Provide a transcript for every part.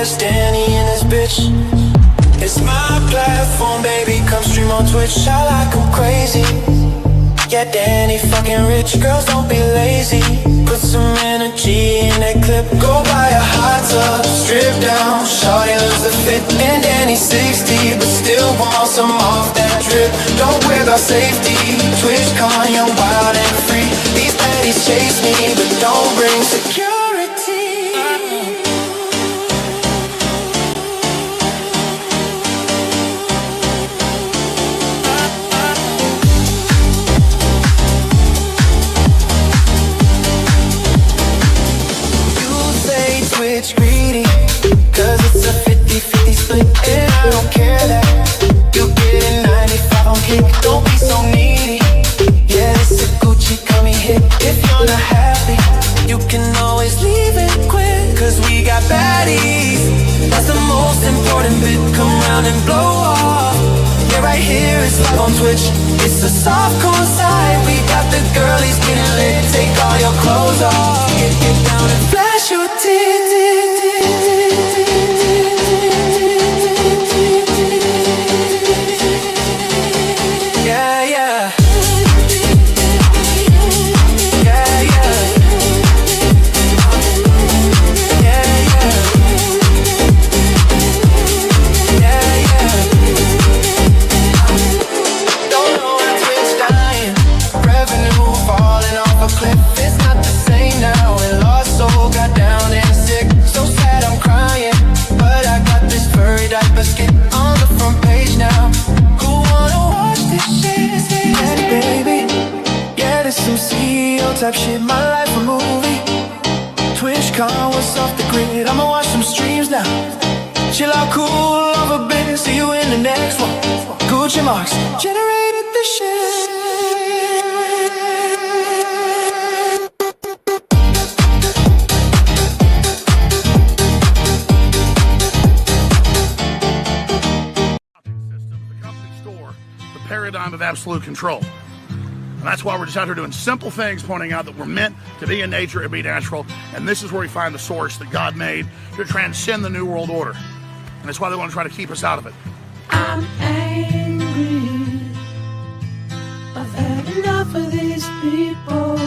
Yes, Danny and this bitch. It's my platform, baby, come stream on Twitch. I like 'em crazy. Yeah, Danny fucking rich. Girls, don't be lazy. Put some energy in that clip. Go buy a hot tub, strip down, shawty loves the fit. And Danny's 60, but still wants some off that drip. Don't wear the safety. Twitch con, young, wild and free. These baddies chase me, but don't bring security. Greedy, cause it's a 50-50 split. And I don't care that you get a 95 on kick. Don't be so needy. Yeah, this is a Gucci coming hit. If you're not happy, you can always leave it quick. Cause we got baddies, that's the most important bit. Come round and blow off. Yeah, right here it's live on Twitch. It's a softcore side. We got the girlies getting lit. Take all your clothes off. Get down and flash your tits. Type shit, my life a movie. TwitchCon was off the grid. I'ma watch some streams now. Chill out, cool off a bit. See you in the next one. Gucci marks generated the shit. Systems, the company store, the paradigm of absolute control. And that's why we're just out here doing simple things, pointing out that we're meant to be in nature and be natural. And this is where we find the source that God made to transcend the New World Order. And that's why they want to try to keep us out of it. I'm angry. I've had enough of these people.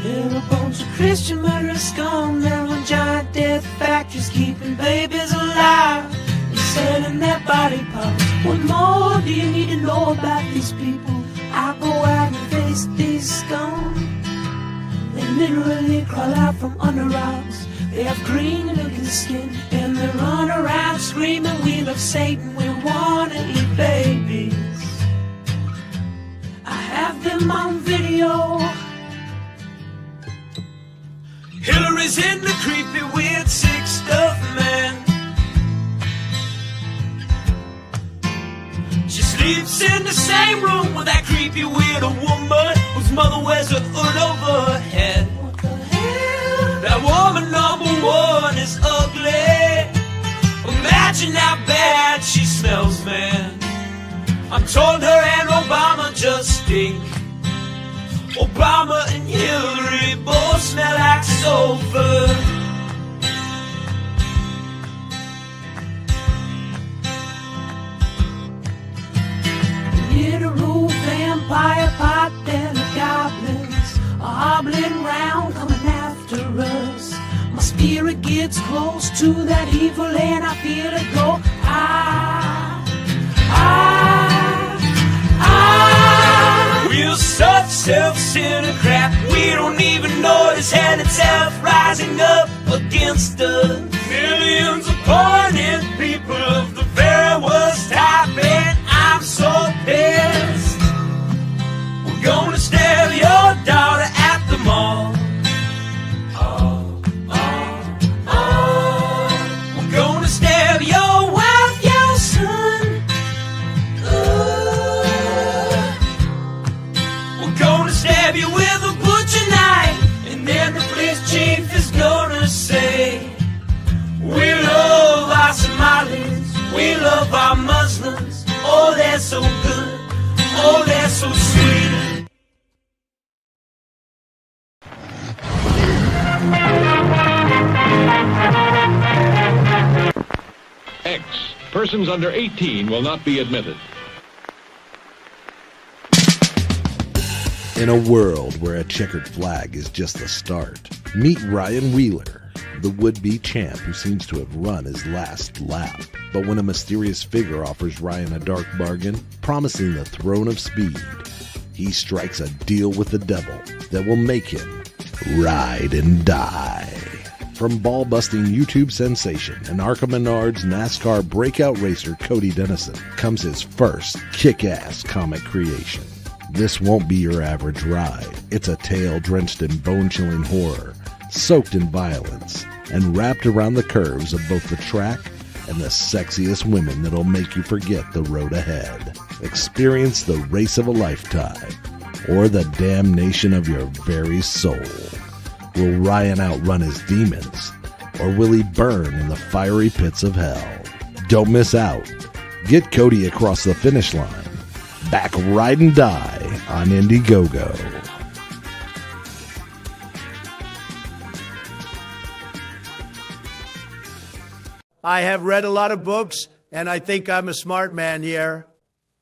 They're a bunch of Christian murderers, scum. They're on giant death factories, keeping babies alive and selling their body parts. What more do you need to know about these people? I go out and face these scum. They literally crawl out from under rocks. They have green looking skin, and they run around screaming, we love Satan, we wanna eat babies. I have them on video. Hillary's in the creepy, weird, sick stuff, man. She sleeps in the same room with that creepy, weird woman whose mother wears a hood over her head. What the hell? That woman number one is ugly. Imagine how bad she smells, man. I'm told her and Obama just stink. Obama and Hillary both smell like sulfur. Literal vampire pot, then the goblins are hobbling round, coming after us. My spirit gets close to that evil and I feel it go. We're such self-centered crap, we don't even notice hell itself rising up against us. Millions of pointed people of the very worst type, and I'm so pissed. We're gonna stab your daughter at the mall. We're gonna stab your wife, your son. We're gonna stab you with a butcher knife, and then the police chief is gonna say, we love our Somalis, we love our Muslims. Oh, they're so good, oh, they're so sweet. X. Persons under 18 will not be admitted. In a world where a checkered flag is just the start, meet Ryan Wheeler, the would-be champ who seems to have run his last lap. But when a mysterious figure offers Ryan a dark bargain, promising the throne of speed, he strikes a deal with the devil that will make him ride and die. From ball-busting YouTube sensation and Arca Menard's NASCAR breakout racer Cody Dennison comes his first kick-ass comic creation. This won't be your average ride. It's a tale drenched in bone-chilling horror, soaked in violence, and wrapped around the curves of both the track and the sexiest women that'll make you forget the road ahead. Experience the race of a lifetime, or the damnation of your very soul. Will Ryan outrun his demons, or will he burn in the fiery pits of hell? Don't miss out. Get Cody across the finish line. Back Ride and Die on Indiegogo. I have read a lot of books, and I think I'm a smart man here.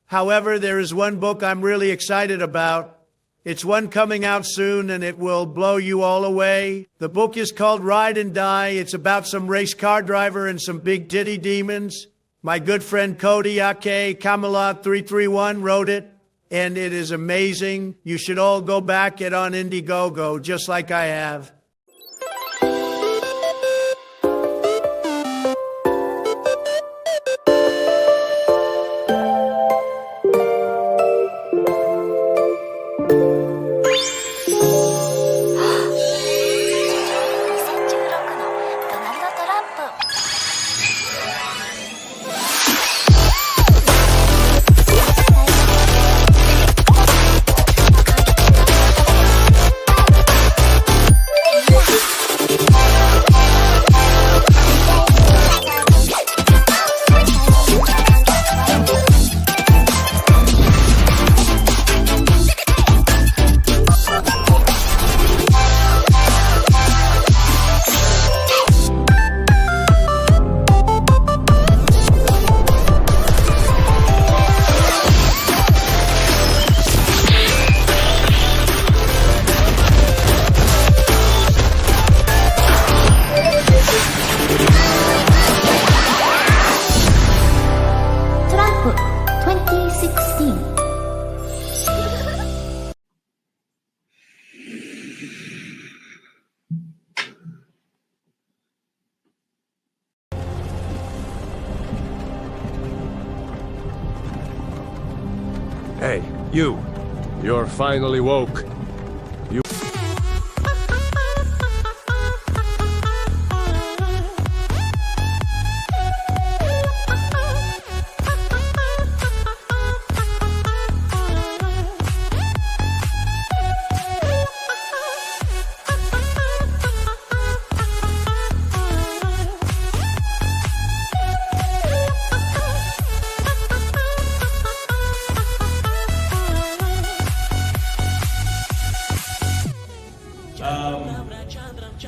However, there is one book I'm really excited about. It's one coming out soon, and it will blow you all away. The book is called Ride and Die. It's about some race car driver and some big titty demons. My good friend Cody Ake Camelot 331 wrote it, and it is amazing. You should all go back it on Indiegogo, just like I have. Hey, you. You're finally woke. You...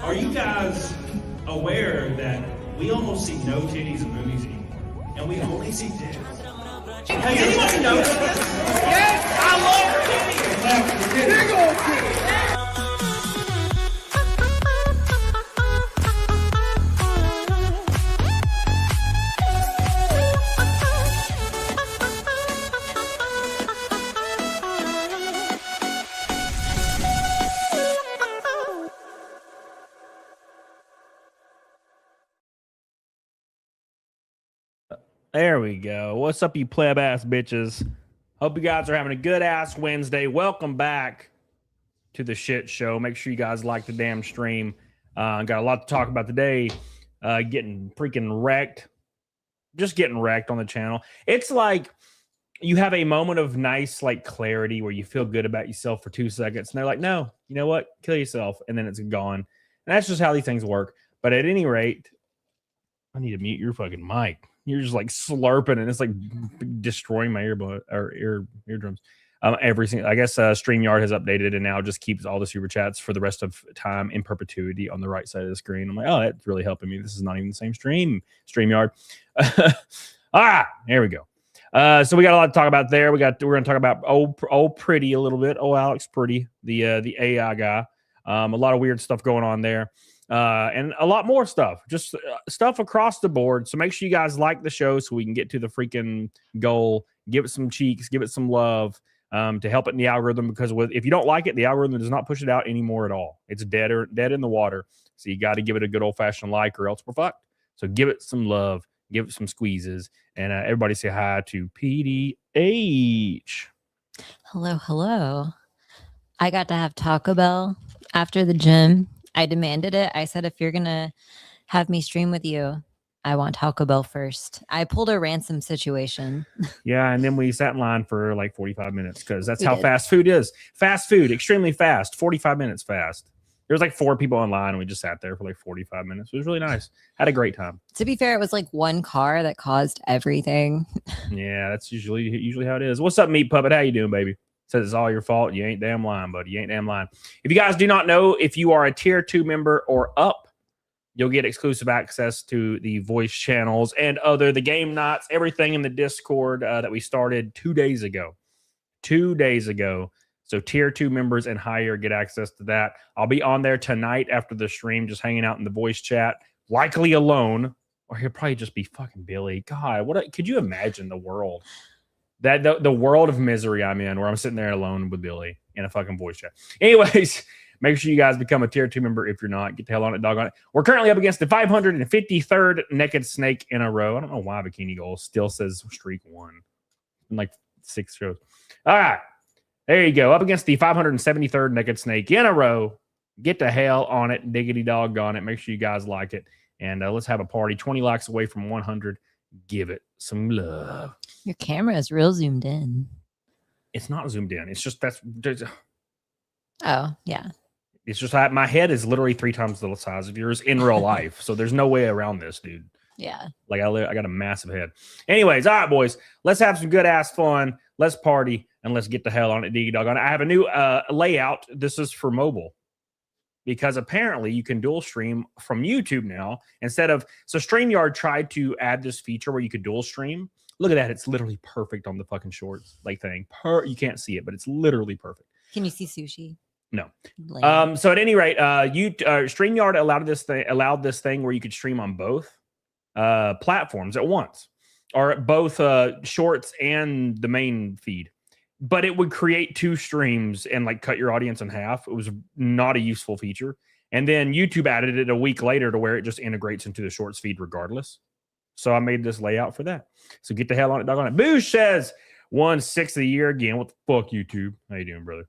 Are you guys aware that we almost see no titties in movies anymore? And we only see dicks? Has anybody noticed this? Yes, I love titties! Big old titties! There we go. What's up, you pleb ass bitches? Hope you guys are having a good ass Wednesday. Welcome back to the shit show. Make sure you guys like the damn stream. Got a lot to talk about today. Getting freaking wrecked. Just getting wrecked on the channel. It's like you have a moment of nice like clarity where you feel good about yourself for 2 seconds. And they're like, no, you know what? Kill yourself. And then it's gone. And that's just how these things work. But at any rate, I need to mute your fucking mic. You're just like slurping and it's like destroying my earbud or eardrums. every single. I guess StreamYard has updated and now just keeps all the super chats for the rest of time in perpetuity on the right side of the screen. I'm like, oh, that's really helping me. This is not even the same StreamYard. There we go. So we got a lot to talk about there. We're going to talk about old Pretti a little bit. Oh, Alex Pretti, the AI guy. A lot of weird stuff going on there. And a lot more stuff, just stuff across the board. So make sure you guys like the show so we can get to the freaking goal. Give it some cheeks, give it some love to help it in the algorithm. Because if you don't like it, the algorithm does not push it out anymore at all. It's dead in the water. So you got to give it a good old fashioned like, or else we're fucked. So give it some love, give it some squeezes, and everybody say hi to PDH. Hello, hello. I got to have Taco Bell after the gym. I demanded it. I said, if you're going to have me stream with you, I want Taco Bell first. I pulled a ransom situation. Yeah, and then we sat in line for like 45 minutes because that's how fast food is. Fast food, extremely fast, 45 minutes fast. There was like 4 people online, and we just sat there for like 45 minutes. It was really nice. Had a great time. To be fair, it was like one car that caused everything. Yeah, that's usually how it is. What's up, Meat Puppet? How you doing, baby? Says it's all your fault. You ain't damn lying, buddy. You ain't damn lying. If you guys do not know, if you are a tier 2 member or up, you'll get exclusive access to the voice channels and the game nights, everything in the Discord that we started 2 days ago. 2 days ago. So tier 2 members and higher get access to that. I'll be on there tonight after the stream, just hanging out in the voice chat, likely alone, or he'll probably just be fucking Billy. God, could you imagine the world? The world of misery I'm in, where I'm sitting there alone with Billy in a fucking voice chat. Anyways, make sure you guys become a tier 2 member. If you're not, get the hell on it, dog on it. We're currently up against the 553rd naked snake in a row. I don't know why Bikini Gold still says streak 1 in like 6 shows. All right, there you go. Up against the 573rd naked snake in a row. Get the hell on it, diggity dog on it. Make sure you guys like it, and let's have a party. 20 likes away from 100. Give it some love. Your camera is real zoomed in. It's not zoomed in. It's just Oh, yeah. It's just my head is literally 3 times the size of yours in real life. So there's no way around this, dude. Yeah. Like I got a massive head. Anyways, all right, boys. Let's have some good ass fun. Let's party and let's get the hell on it, diggy dog on it. I have a new layout. This is for mobile. Because apparently you can dual stream from YouTube now instead of. So StreamYard tried to add this feature where you could dual stream. Look at that. It's literally perfect on the fucking shorts thing. You can't see it, but it's literally perfect. Can you see sushi? No. So at any rate, StreamYard allowed this thing where you could stream on both platforms at once, or both shorts and the main feed. But it would create 2 streams and like cut your audience in half. It was not a useful feature. And then YouTube added it a week later to where it just integrates into the shorts feed regardless. So I made this layout for that. So get the hell on it, dog on it. Boosh says 1/6 of the year again. What the fuck, YouTube? How you doing, brother?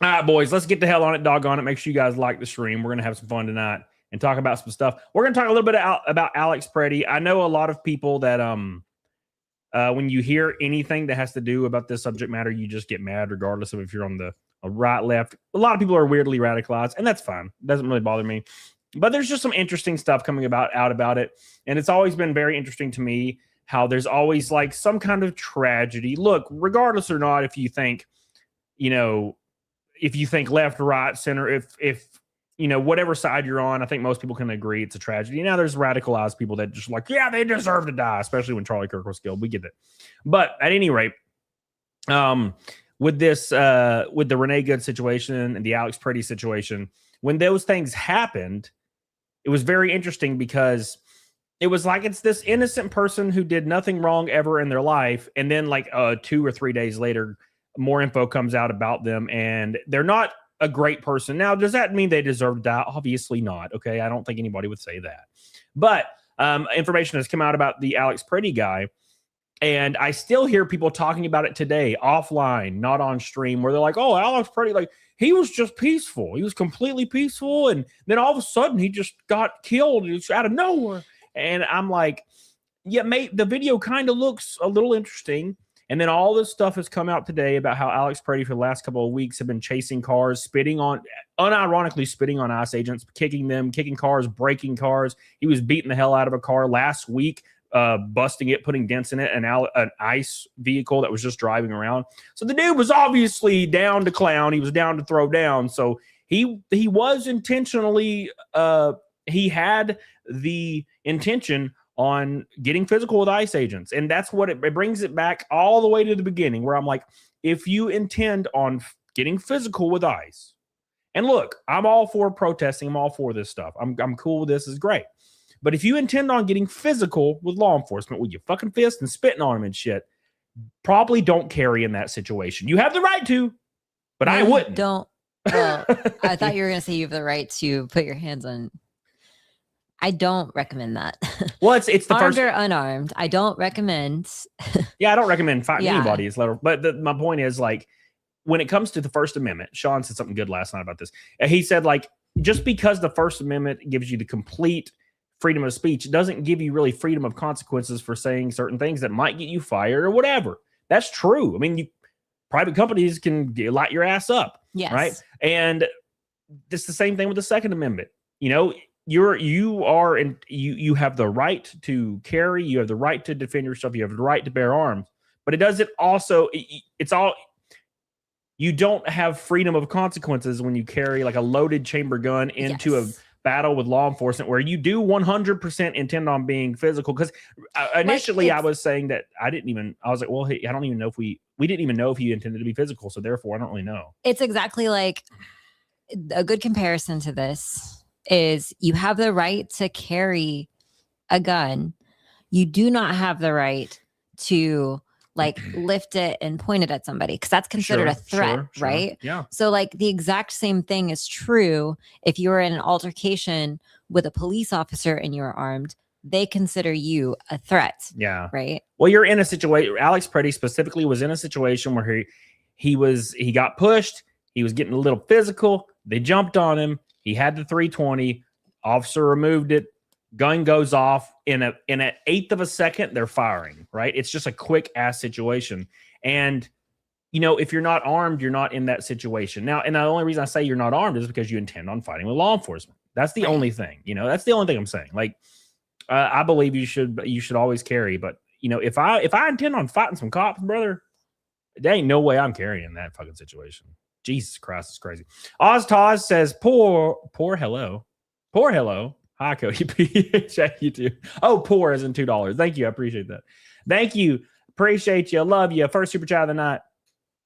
All right, boys, let's get the hell on it, dog on it. Make sure you guys like the stream. We're going to have some fun tonight and talk about some stuff. We're going to talk a little bit about Alex Pretti. I know a lot of people that when you hear anything that has to do about this subject matter, you just get mad regardless of if you're on the right, left. A lot of people are weirdly radicalized, and that's fine. It doesn't really bother me. But there's just some interesting stuff coming out about it. And it's always been very interesting to me how there's always like some kind of tragedy. Look, regardless or not, if you think left, right, center, if whatever side you're on, I think most people can agree it's a tragedy. Now there's radicalized people that just like, yeah, they deserve to die, especially when Charlie Kirk was killed. We get it. But at any rate, with the Renee Good situation and the Alex Pretti situation, when those things happened, it was very interesting because it was like it's this innocent person who did nothing wrong ever in their life. And then like 2 or 3 days later, more info comes out about them and they're not a great person. Now, does that mean they deserve to die? Obviously not. Okay. I don't think anybody would say that. But information has come out about the Alex Pretti guy. And I still hear people talking about it today, offline, not on stream, where they're like, oh, Alex Pretti, like, he was just peaceful. He was completely peaceful. And then all of a sudden, he just got killed out of nowhere. And I'm like, yeah, mate, the video kind of looks a little interesting. And then all this stuff has come out today about how Alex Pretti for the last couple of weeks have been chasing cars, unironically spitting on ICE agents, kicking cars, breaking cars. He was beating the hell out of a car last week. busting it, putting dents in it, and an ICE vehicle that was just driving around. So the dude was obviously down to clown. He was down to throw down. So he was intentionally, he had the intention on getting physical with ICE agents. And that's what it brings it back all the way to the beginning, where I'm like, if you intend on getting physical with ICE, and look, I'm all for protesting. I'm all for this stuff. I'm cool with this. It's great. But if you intend on getting physical with law enforcement with your fucking fist and spitting on them and shit, probably don't carry in that situation. You have the right to, but I wouldn't. Don't. Well, I thought you were going to say you have the right to put your hands on. I don't recommend that. Well, it's the armed first or unarmed. I don't recommend. Yeah, I don't recommend fighting anybody. But my point is, like, when it comes to the First Amendment, Sean said something good last night about this. He said, like, just because the First Amendment gives you the complete freedom of speech, it doesn't give you really freedom of consequences for saying certain things that might get you fired or whatever. That's true. I mean, private companies can light your ass up. Yes. Right. And it's the same thing with the Second Amendment. You know, you have the right to carry, you have the right to defend yourself, you have the right to bear arms, but it doesn't also, you don't have freedom of consequences when you carry like a loaded chamber gun into a battle with law enforcement, where you do 100% intend on being physical. Because initially I was saying that I was like, well, hey, I don't even know if we didn't even know if he intended to be physical. So therefore I don't really know. It's exactly like a good comparison to this is you have the right to carry a gun. You do not have the right to like lift it and point it at somebody, because that's considered a threat, right? Yeah. So like the exact same thing is true if you're in an altercation with a police officer and you're armed. They consider you a threat. Yeah. Right. Well, you're in a situation. Alex Pretti specifically was in a situation where he got pushed. He was getting a little physical. They jumped on him. He had the 320. Officer removed it. Gun goes off in an eighth of a second. They're firing. Right. It's just a quick ass situation. And you know, if you're not armed, you're not in that situation. Now, and the only reason I say you're not armed is because you intend on fighting with law enforcement. That's the only thing. You know, that's the only thing I'm saying. Like, I believe you should always carry. But you know, if I intend on fighting some cops, brother, there ain't no way I'm carrying that fucking situation. Jesus Christ, it's crazy. Oztaz says, poor hello. Hi, Cody P. Check you too. Oh, poor as in $2. Thank you. I appreciate that. Thank you. Appreciate you. Love you. First super chat of the night.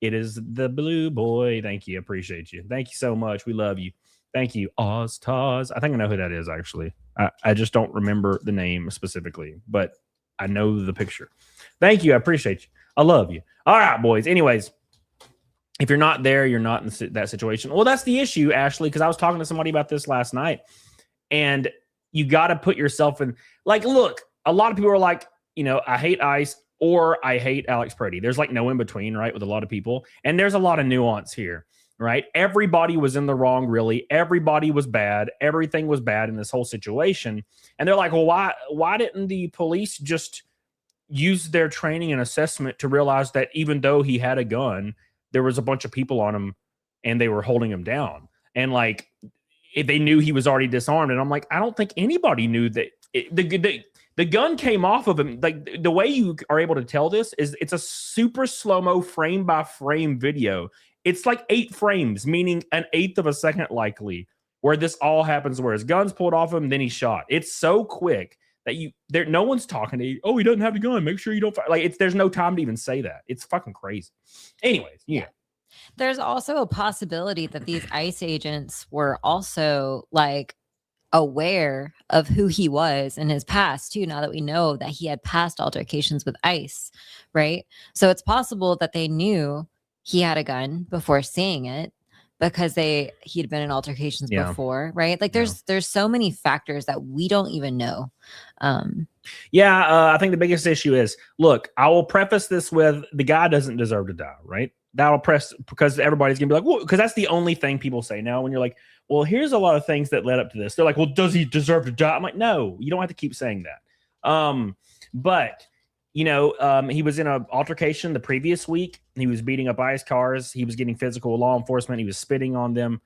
It is the Blue Boy. Thank you. Appreciate you. Thank you so much. We love you. Thank you. Oztaz. I think I know who that is, actually. I just don't remember the name specifically, but I know the picture. Thank you. I appreciate you. I love you. All right, boys. Anyways, if you're not there, you're not in that situation. Well, that's the issue, Ashley, because I was talking to somebody about this last night, and you got to put yourself in, like, look, a lot of people are like, you know, I hate ICE or I hate Alex Pretti. There's like no in between, right, with a lot of people. And there's a lot of nuance here, right? Everybody was in the wrong, really. Everybody was bad. Everything was bad in this whole situation. And they're like, well, why didn't the police just use their training and assessment to realize that even though he had a gun, there was a bunch of people on him and they were holding him down? And like, they knew he was already disarmed. And I'm like, I don't think anybody knew that the gun came off of him. Like, the way you are able to tell this is it's a super slow-mo frame by frame video. It's like 8 frames, meaning an eighth of a second likely, where this all happens, where his gun's pulled off him, then he's shot. It's so quick that no one's talking to you. Oh, he doesn't have the gun. Make sure you don't fight. Like, there's no time to even say that. It's fucking crazy. Anyways, yeah. There's also a possibility that these ICE agents were also like aware of who he was in his past too, now that we know that he had past altercations with ICE, right? So it's possible that they knew he had a gun before seeing it because he'd been in altercations before, right? Like there's so many factors that we don't even know. I think the biggest issue is, look, I will preface this with, the guy doesn't deserve to die, right? That'll press, because everybody's gonna be like, well, because that's the only thing people say now when you're like, well, here's a lot of things that led up to this. They're like, well, does he deserve to die? I'm like, no, you don't have to keep saying that. But you know, he was in an altercation the previous week. He was beating up ICE cars. He was getting physical with law enforcement. He was spitting on them.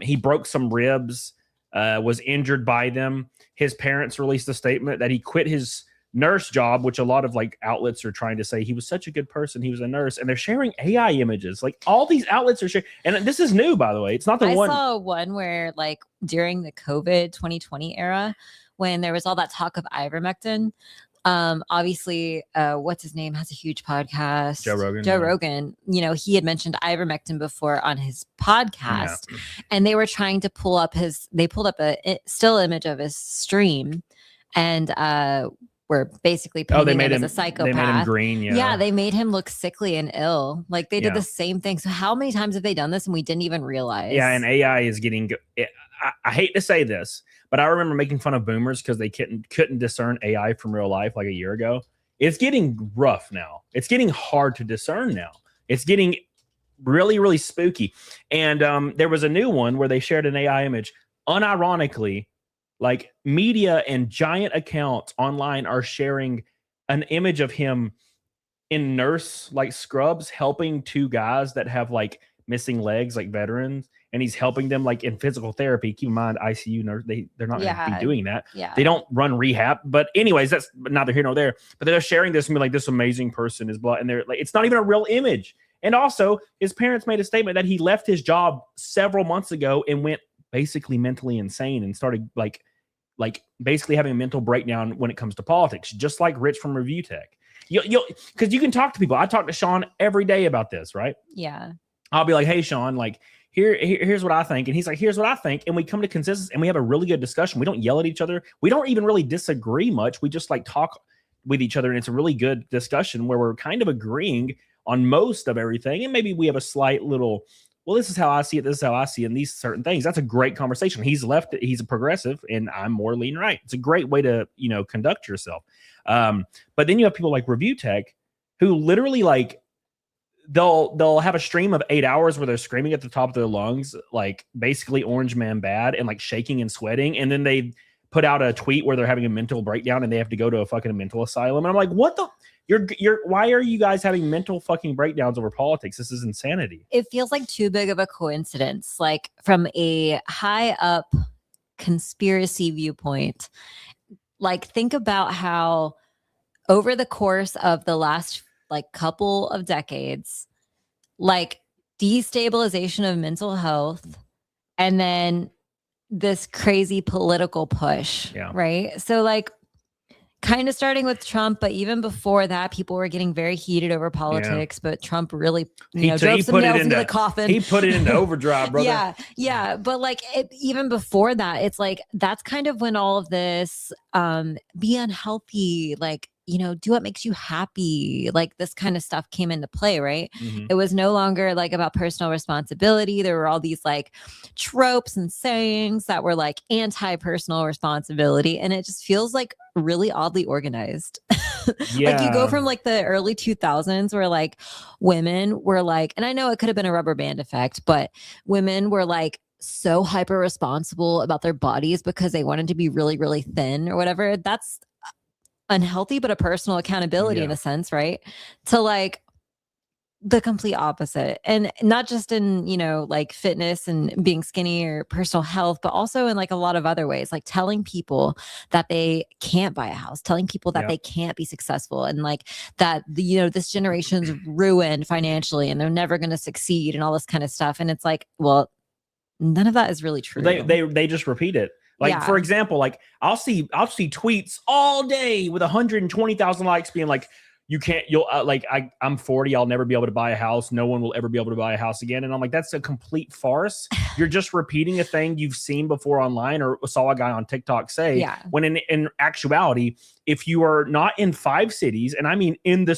He broke some ribs, was injured by them. His parents released a statement that he quit his nurse job, which a lot of like outlets are trying to say he was such a good person. He was a nurse, and they're sharing AI images. Like all these outlets are sharing, and this is new, by the way. It's not the I one. saw one where like during the COVID 2020 era, when there was all that talk of ivermectin. Obviously, what's his name has a huge podcast. Joe Rogan, you know, he had mentioned ivermectin before on his podcast, and they were trying to pull up they pulled up a still image of his stream, and were basically painting him as a psychopath. They made him green. Yeah, they made him look sickly and ill. Like they did the same thing. So how many times have they done this and we didn't even realize? Yeah, and AI is getting. I hate to say this, but I remember making fun of boomers because they couldn't discern AI from real life like a year ago. It's getting rough now. It's getting hard to discern now. It's getting really, really spooky. And there was a new one where they shared an AI image. Unironically, like media and giant accounts online are sharing an image of him in nurse like scrubs helping two guys that have like missing legs, like veterans. And he's helping them like in physical therapy. Keep in mind, ICU nurse, they're not going to be doing that. Yeah. They don't run rehab. But anyways, that's neither here nor there. But they're sharing this and be like, this amazing person is blood. And they're like, it's not even a real image. And also, his parents made a statement that he left his job several months ago and went basically mentally insane and started like basically having a mental breakdown when it comes to politics, just like Rich from Review Tech. Because you can talk to people. I talk to Sean every day about this, right? Yeah. I'll be like, hey, Sean, like, here's what I think. And he's like, here's what I think. And we come to consensus and we have a really good discussion. We don't yell at each other. We don't even really disagree much. We just like talk with each other. And it's a really good discussion where we're kind of agreeing on most of everything. And maybe we have a slight little, well, this is how I see it. This is how I see it. And these certain things. That's a great conversation. He's a progressive and I'm more lean right. It's a great way to, conduct yourself. But then you have people like Review Tech who literally like, they'll have a stream of 8 hours where they're screaming at the top of their lungs, like basically Orange Man bad and like shaking and sweating. And then they put out a tweet where they're having a mental breakdown and they have to go to a fucking mental asylum. And I'm like, what the, why are you guys having mental fucking breakdowns over politics? This is insanity. It feels like too big of a coincidence. Like from a high up conspiracy viewpoint, like think about how over the course of the last like couple of decades, like destabilization of mental health and then this crazy political push, right? So like kind of starting with Trump, but even before that, people were getting very heated over politics, but Trump really, drove some nails into the coffin. He put it into overdrive, brother. Yeah. But like even before that, it's like, that's kind of when all of this, be unhealthy, like, do what makes you happy. Like this kind of stuff came into play, right? Mm-hmm. It was no longer like about personal responsibility. There were all these like tropes and sayings that were like anti-personal responsibility. And it just feels like really oddly organized. Like you go from like the early 2000s where like women were like, and I know it could have been a rubber band effect, but women were like so hyper responsible about their bodies because they wanted to be really, really thin or whatever. That's unhealthy, but a personal accountability in a sense, right? To like the complete opposite. And not just in, like fitness and being skinny or personal health, but also in like a lot of other ways, like telling people that they can't buy a house, telling people that they can't be successful and like that, this generation's ruined financially and they're never going to succeed and all this kind of stuff. And it's like, well, none of that is really true. They just repeat it. Like, for example, like I'll see tweets all day with 120,000 likes being like, I'm 40. I'll never be able to buy a house. No one will ever be able to buy a house again. And I'm like, that's a complete farce. You're just repeating a thing you've seen before online or saw a guy on TikTok say, when in actuality, if you are not in 5 cities, and I mean in the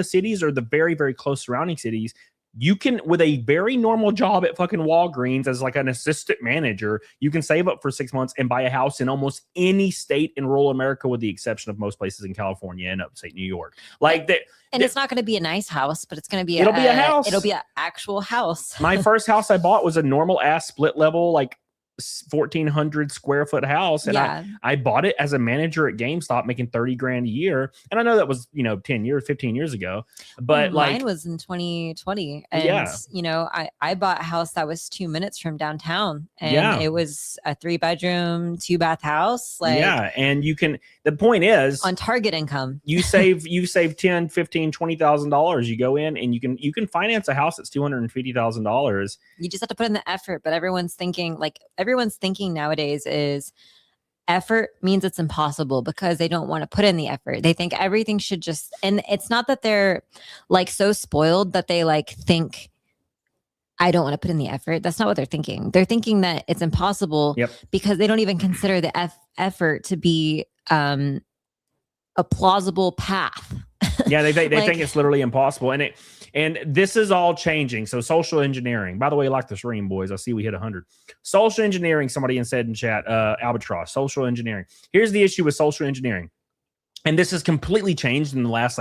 cities or the very, very close surrounding cities, you can, with a very normal job at fucking Walgreens as like an assistant manager, you can save up for 6 months and buy a house in almost any state in rural America, with the exception of most places in California and upstate New York. Like that. And it's not going to be a nice house, but it's going to be it'll be a house. It'll be an actual house. My first house I bought was a normal ass split level, like 1,400 square foot house. And I bought it as a manager at GameStop making 30 grand a year. And I know that was, 10 years, 15 years ago, but mine was in 2020. And, I bought a house that was 2 minutes from downtown, and it was a 3-bedroom, 2-bath house. And the point is on target income, you save $10, $15, $20,000. You go in and you can finance a house that's $250,000. You just have to put in the effort. But everyone's thinking nowadays is effort means it's impossible, because they don't want to put in the effort. They think everything should just, and it's not that they're like so spoiled that they like think I don't want to put in the effort. That's not what they're thinking. They're thinking that it's impossible because they don't even consider the effort to be a plausible path. They think it's literally impossible. And this is all changing. So social engineering, by the way, like the stream, boys, I see we hit 100. Social engineering, somebody said in chat, Albatross, social engineering. Here's the issue with social engineering. And this has completely changed in the last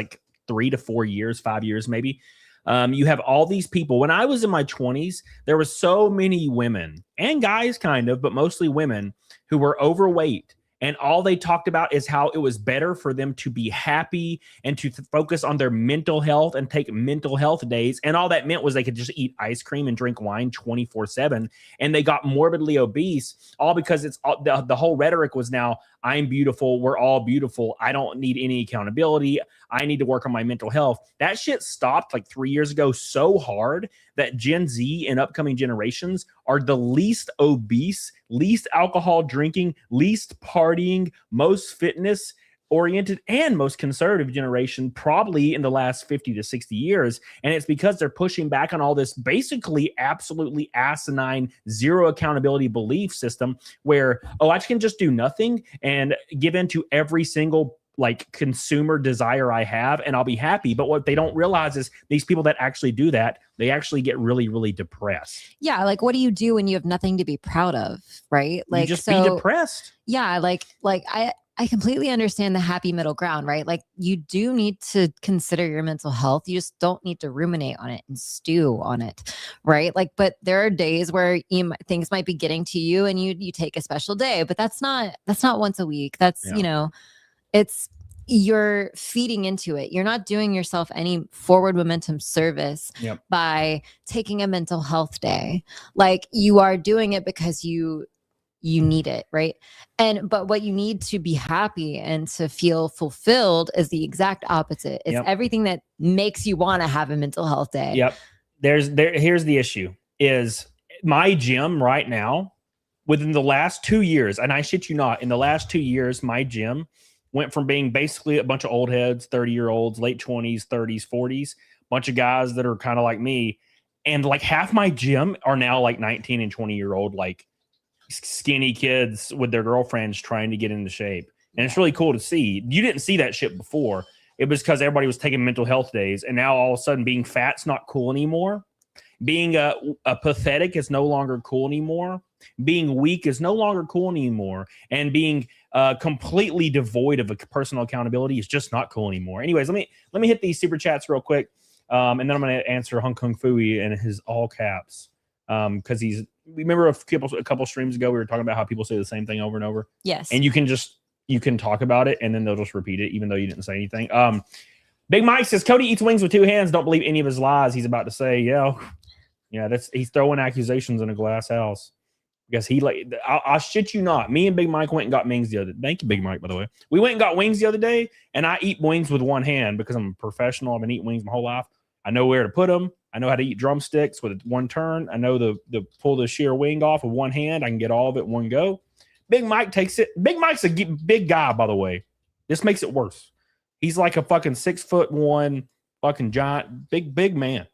3 to 4 years, 5 years, maybe. You have all these people. When I was in my 20s, there were so many women and guys kind of, but mostly women who were overweight. And all they talked about is how it was better for them to be happy and to focus on their mental health and take mental health days. And all that meant was they could just eat ice cream and drink wine 24/7. And they got morbidly obese, all because the whole rhetoric was now, I'm beautiful. We're all beautiful. I don't need any accountability. I need to work on my mental health. That shit stopped 3 years ago so hard that Gen Z and upcoming generations are the least obese, least alcohol drinking, least partying, most fitness oriented, and most conservative generation probably in the last 50 to 60 years. And it's because they're pushing back on all this basically absolutely asinine, zero accountability belief system where, I can just do nothing and give in to every single consumer desire I have and I'll be happy. But what they don't realize is these people that actually do that, they actually get really, really depressed. Yeah. What do you do when you have nothing to be proud of? Right. You just be depressed. Yeah. I completely understand the happy middle ground, right? You do need to consider your mental health. You just don't need to ruminate on it and stew on it, right? But there are days where things might be getting to you and you take a special day, but that's not once a week. That's, you're feeding into it. You're not doing yourself any forward momentum service by taking a mental health day. You are doing it because you need it, right? But what you need to be happy and to feel fulfilled is the exact opposite. It's everything that makes you want to have a mental health day. Yep. Here's the issue is my gym right now, within the last 2 years, and I shit you not, in the last 2 years, my gym went from being basically a bunch of old heads, 30-year-olds, late 20s, 30s, 40s, bunch of guys that are kind of like me. And half my gym are now 19 and 20-year-old, skinny kids with their girlfriends trying to get into shape. And it's really cool to see. You didn't see that shit before. It was because everybody was taking mental health days. And now all of a sudden being fat's not cool anymore. Being a pathetic is no longer cool anymore. Being weak is no longer cool anymore. And being completely devoid of a personal accountability is just not cool anymore. Anyways, let me hit these super chats real quick. And then I'm going to answer Hong Kong Fooey in his all caps. Because remember a couple streams ago, we were talking about how people say the same thing over and over. Yes. And you can talk about it and then they'll just repeat it, even though you didn't say anything. Big Mike says, Cody eats wings with 2 hands. Don't believe any of his lies. He's about to say, he's throwing accusations in a glass house. Because I'll shit you not. Me and Big Mike went and got wings the other day. Thank you, Big Mike, by the way. We went and got wings the other day, and I eat wings with 1 hand because I'm a professional. I've been eating wings my whole life. I know where to put them. I know how to eat drumsticks with 1 turn. I know the pull the sheer wing off with 1 hand. I can get all of it in 1 go. Big Mike takes it. Big Mike's a big guy, by the way. This makes it worse. He's like a fucking 6'1", fucking giant, big man.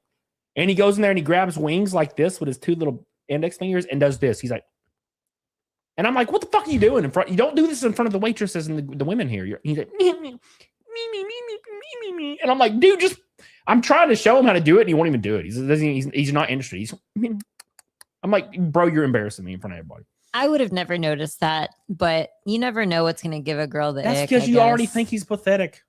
And he goes in there and he grabs wings like this with his 2 little index fingers and does this. He's like, and I'm like, what the fuck are you doing in front? You don't do this in front of the waitresses and the women here. He's like, me. And I'm like, dude, I'm trying to show him how to do it, and he won't even do it. He's not interested. I'm like, bro, you're embarrassing me in front of everybody. I would have never noticed that, but you never know what's going to give a girl the ick. That's because you already think he's pathetic.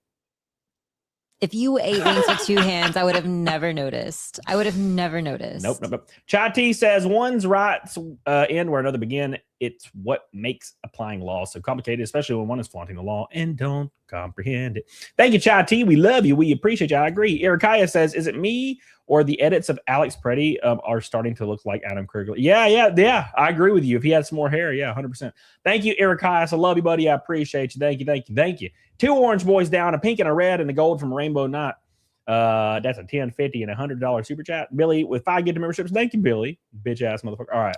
If you ate wings with two hands, I would have never noticed. Nope. Chai T says one's rights end where another begin. It's what makes applying law so complicated, especially when one is flaunting the law and don't comprehend it. Thank you, Chai T. We love you. We appreciate you. I agree. Ericaya says, is it me or the edits of Alex Pretti are starting to look like Adam Krigler? Yeah. I agree with you. If he had some more hair, 100%. Thank you, Ericaya. I love you, buddy. I appreciate you. Thank you. 2 orange boys down, a pink and a red, and a gold from Rainbow Night. That's a $10.50 and $100 super chat. Billy with 5 gift memberships. Thank you, Billy. Bitch ass motherfucker. All right.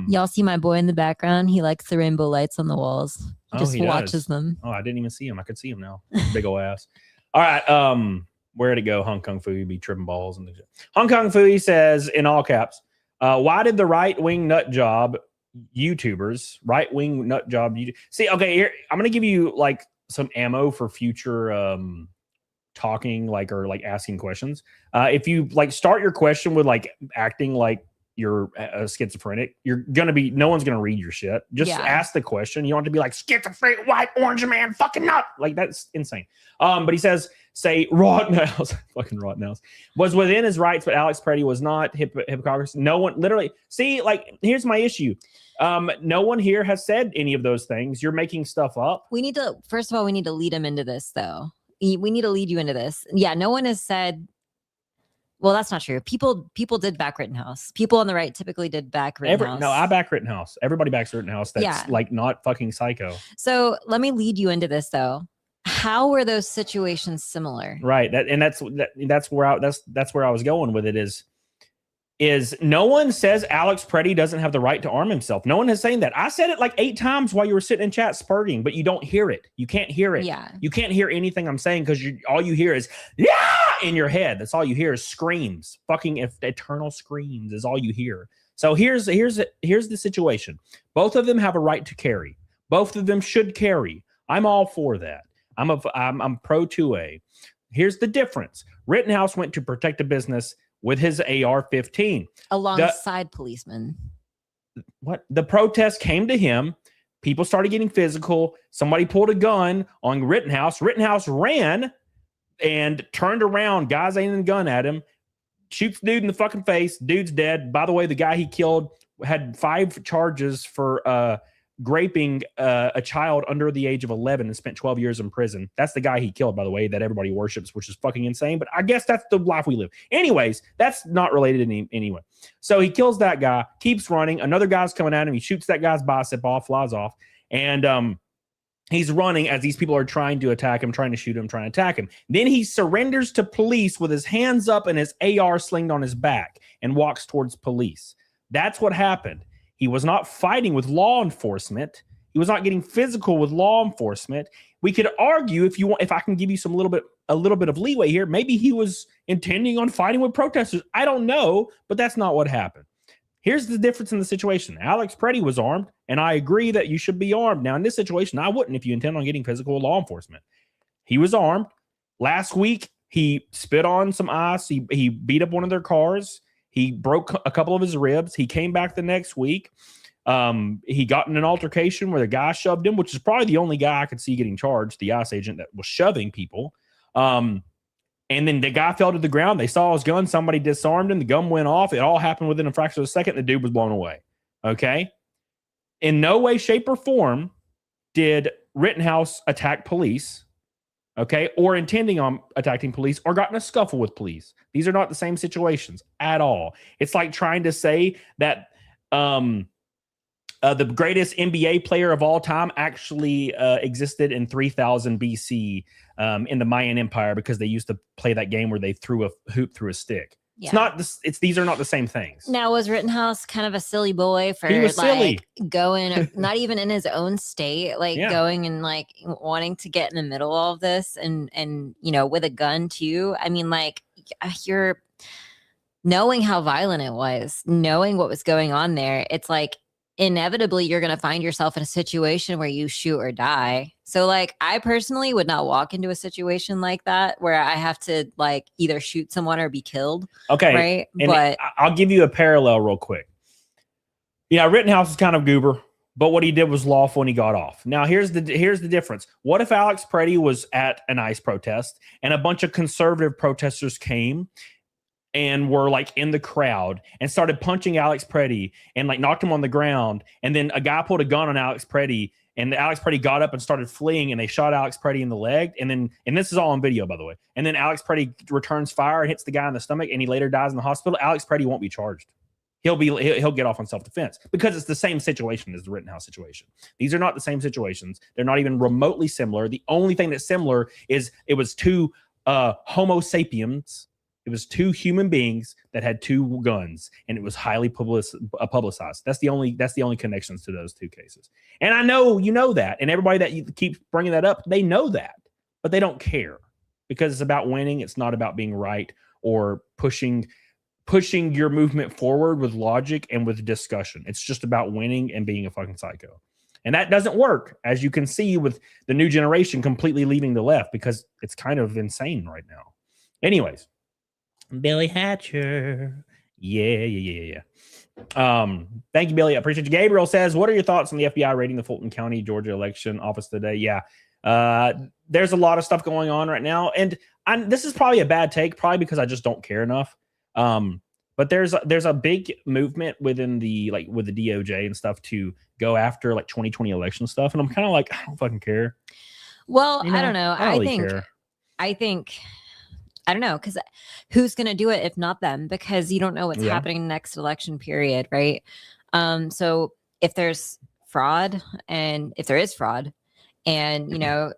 Y'all see my boy in the background? He likes the rainbow lights on the walls. He just watches them. Oh, I didn't even see him. I could see him now. Big ol' ass. All right. Where'd it go? Hong Kong Fooey be tripping balls and Hong Kong Fooey says in all caps, why did the right-wing nut job YouTubers, see, okay, here I'm gonna give you like some ammo for future talking or asking questions. If you start your question with acting like you're a schizophrenic, no one's gonna read your shit. Just ask the question. You don't have to be like schizophrenic, white, orange man, fucking nut. That's insane. But he says, say Rottenhouse, fucking Rottenhouse, was within his rights, but Alex Pretti was not. Hypocrisy. No one literally see, here's my issue. No one here has said any of those things. You're making stuff up. First of all, we need to lead him into this though. We need to lead you into this. Yeah, no one has said. Well, that's not true. People did back Rittenhouse. People on the right typically did back Rittenhouse. No, I back Rittenhouse. Everybody backs Rittenhouse. That's not fucking psycho. So let me lead you into this though. How were those situations similar? Right. That's where I was going with it is no one says Alex Pretti doesn't have the right to arm himself. No one is saying that. I said it 8 times while you were sitting in chat spurting, but you don't hear it. You can't hear it. Yeah. You can't hear anything I'm saying because all you hear is in your head. That's all you hear is screams. Fucking eternal screams is all you hear. So here's the situation. Both of them have a right to carry. Both of them should carry. I'm all for that. I'm pro 2A. Here's the difference. Rittenhouse went to protect a business with his AR-15 alongside policemen. What? The protest came to him. People started getting physical. Somebody pulled a gun on Rittenhouse. Rittenhouse ran and turned around. Guys aiming a gun at him. Shoots dude in the fucking face. Dude's dead. By the way, the guy he killed had 5 charges for raping a child under the age of 11 and spent 12 years in prison. That's the guy he killed, by the way, that everybody worships, which is fucking insane. But I guess that's the life we live. Anyways, that's not related anyway. So he kills that guy, keeps running. Another guy's coming at him. He shoots that guy's bicep off, flies off. And he's running as these people are trying to attack him, trying to shoot him, trying to attack him. Then he surrenders to police with his hands up and his AR slinged on his back and walks towards police. That's what happened. He was not fighting with law enforcement. He was not getting physical with law enforcement. We could argue if I can give you a little bit of leeway here, maybe he was intending on fighting with protesters. I don't know, but that's not what happened. Here's the difference in the situation. Alex Pretti was armed, and I agree that you should be armed. Now, in this situation, I wouldn't if you intend on getting physical with law enforcement. He was armed. Last week, he spit on some ice. He beat up one of their cars. He broke a couple of his ribs. He came back the next week. He got in an altercation where the guy shoved him, which is probably the only guy I could see getting charged, the ICE agent that was shoving people. And then the guy fell to the ground. They saw his gun. Somebody disarmed him. The gun went off. It all happened within a fraction of a second. The dude was blown away. Okay? In no way, shape, or form did Rittenhouse attack police, okay, or intending on attacking police, or got in a scuffle with police. These are not the same situations at all. It's like trying to say that the greatest NBA player of all time actually existed in 3000 BC in the Mayan Empire because they used to play that game where they threw a hoop through a stick. Yeah. It's not. These are not the same things. Now, was Rittenhouse kind of a silly boy for going, not even in his own state, going and wanting to get in the middle of all of this, and with a gun too? I mean, you're knowing how violent it was, knowing what was going on there. It's inevitably you're going to find yourself in a situation where you shoot or die. So I personally would not walk into a situation like that where I have to either shoot someone or be killed. Okay. Right. And I'll give you a parallel real quick. Yeah. Rittenhouse is kind of goober, but what he did was lawful and he got off. Now, here's the difference. What if Alex Pretti was at an ICE protest and a bunch of conservative protesters came and were like in the crowd and started punching Alex Pretti and like knocked him on the ground, and then a guy pulled a gun on Alex Pretti and Alex Pretti got up and started fleeing and they shot Alex Pretti in the leg, and this is all on video, by the way, and then Alex Pretti returns fire and hits the guy in the stomach and he later dies in the hospital. Alex Pretti won't be charged. He'll get off on self-defense because it's the same situation as the Rittenhouse situation. These are not the same situations. They're not even remotely similar. The only thing that's similar is it was two Homo sapiens. It was two human beings that had two guns, and it was highly publicized. That's the only connections to those two cases. And I know you know that, and everybody that you keep bringing that up, they know that, but they don't care because it's about winning. It's not about being right or pushing your movement forward with logic and with discussion. It's just about winning and being a fucking psycho. And that doesn't work, as you can see with the new generation completely leaving the left, because it's kind of insane right now. Anyways, Billy Hatcher. Yeah. Thank you, Billy. I appreciate you. Gabriel says, what are your thoughts on the FBI raiding the Fulton County, Georgia election office today? Yeah. There's a lot of stuff going on right now. And this is probably a bad take, probably because I just don't care enough. But there's a big movement within with the DOJ and stuff to go after like 2020 election stuff. And I'm kind of like, I don't fucking care. Well, You know, I don't know. I don't really care. I think, I don't know, because who's going to do it if not them? Because you don't know what's happening next election period, right? So if there's fraud, and if there is fraud, and, you know,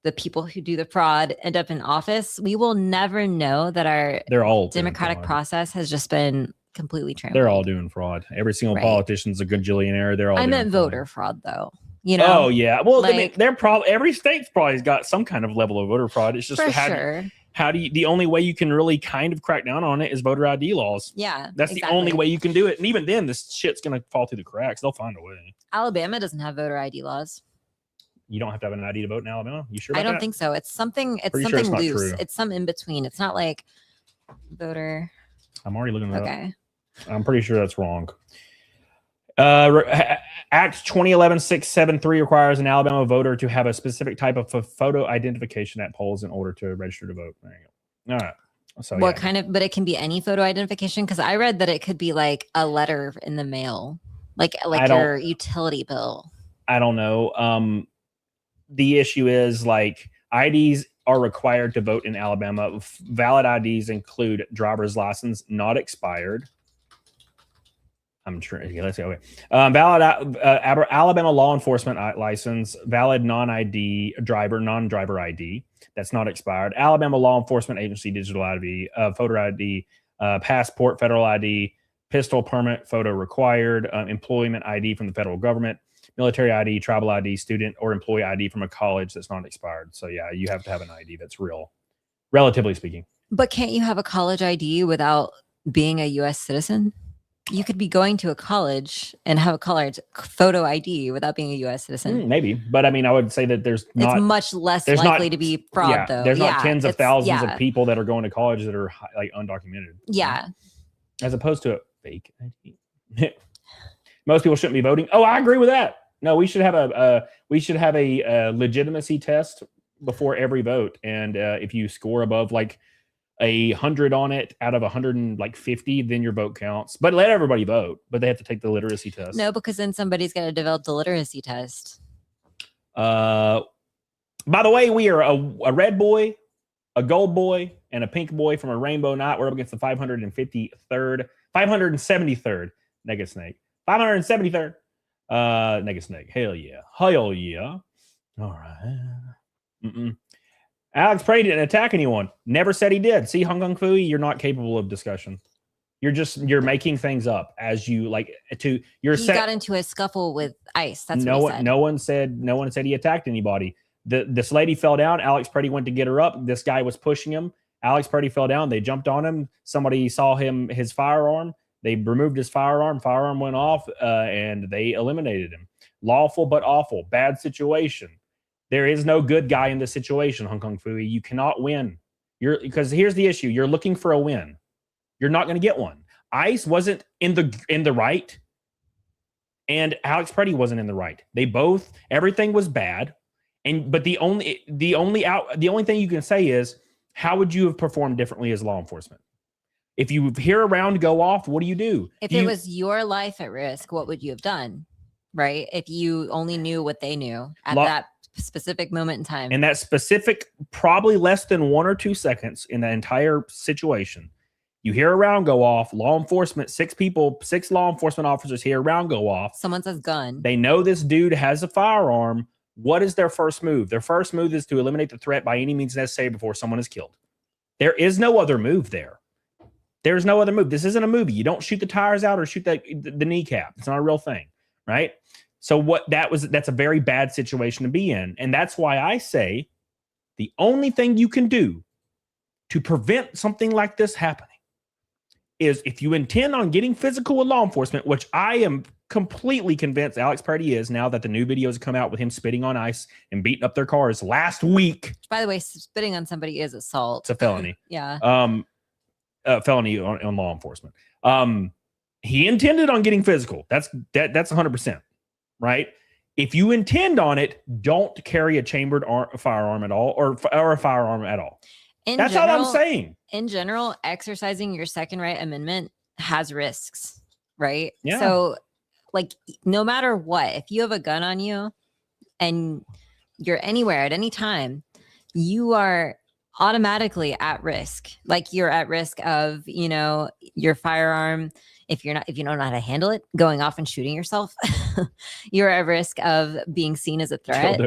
the people who do the fraud end up in office, we will never know that our democratic process has just been completely trampled. They're all doing fraud. Every single politician's a gajillionaire. They're all. I meant voter fraud, though. You know? Oh yeah. Well, I mean, every state's probably got some kind of level of voter fraud. It's just how do you? The only way you can really kind of crack down on it is voter ID laws. Yeah, that's the only way you can do it. And even then, this shit's gonna fall through the cracks. They'll find a way. Alabama doesn't have voter ID laws. You don't have to have an ID to vote in Alabama? You sure about I don't that? think so. It's something Sure loose. True. It's some in between. It's not like voter. I'm already looking at Okay. I'm pretty sure that's wrong. Act 2011-673 requires an Alabama voter to have a specific type of photo identification at polls in order to register to vote. There you go. All right. So What kind of, but it can be any photo identification? Because I read that it could be like a letter in the mail, like your utility bill. I don't know. The issue is like IDs are required to vote in Alabama. Valid IDs include driver's license, not expired. I'm sure. Okay, let's go. Okay. Valid Alabama law enforcement license, valid non-ID driver, non-driver ID that's not expired. Alabama law enforcement agency digital ID, photo ID, passport, federal ID, pistol permit, photo required, employment ID from the federal government, military ID, travel ID, student or employee ID from a college that's not expired. So yeah, you have to have an ID that's real, relatively speaking. But can't you have a college ID without being a U.S. citizen? You could be going to a college and have a college photo ID without being a U.S. citizen. Maybe, but I mean, I would say that it's much less likely to be fraud, though. There's not tens of thousands of people that are going to college that are like undocumented. Yeah, as opposed to a fake ID. Most people shouldn't be voting. Oh, I agree with that. No, we should have a legitimacy test before every vote, and if you score above like 100 on it out of 150, then your vote counts. But let everybody vote, but they have to take the literacy test. No, because then somebody's got to develop the literacy test. By the way, we are a red boy, a gold boy, and a pink boy from a rainbow knot. We're up against the 573rd Nega Snake. 573rd Nega Snake. Hell yeah. Hell yeah. All right. Alex Pretti didn't attack anyone. Never said he did. See, Hong Kong Fooey, you're not capable of discussion. You're making things up as you like to. He got into a scuffle with ICE. That's what he said. No one said he attacked anybody. This lady fell down. Alex Pretti went to get her up. This guy was pushing him. Alex Pretti fell down. They jumped on him. Somebody saw his firearm. They removed his firearm. Firearm went off, and they eliminated him. Lawful but awful. Bad situation. There is no good guy in this situation, Hong Kong Fooey. You cannot win. Because here's the issue. You're looking for a win. You're not going to get one. ICE wasn't in the right. and Alex Pretti wasn't in the right. They both, everything was bad. But the only thing you can say is, how would you have performed differently as law enforcement? If you hear a round go off, what do you do? If it was your life at risk, what would you have done? Right? If you only knew what they knew at that specific moment in time. And that specific, probably less than 1 or 2 seconds in the entire situation, you hear a round go off, law enforcement, 6 law enforcement officers hear a round go off. Someone says gun. They know this dude has a firearm. What is their first move? Their first move is to eliminate the threat by any means necessary before someone is killed. There is no other move there. There's no other move. This isn't a movie. You don't shoot the tires out or shoot the kneecap. It's not a real thing, right? So that's a very bad situation to be in. And that's why I say the only thing you can do to prevent something like this happening is, if you intend on getting physical with law enforcement, which I am completely convinced Alex Pretti is, now that the new videos come out with him spitting on ice and beating up their cars last week. By the way, spitting on somebody is assault. It's a felony. Yeah. Felony on law enforcement. He intended on getting physical. That's 100%, right? If you intend on it, don't carry a chambered firearm at all, or a firearm at all. That's all I'm saying. In general, exercising your Second Right Amendment has risks, right? Yeah. So, like, no matter what, if you have a gun on you and you're anywhere at any time, you are automatically at risk. Like, you're at risk of, your firearm, if you don't know how to handle it, going off and shooting yourself. You're at risk of being seen as a threat.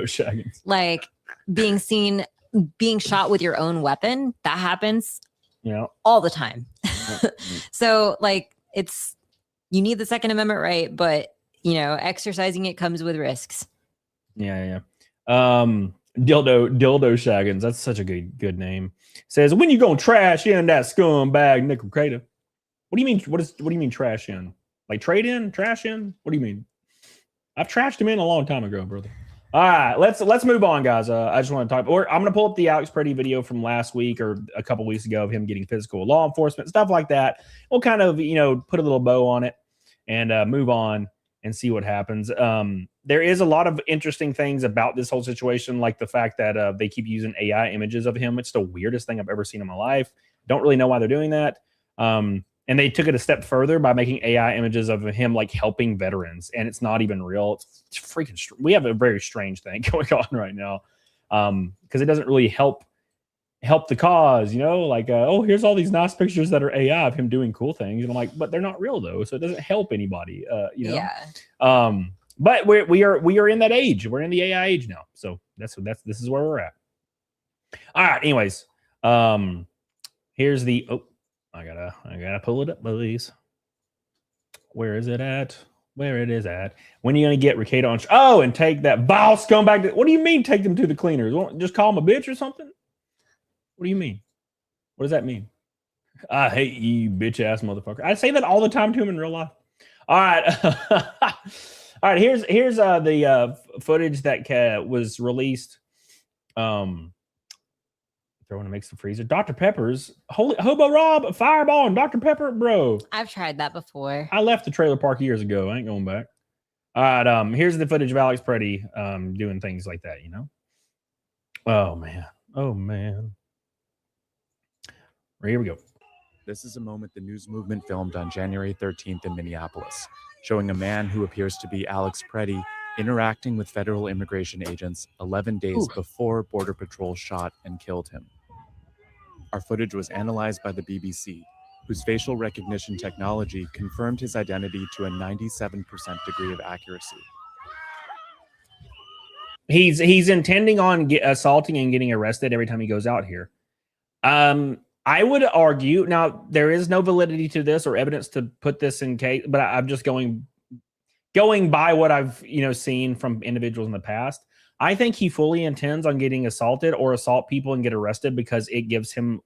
Like, being shot with your own weapon. That happens all the time. So, like, you need the Second Amendment right, but exercising it comes with risks. Yeah. Dildo Shaggins. That's such a good name. Says, when you gonna trash in that scumbag nickel crater? What do you mean? What do you mean trash in? Like trade in, trash in? What do you mean? I've trashed him in a long time ago, brother. All right, let's move on, guys. I just want to talk. I'm gonna pull up the Alex Pretti video from last week or a couple weeks ago of him getting physical with law enforcement, stuff like that. We'll kind of put a little bow on it and move on and see what happens. There is a lot of interesting things about this whole situation, like the fact that they keep using AI images of him. It's the weirdest thing I've ever seen in my life. Don't really know why they're doing that. And they took it a step further by making AI images of him like helping veterans, and it's not even real. It's freaking. We have a very strange thing going on right now, because it doesn't really help the cause. Like here's all these nice pictures that are AI of him doing cool things, and I'm like, but they're not real though, so it doesn't help anybody. Yeah. But we are in that age. We're in the AI age now, so this is where we're at. All right. Anyways, here's the. I gotta pull it up, please. Where is it at? Where it is at? When are you gonna get Ricardo on? Oh, and take that vile scumbag. What do you mean? Take them to the cleaners? Just call him a bitch or something? What do you mean? What does that mean? I hate you, bitch ass motherfucker. I say that all the time to him in real life. All right, all right. Here's the footage that was released. Throwing to mix the freezer. Dr. Pepper's holy Hobo Rob, Fireball, and Dr. Pepper, bro. I've tried that before. I left the trailer park years ago. I ain't going back. All right. Here's the footage of Alex Pretti doing things like that. Oh man. Here we go. This is a moment the news movement filmed on January 13th in Minneapolis, showing a man who appears to be Alex Pretti interacting with federal immigration agents 11 days before Border Patrol shot and killed him. Our footage was analyzed by the BBC, whose facial recognition technology confirmed his identity to a 97% degree of accuracy. He's intending on assaulting and getting arrested every time he goes out here. I would argue, now there is no validity to this or evidence to put this in case, but I'm just going by what I've seen from individuals in the past. I think he fully intends on getting assaulted or assault people and get arrested because it gives him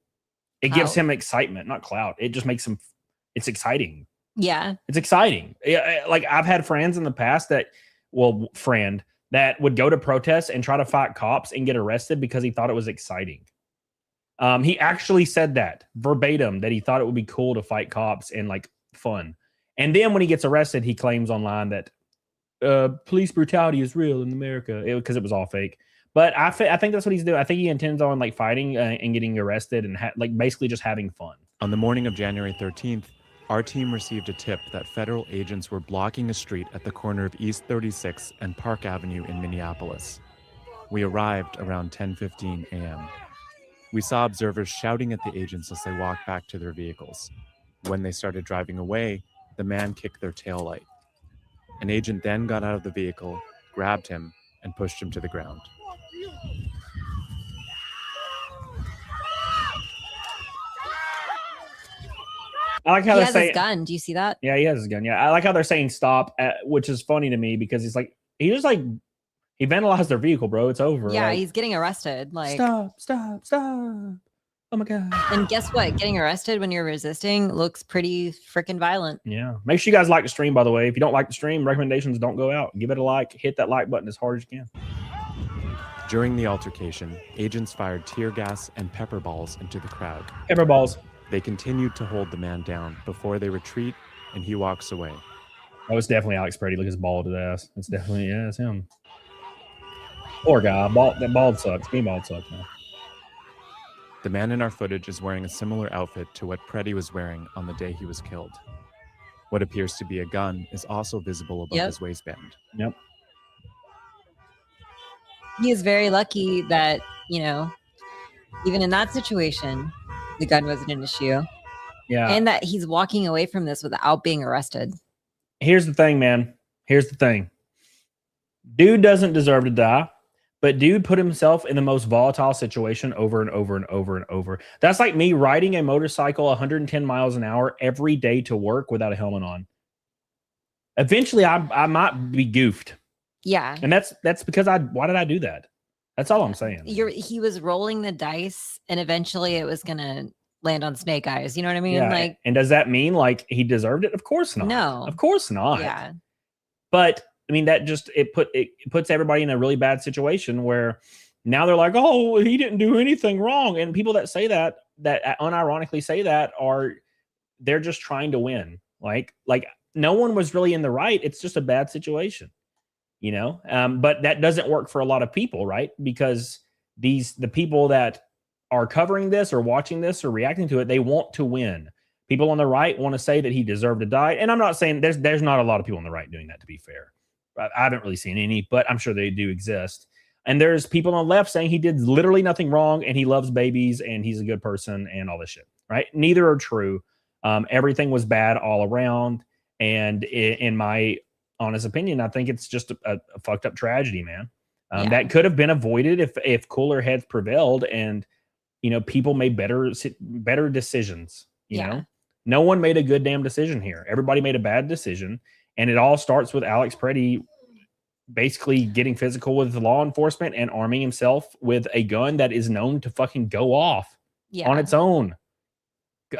excitement, not clout. It just makes him. It's exciting. Yeah, it's exciting. Like I've had friends in the past that would go to protests and try to fight cops and get arrested because he thought it was exciting. He actually said that verbatim, that he thought it would be cool to fight cops and like fun. And then when he gets arrested, he claims online that police brutality is real in America because it was all fake. But I think that's what he's doing. I think he intends on like fighting and getting arrested and like basically just having fun. On the morning of January 13th, our team received a tip that federal agents were blocking a street at the corner of East 36 and Park Avenue in Minneapolis. We arrived around 10:15 a.m. We saw observers shouting at the agents as they walked back to their vehicles. When they started driving away, the man kicked their taillight. An agent then got out of the vehicle, grabbed him, and pushed him to the ground. I like how he has his gun. Do you see that? Yeah, he has his gun. Yeah, I like how they're saying stop, which is funny to me because he vandalized their vehicle, bro. It's over. Yeah, he's getting arrested. Like stop. Oh my god. And guess what? Getting arrested when you're resisting looks pretty freaking violent. Yeah. Make sure you guys like the stream, by the way. If you don't like the stream, recommendations don't go out. Give it a like. Hit that like button as hard as you can. During the altercation, agents fired tear gas and pepper balls into the crowd. Pepper balls. They continued to hold the man down before they retreat, and he walks away. That was definitely Alex Pretti. Look at his bald ass. It's definitely, yeah, it's him. Poor guy. That bald sucks. Being bald sucks, man. The man in our footage is wearing a similar outfit to what Pretti was wearing on the day he was killed. What appears to be a gun is also visible above his waistband. Yep. He is very lucky that, even in that situation, the gun wasn't an issue. Yeah. And that he's walking away from this without being arrested. Here's the thing, man. Here's the thing. Dude doesn't deserve to die, but dude put himself in the most volatile situation over and over and over and over. That's like me riding a motorcycle 110 miles an hour every day to work without a helmet on. Eventually, I might be goofed. Yeah. And that's because why did I do that? That's all I'm saying. He was rolling the dice, and eventually it was going to land on snake eyes. You know what I mean? Yeah. And does that mean like he deserved it? Of course not. No. Of course not. Yeah. But I mean, that just it puts everybody in a really bad situation where now they're like, oh, he didn't do anything wrong. And people that say that unironically say that they're just trying to win. Like no one was really in the right. It's just a bad situation. But that doesn't work for a lot of people, right? Because the people that are covering this or watching this or reacting to it, they want to win. People on the right want to say that he deserved to die. And I'm not saying there's not a lot of people on the right doing that, to be fair. I haven't really seen any, but I'm sure they do exist. And there's people on the left saying he did literally nothing wrong and he loves babies and he's a good person and all this shit, right? Neither are true. Everything was bad all around. And in my honest opinion, I think it's just a fucked up tragedy, man. That could have been avoided if cooler heads prevailed and, people made better decisions. You know, no one made a good damn decision here. Everybody made a bad decision. And it all starts with Alex Pretti basically getting physical with law enforcement and arming himself with a gun that is known to fucking go off on its own.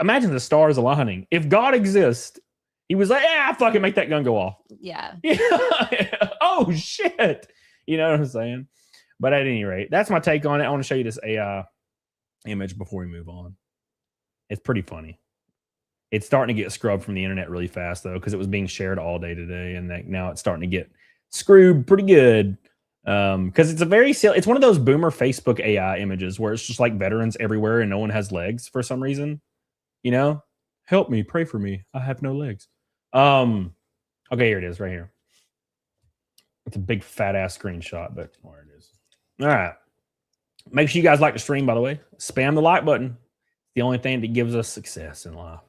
Imagine the stars aligning. If God exists, he was like, fucking make that gun go off. Yeah. Oh, shit. You know what I'm saying? But at any rate, that's my take on it. I want to show you this AI image before we move on. It's pretty funny. It's starting to get scrubbed from the internet really fast, though, because it was being shared all day today. And now it's starting to get screwed pretty good. Because it's one of those boomer Facebook AI images where it's just like veterans everywhere and no one has legs for some reason. Help me, pray for me. I have no legs. Okay, here it is right here. It's a big fat ass screenshot, but where it is. All right. Make sure you guys like the stream, by the way. Spam the like button. It's the only thing that gives us success in life.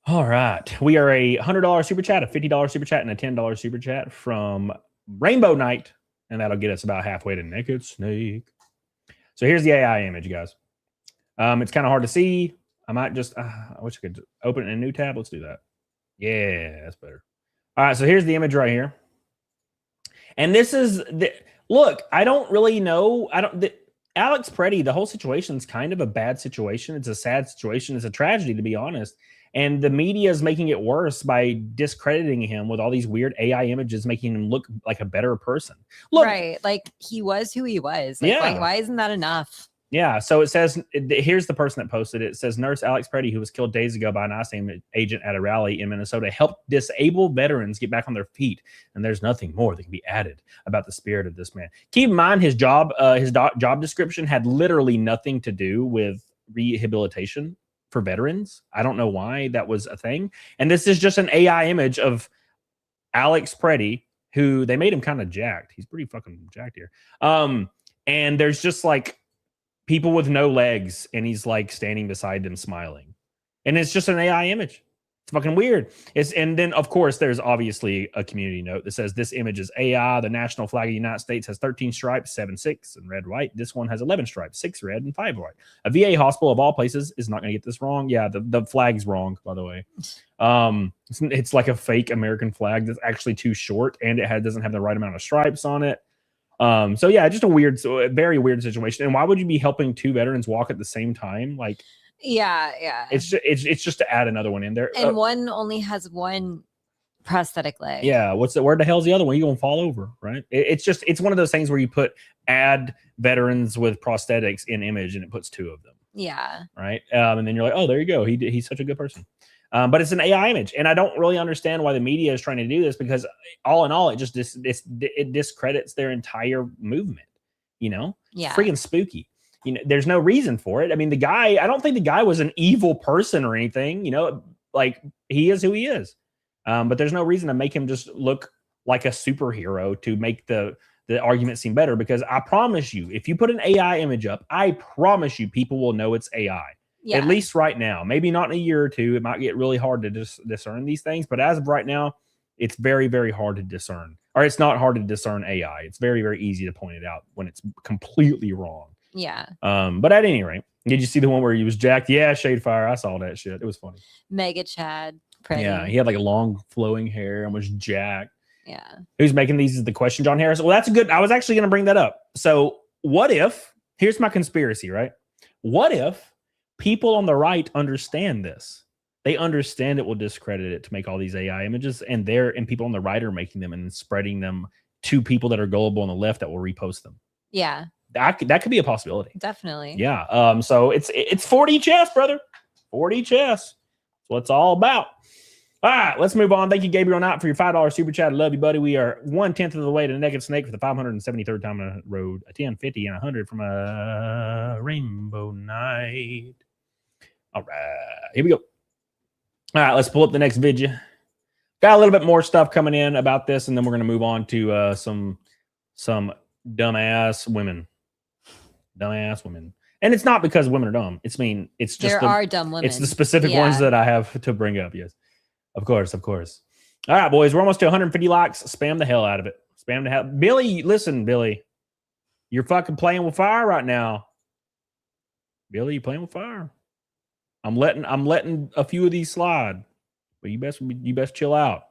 All right. We are a $100 super chat, a $50 super chat, and a $10 super chat from Rainbow Knight. And that'll get us about halfway to Naked Snake. So here's the AI image, guys. It's kind of hard to see. I might just, I wish I could open it in a new tab. Let's do that. Yeah, that's better. All right. So here's the image right here. And this is look, I don't really know. Alex Pretti, the whole situation is kind of a bad situation. It's a sad situation. It's a tragedy, to be honest. And the media is making it worse by discrediting him with all these weird AI images, making him look like a better person. Look, right. Like he was who he was. Like, why isn't that enough? Yeah, so it says, here's the person that posted it. It says, Nurse Alex Pretti, who was killed days ago by an ICE agent at a rally in Minnesota, helped disabled veterans get back on their feet. And there's nothing more that can be added about the spirit of this man. Keep in mind, his job description had literally nothing to do with rehabilitation for veterans. I don't know why that was a thing. And this is just an AI image of Alex Pretti, who they made him kind of jacked. He's pretty fucking jacked here. And there's just like people with no legs, and he's like standing beside them smiling. And it's just an AI image. It's fucking weird. And then of course there's obviously a community note that says this image is AI. The national flag of the United States has 13 stripes, 7 6 and red white. This one has 11 stripes, 6 red and 5 white. A VA hospital of all places is not going to get this wrong. Yeah, the flag's wrong, by the way. It's like a fake American flag that's actually too short, and it doesn't have the right amount of stripes on it. So yeah, just a very weird situation. And why would you be helping 2 veterans walk at the same time? Like, yeah. It's just to add another one in there. And one only has one prosthetic leg. Yeah. Where the hell's the other one? You're gonna fall over, right? It's one of those things where you add veterans with prosthetics in image, and it puts 2 of them. Yeah. Right. And then you're like, oh, there you go. He's such a good person. But it's an AI image, and I don't really understand why the media is trying to do this, because all in all, it just it discredits their entire movement. Yeah, freaking spooky. There's no reason for it. I mean, I don't think the guy was an evil person or anything. Like, he is who he is. But there's no reason to make him just look like a superhero to make the argument seem better. Because I promise you, if you put an AI image up, I promise you, people will know it's AI. Yeah. At least right now. Maybe not in a year or 2. It might get really hard to discern these things. But as of right now, it's very, very hard to discern. Or it's not hard to discern AI. It's very, very easy to point it out when it's completely wrong. Yeah. But at any rate, did you see the one where he was jacked? Yeah, Shadefire. I saw that shit. It was funny. Mega Chad. Pretti. Yeah, he had like a long flowing hair and was jacked. Yeah. Who's making these is the question, John Harris. Well, that's good. I was actually going to bring that up. So what if, here's my conspiracy, right? What if people on the right understand this? They understand it will discredit it to make all these AI images, and people on the right are making them and spreading them to people that are gullible on the left that will repost them. Yeah. That could be a possibility. Definitely. Yeah. So it's 4D chess, brother. 4D chess. That's what it's all about. All right, let's move on. Thank you, Gabriel Knight, for your $5 super chat. I love you, buddy. We are 1/10 of the way to the Naked Snake for the 573rd time on the road. A 10, 50, and 100 from a rainbow night. All right, here we go. All right, let's pull up the next video. Got a little bit more stuff coming in about this, and then we're going to move on to some dumbass women. Dumbass women. And it's not because women are dumb. It's just there are dumb women. It's the specific ones that I have to bring up. Yes. Of course. All right, boys. We're almost to 150 likes. Spam the hell out of it. Spam the hell. Billy, listen, Billy. You're fucking playing with fire right now. Billy, you playing with fire. I'm letting a few of these slide. But you best chill out.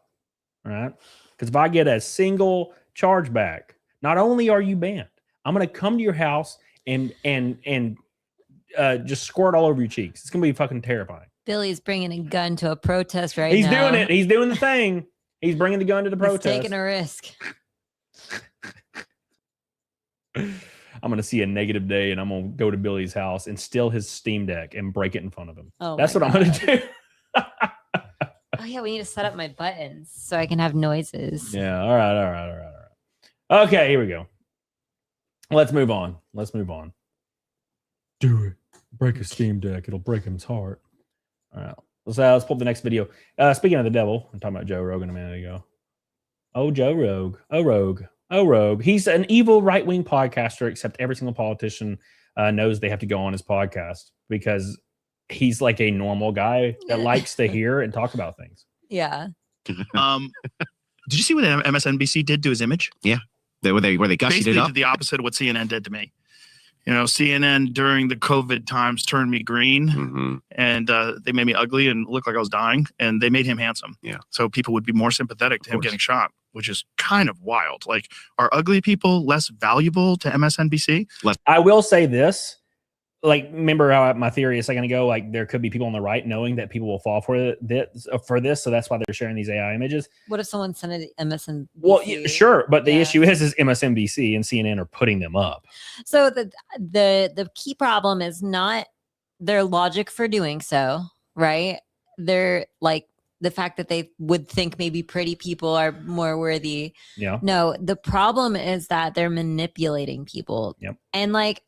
All right? Because if I get a single chargeback, not only are you banned, I'm gonna come to your house and just squirt all over your cheeks. It's gonna be fucking terrifying. Billy's bringing a gun to a protest right now. He's doing it. He's doing the thing. He's bringing the gun to the protest. He's taking a risk. I'm going to see a negative day, and I'm going to go to Billy's house and steal his Steam Deck and break it in front of him. Oh, that's what I'm going to do. Oh, yeah. We need to set up my buttons so I can have noises. Yeah. All right. Okay. Here we go. Let's move on. Do it. Break a Steam Deck. It'll break him's heart. All right, let's pull up the next video. Speaking of the devil, I'm talking about Joe Rogan a minute ago. Oh, Joe Rogue. He's an evil right-wing podcaster, except every single politician knows they have to go on his podcast because he's like a normal guy that likes to hear and talk about things. Yeah. Did you see what MSNBC did to his image? Yeah. Where they gushed it up? Did the opposite of what CNN did to me. CNN during the COVID times turned me green, and they made me ugly and look like I was dying, and they made him handsome. Yeah. So people would be more sympathetic to him getting shot, which is kind of wild. Like, are ugly people less valuable to MSNBC? I will say this. like, remember how my theory a second ago, like there could be people on the right knowing that people will fall for this, so that's why they're sharing these AI images. What if someone sent it to MSNBC? Well, yeah, sure, but the issue is MSNBC and CNN are putting them up. So the key problem is not their logic for doing so, right? They're like the fact that they would think maybe pretty people are more worthy. Yeah. No, the problem is that they're manipulating people. Yep. And like,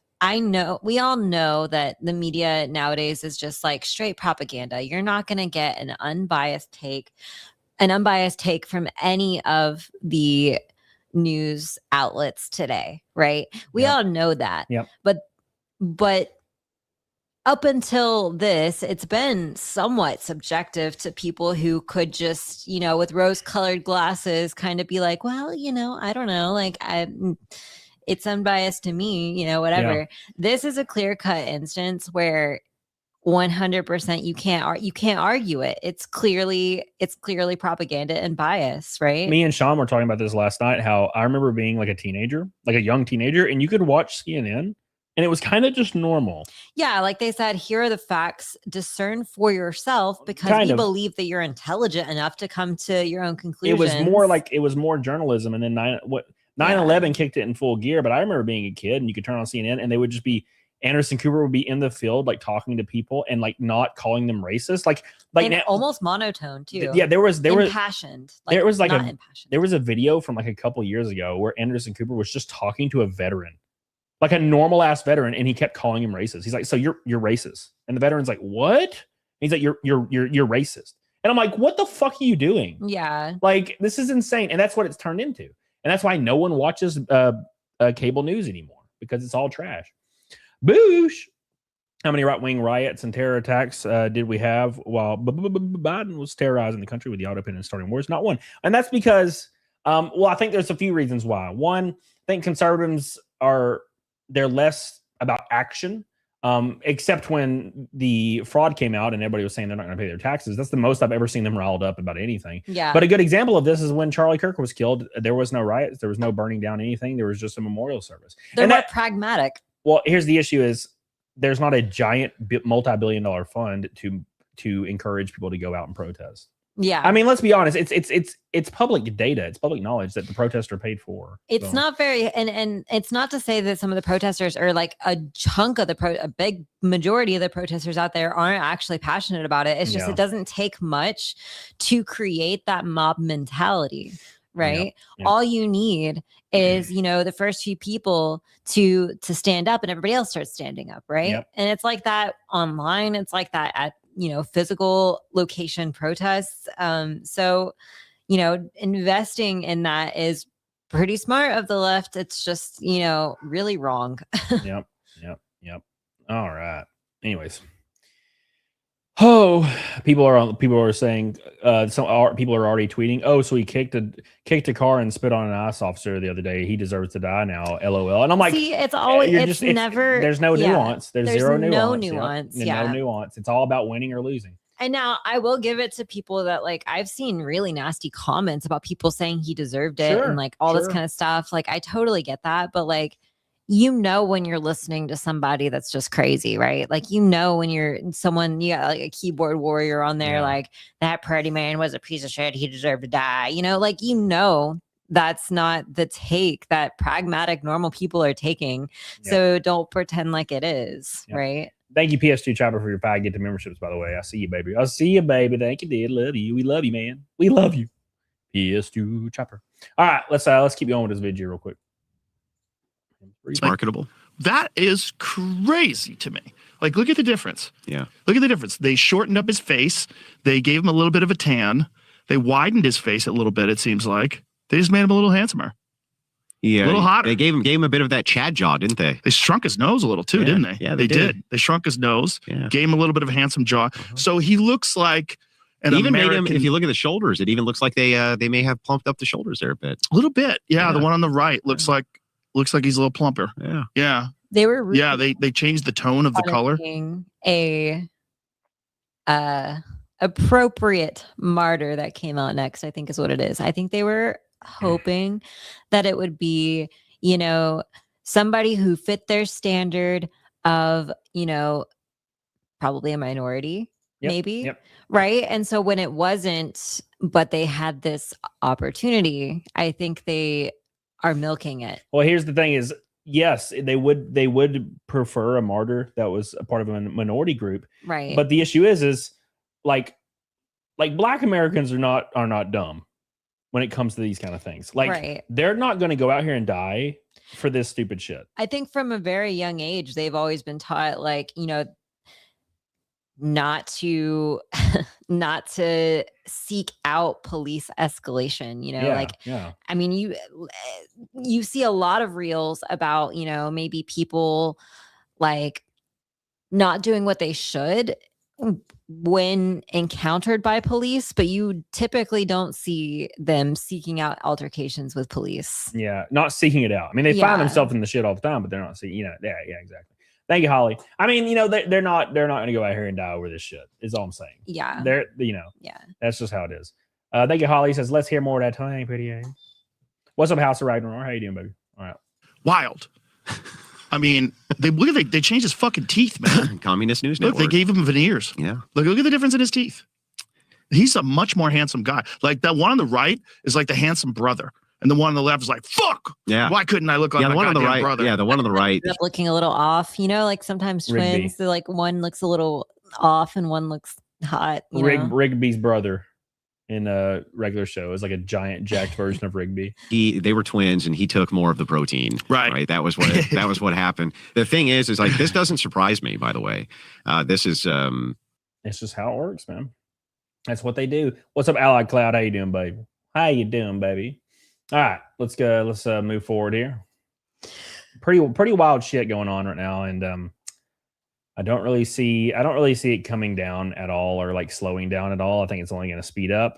we all know that the media nowadays is just like straight propaganda. You're not going to get an unbiased take from any of the news outlets today, right? We all know that. Yep. But up until this, it's been somewhat subjective to people who could just, with rose-colored glasses kind of be like, well, I don't know, like it's unbiased to me, whatever. Yeah. This is a clear-cut instance where 100% you can't argue it. It's clearly propaganda and bias, right? Me and Sean were talking about this last night, how I remember being like a young teenager, and you could watch CNN and it was kind of just normal. Yeah, like they said, here are the facts, discern for yourself, because we believe that you're intelligent enough to come to your own conclusions. It was more journalism, and then 9/11 kicked it in full gear. But I remember being a kid, and you could turn on CNN and they would just be, Anderson Cooper would be in the field, like talking to people and like not calling them racist, like and almost monotone too. Yeah, there was impassioned. There was a video from like a couple years ago where Anderson Cooper was just talking to a veteran, like a normal ass veteran, and he kept calling him racist. He's like, "So you're racist?" And the veteran's like, "What?" And he's like, "You're racist." And I'm like, "What the fuck are you doing?" Yeah, like this is insane, and that's what it's turned into, and that's why no one watches cable news anymore, because it's all trash. Boosh. How many right-wing riots and terror attacks did we have while Biden was terrorizing the country with the auto-pen and starting wars? Not one. And that's because, I think there's a few reasons why. One, I think conservatives they're less about action, except when the fraud came out and everybody was saying they're not going to pay their taxes. That's the most I've ever seen them riled up about anything. Yeah. But a good example of this is when Charlie Kirk was killed. There was no riots. There was no burning down anything. There was just a memorial service. They're more pragmatic. Well, here's the issue: is there's not a giant multi-billion-dollar fund to encourage people to go out and protest. Yeah, I mean, let's be honest. It's public data. It's public knowledge that the protests are paid for. It's not very, and it's not to say that some of the protesters, or like a chunk of a big majority of the protesters out there, aren't actually passionate about it. It's just it doesn't take much to create that mob mentality. Right. Yep. All you need is, the first few people to stand up, and everybody else starts standing up. Right. Yep. And it's like that online. It's like that at, physical location protests. So, investing in that is pretty smart of the left. It's just, really wrong. Yep. All right. Anyways. Oh, people are saying people are already tweeting. Oh, so he kicked a car and spit on an ICE officer the other day. He deserves to die now. LOL. And I'm like, see, it's always never. There's no nuance. There's zero nuance. No nuance. Yeah. No nuance. It's all about winning or losing. And now I will give it to people that, like, I've seen really nasty comments about people saying he deserved it and like all this kind of stuff. Like, I totally get that, but like, when you're listening to somebody that's just crazy, right? Like, when you're someone, you got like a keyboard warrior on there, like, that Pretti man was a piece of shit. He deserved to die. That's not the take that pragmatic, normal people are taking. Yep. So don't pretend like it is, right? Thank you, PS2 Chopper, for your Pi Get to memberships, by the way. I see you, baby. I see you, baby. Thank you, dude. Love you. We love you, man. We love you. PS2 Chopper. All right, let's keep going with this video real quick. It's marketable. That is crazy to me. Like, look at the difference. Yeah. Look at the difference. They shortened up his face. They gave him a little bit of a tan. They widened his face a little bit, it seems like. They just made him a little handsomer. Yeah. A little hotter. They gave him a bit of that Chad jaw, didn't they? They shrunk his nose a little too, didn't they? Yeah, they did. They shrunk his nose, yeah. Gave him a little bit of a handsome jaw. So he looks like an even American. made him, if you look at the shoulders, it even looks like they may have plumped up the shoulders there a bit. A little bit. Yeah. The one on the right looks like he's a little plumper. Yeah. Yeah. They were really they changed the tone of the color. Appropriate martyr that came out next, I think is what it is. I think they were hoping that it would be, somebody who fit their standard, of, probably a minority, maybe. Right. And so when it wasn't, but they had this opportunity, I think they are milking it. Well, here's the thing is, yes, they would prefer a martyr that was a part of a minority group. Right. But the issue is like Black Americans are not dumb when it comes to these kind of things. Like they're not going to go out here and die for this stupid shit. I think from a very young age, they've always been taught, like, not to seek out police escalation, I mean, you see a lot of reels about, maybe people like not doing what they should when encountered by police, but you typically don't see them seeking out altercations with police. Yeah, not seeking it out. I mean, they find themselves in the shit all the time, but they're not seeing, yeah, exactly. Thank you, Holly. I mean, they're not going to go out here and die over this shit. Is all I'm saying. Yeah. Yeah. That's just how it is. Thank you, Holly. Says, let's hear more of that Tony Pretty. What's up, House of Ragnarok? How you doing, baby? All right. Wild. I mean, they changed his fucking teeth, man. Communist News Network. Look, they gave him veneers. Yeah. Look at the difference in his teeth. He's a much more handsome guy. Like that one on the right is like the handsome brother. And the one on the left is like, fuck. Yeah. Why couldn't I look like the my one on the right? brother? Yeah, the one on the right. Up looking a little off, like sometimes twins, they're like one looks a little off and one looks hot. Rigby's brother in a regular show is like a giant jacked version of Rigby. They were twins, and he took more of the protein. Right. That was what happened. The thing is like this doesn't surprise me. By the way, this is it's just how it works, man. That's what they do. What's up, Allied Cloud? How you doing, baby? How you doing, baby? All right, let's go. Let's move forward here. Pretty wild shit going on right now, and I don't really see it coming down at all or like slowing down at all. I think it's only going to speed up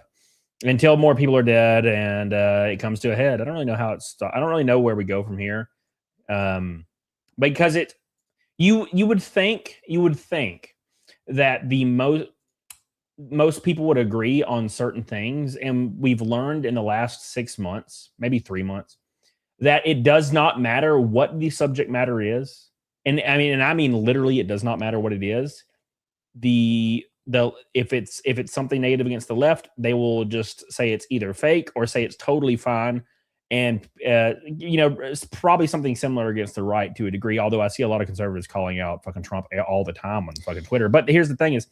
until more people are dead and it comes to a head. I don't really know how I don't really know where we go from here, because you would think that the most people would agree on certain things. And we've learned in the last 6 months, maybe 3 months, that it does not matter what the subject matter is. And I mean, literally, it does not matter what it is. If it's something negative against the left, they will just say it's either fake or say it's totally fine. And, it's probably something similar against the right to a degree, although I see a lot of conservatives calling out fucking Trump all the time on fucking Twitter. But here's the thing is,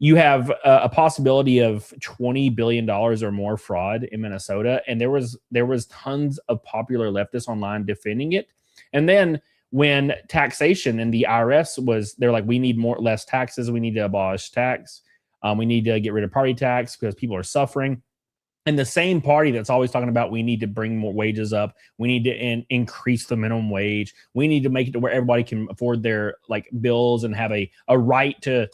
you have a possibility of $20 billion or more fraud in Minnesota. And there was tons of popular leftists online defending it. And then when taxation and the IRS they're like, we need less taxes. We need to abolish tax. We need to get rid of party tax because people are suffering. And the same party that's always talking about we need to bring more wages up, we need to increase the minimum wage, we need to make it to where everybody can afford their like bills and have a right to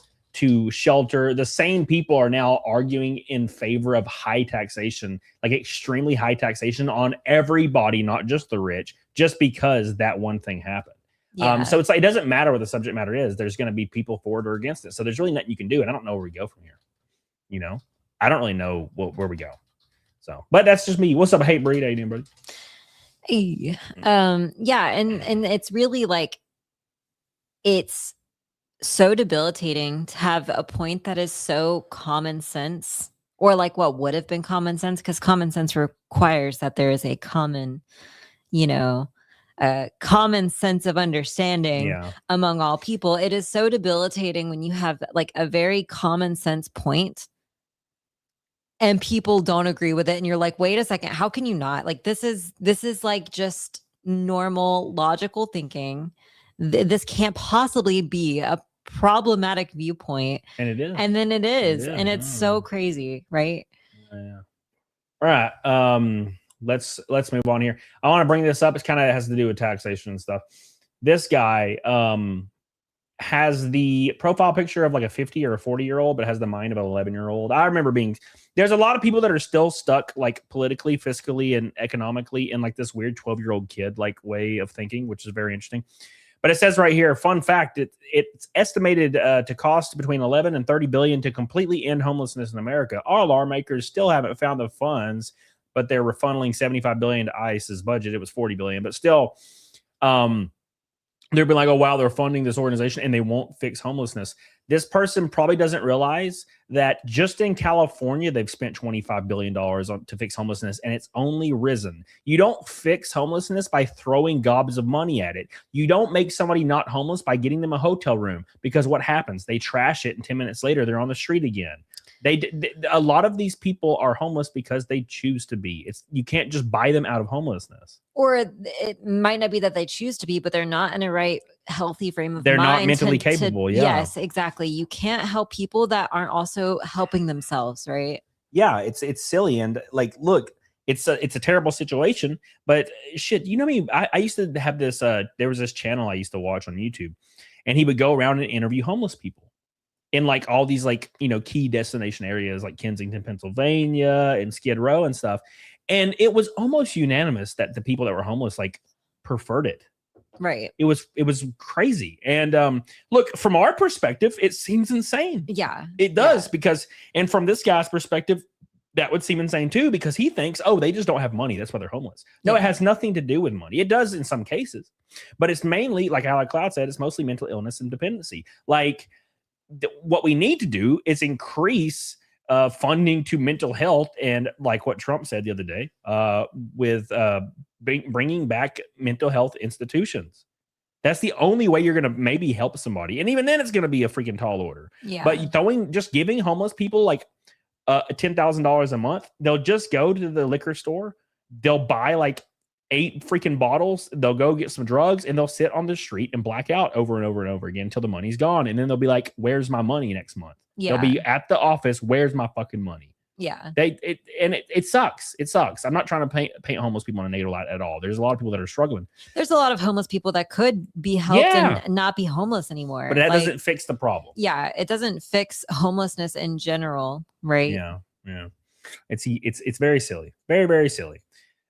shelter. The same people are now arguing in favor of high taxation, like extremely high taxation on everybody, not just the rich, just because that one thing happened. Yeah. So it's like, it doesn't matter what the subject matter is. There's going to be people for it or against it. So there's really nothing you can do. And I don't know where we go from here. I don't really know where we go. So, but that's just me. What's up, Hate Breed? How you doing, buddy? Hey. Yeah. And it's really like, it's so debilitating to have a point that is so common sense, or like what would have been common sense, because common sense requires that there is a common, common sense of understanding among all people. It is so debilitating when you have like a very common sense point and people don't agree with it. And you're like, wait a second, how can you not? Like, this is like just normal logical thinking. This can't possibly be a problematic viewpoint, and it is, and then it is. And it's so crazy, right? Yeah. All right, let's move on here. I want to bring this up. It kind of has to do with taxation and stuff. This guy has the profile picture of like a 50 or a 40-year-old, but has the mind of an 11-year-old. I remember there's a lot of people that are still stuck like politically, fiscally, and economically in like this weird 12-year-old kid like way of thinking, which is very interesting. But it says right here, fun fact, it's estimated to cost between 11 and 30 billion to completely end homelessness in America. Our lawmakers still haven't found the funds, but they're refunneling 75 billion to ICE's budget. It was 40 billion, but still, they'll be like, oh, wow, they're funding this organization and they won't fix homelessness. This person probably doesn't realize that just in California, they've spent $25 billion to fix homelessness, and it's only risen. You don't fix homelessness by throwing gobs of money at it. You don't make somebody not homeless by getting them a hotel room, because what happens? They trash it, and 10 minutes later, they're on the street again. A lot of these people are homeless because they choose to be. You can't just buy them out of homelessness. Or it might not be that they choose to be, but they're not in a right, healthy frame of mind. They're not mentally capable. Yeah. Yes, exactly. You can't help people that aren't also helping themselves, right? Yeah, it's silly. And like, look, it's a terrible situation, but shit, you know me, I used to have this, there was this channel I used to watch on YouTube, and he would go around and interview homeless people in like all these like, you know, key destination areas like Kensington, Pennsylvania and Skid Row and stuff. And it was almost unanimous that the people that were homeless like preferred it. Right. It was crazy. And look, from our perspective, it seems insane. Yeah. It does, because, and from this guy's perspective, that would seem insane too, because he thinks, oh, they just don't have money, that's why they're homeless. No, it has nothing to do with money. It does in some cases, but it's mainly, like Alec Cloud said, it's mostly mental illness and dependency. Like what we need to do is increase funding to mental health, and like what Trump said the other day, with bringing back mental health institutions. That's the only way you're going to maybe help somebody, and even then, it's going to be a freaking tall order. Yeah. But just giving homeless people like $10,000 a month, they'll just go to the liquor store, they'll buy like 8 freaking bottles, they'll go get some drugs, and they'll sit on the street and black out over and over and over again until the money's gone. And then they'll be like, where's my money next month? Yeah. They'll be at the office, where's my fucking money? Yeah. It sucks. It sucks. I'm not trying to paint homeless people in a negative light at all. There's a lot of people that are struggling. There's a lot of homeless people that could be helped and not be homeless anymore. But that doesn't fix the problem. Yeah, it doesn't fix homelessness in general, right? Yeah. It's very silly. Very, very silly.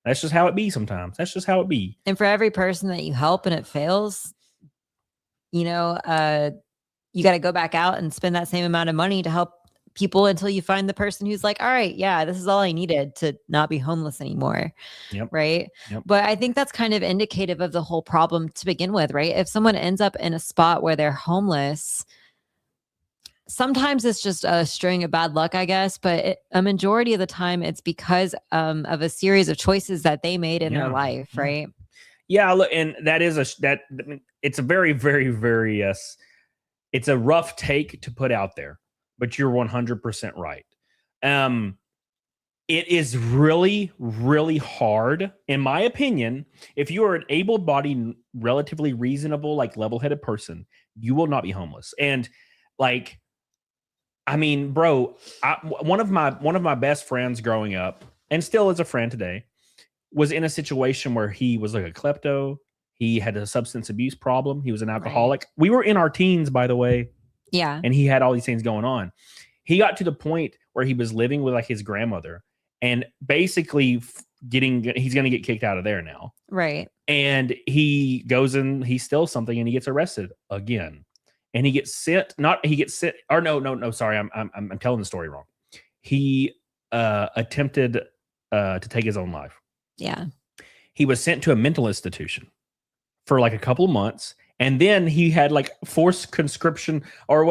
That's just how it be sometimes. That's just how it be. And for every person that you help and it fails, you know, you got to go back out and spend that same amount of money to help people until you find the person who's like, all right, yeah, this is all I needed to not be homeless anymore. Yep. Right. Yep. But I think that's kind of indicative of the whole problem to begin with, right? If someone ends up in a spot where they're homeless, sometimes it's just a string of bad luck, I guess, but a majority of the time it's because of a series of choices that they made in their life, right? Yeah, look, and it's a very, very, very it's a rough take to put out there, but you're 100% right. It is really, really hard, in my opinion. If you are an able-bodied, relatively reasonable, like level-headed person, you will not be homeless. And like, I mean, bro, one of my best friends growing up, and still is a friend today, was in a situation where he was like a klepto. He had a substance abuse problem. He was an alcoholic. Right. We were in our teens, by the way. Yeah. And he had all these things going on. He got to the point where he was living with like his grandmother, and basically he's going to get kicked out of there now. Right. And he goes and he steals something and he gets arrested again. And he gets sent, sorry, I'm telling the story wrong. He attempted to take his own life. Yeah. He was sent to a mental institution for like a couple of months, and then he had like forced conscription, or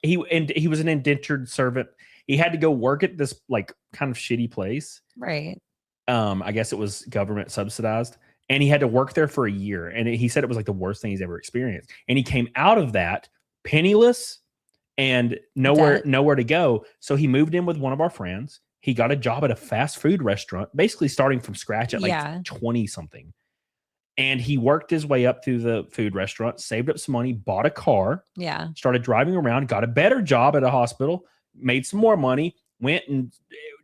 he was an indentured servant. He had to go work at this like kind of shitty place. Right. I guess it was government subsidized. And he had to work there for a year. And he said it was like the worst thing he's ever experienced. And he came out of that penniless and nowhere to go. So he moved in with one of our friends. He got a job at a fast food restaurant, basically starting from scratch at like 20 something. And he worked his way up through the food restaurant, saved up some money, bought a car, started driving around, got a better job at a hospital, made some more money, went and